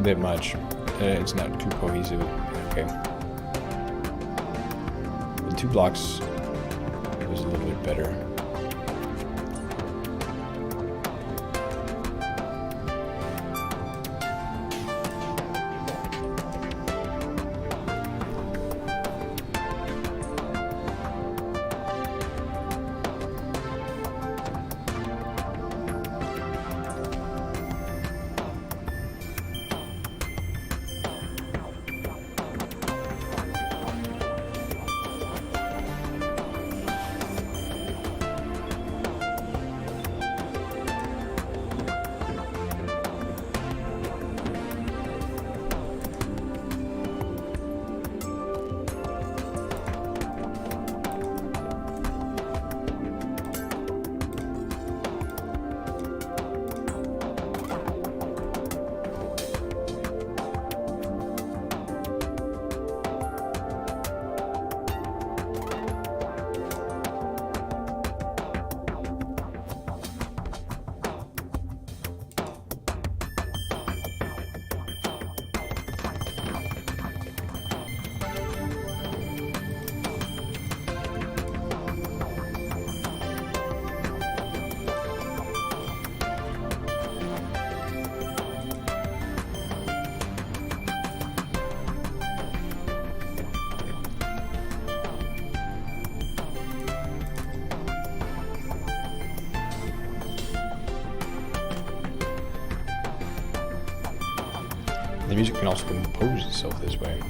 [SPEAKER 1] bit much. It's not too cohesive. Okay. The 2 blocks was a little bit better. The music can also compose itself this way.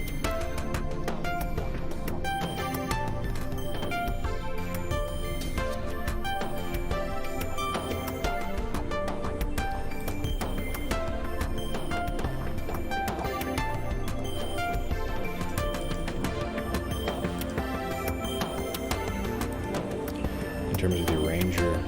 [SPEAKER 1] In terms of the arranger,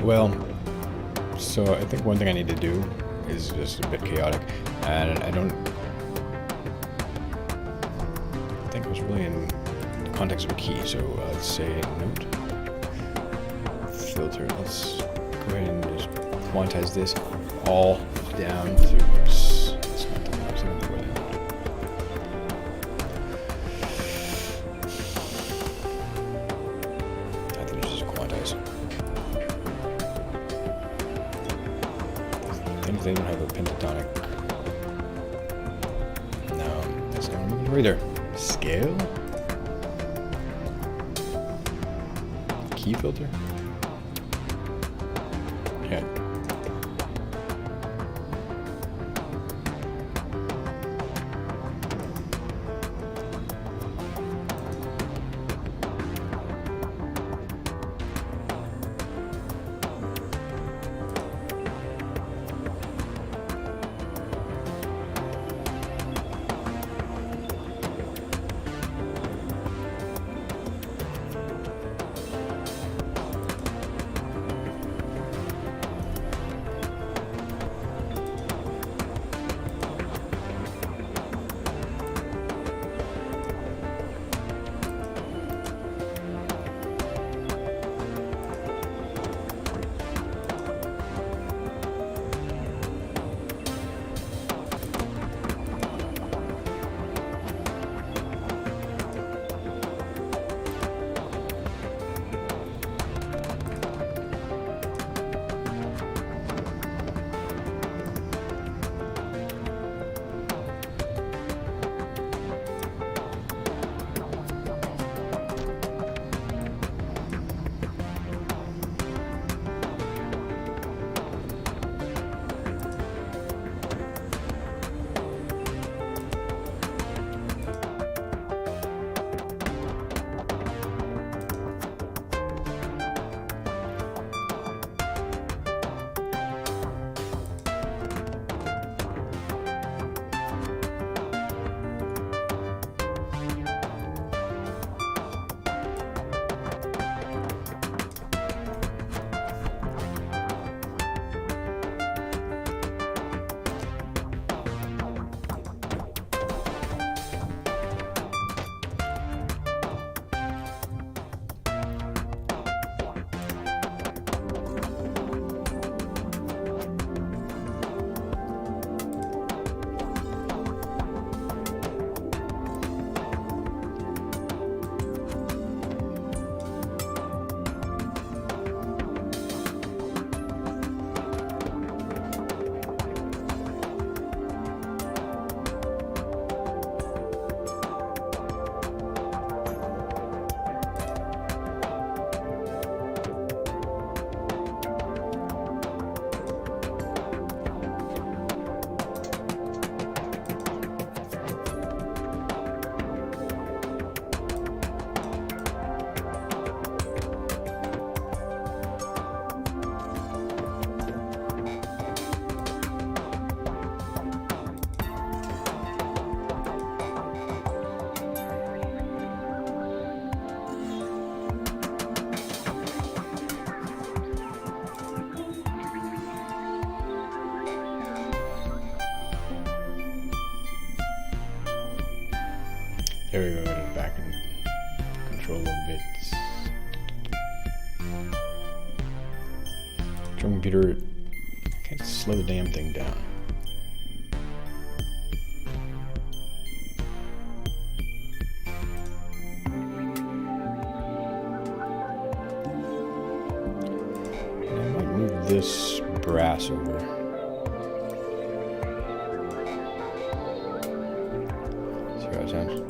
[SPEAKER 1] well, so I think one thing I need to do is just a bit chaotic, and I don't think it was really in the context of a key, so let's say note filter. Let's go go ahead and just quantize this all down to that's not the one I was looking for there. I think it's just quantize. Things they don't have a pentatonic. No, that's not what I'm looking for either. Scale? Key filter? Yeah. There we go, back in control of bits. Drum computer, I can't slow the damn thing down. And I might move this brass over. See how it sounds.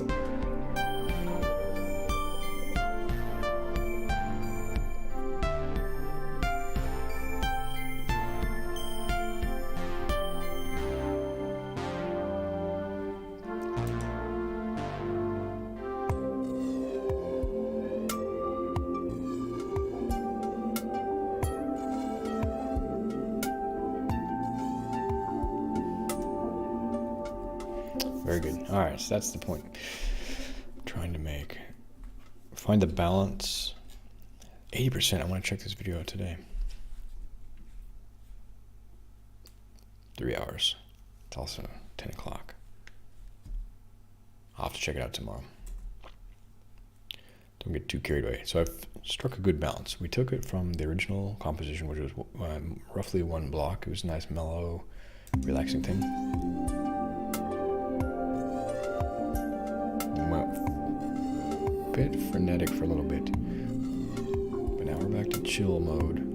[SPEAKER 1] Very good. All right, so that's the point I'm trying to make. Find the balance. 80%. I want to check this video out today. 3 hours. It's also 10 o'clock. I'll have to check it out tomorrow. Don't get too carried away. So I've struck a good balance. We took it from the original composition, which was roughly 1 block. It was a nice, mellow, relaxing thing. A bit frenetic for a little bit. But now we're back to chill mode.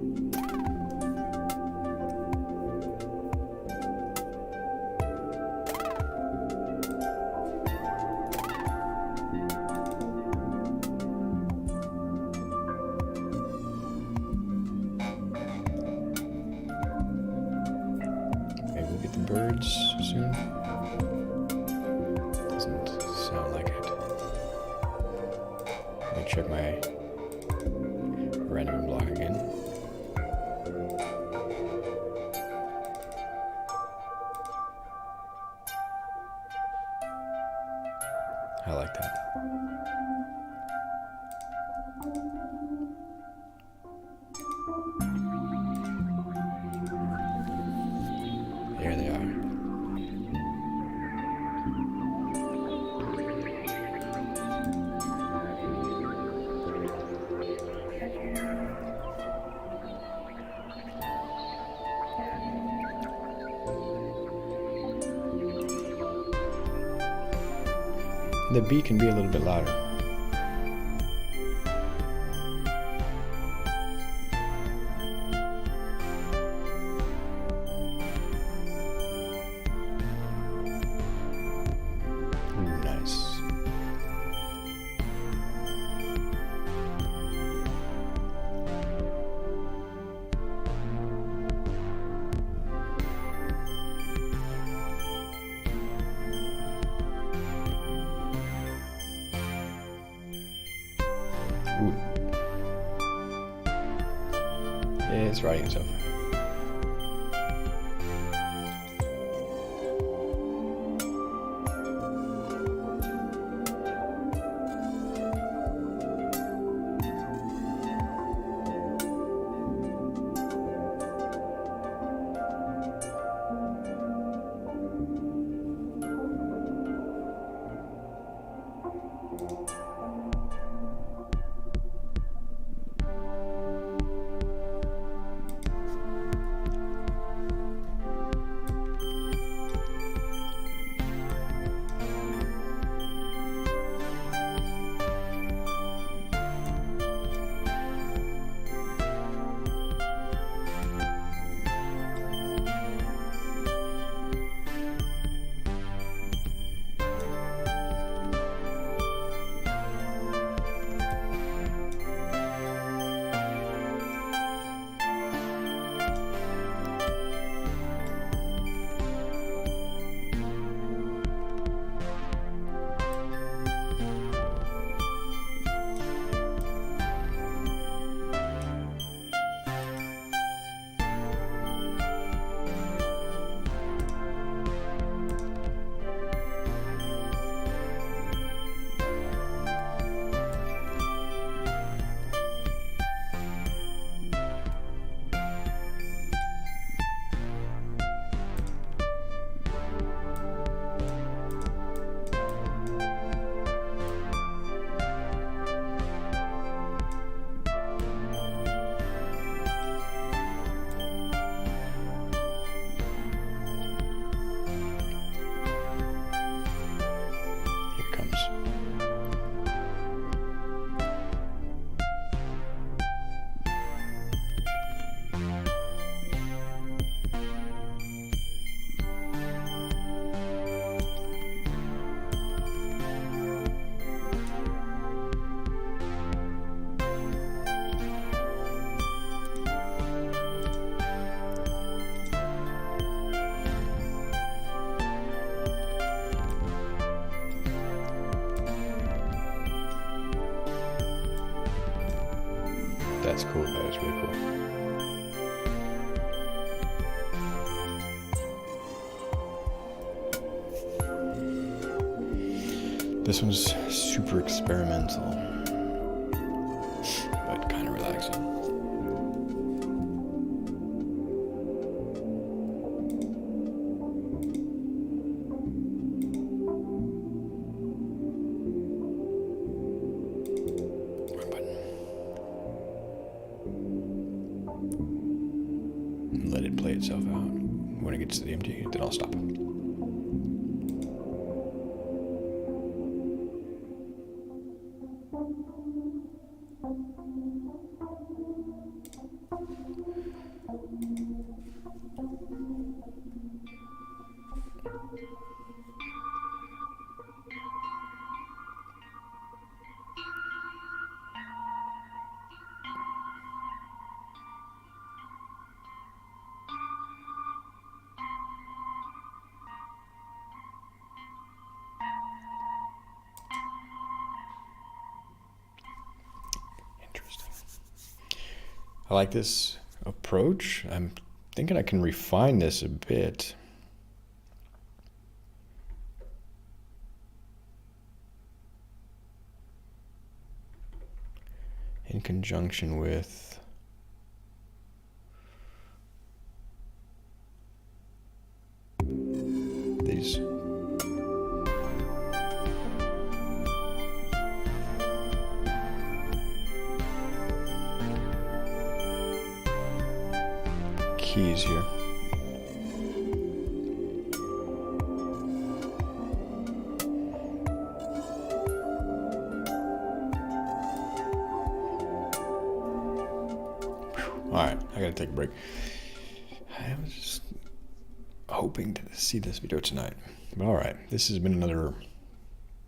[SPEAKER 1] Birds soon. Doesn't sound like it. Let me check my random block again. I like that. There they are. The beat can be a little bit louder. Ooh, nice. Ooh. Yeah, it's writing itself. That's cool. That is really cool. This one's super experimental, but kind of relaxing. it play itself out. When it gets to the empty, then I'll stop. I like this approach. I'm thinking I can refine this a bit. In conjunction with these. Keys here. All right, I gotta take a break. I was just hoping to see this video tonight. But all right, this has been another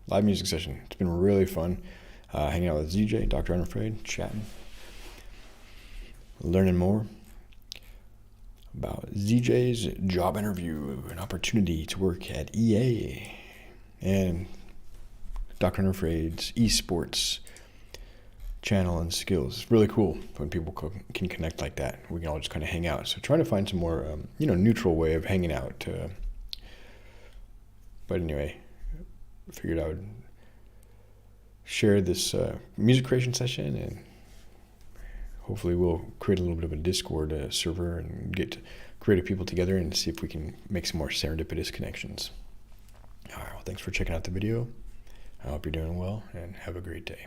[SPEAKER 1] live music session. It's been really fun hanging out with ZJ, Dr. Unafraid, chatting, learning more about ZJ's job interview, an opportunity to work at EA, and Dr. Unafraid's esports channel and skills. It's really cool when people can connect like that. We can all just kind of hang out. So trying to find some more, neutral way of hanging out. But anyway, I figured I would share this music creation session, and hopefully we'll create a little bit of a Discord server and get creative people together and see if we can make some more serendipitous connections. All right, well, thanks for checking out the video. I hope you're doing well, and have a great day.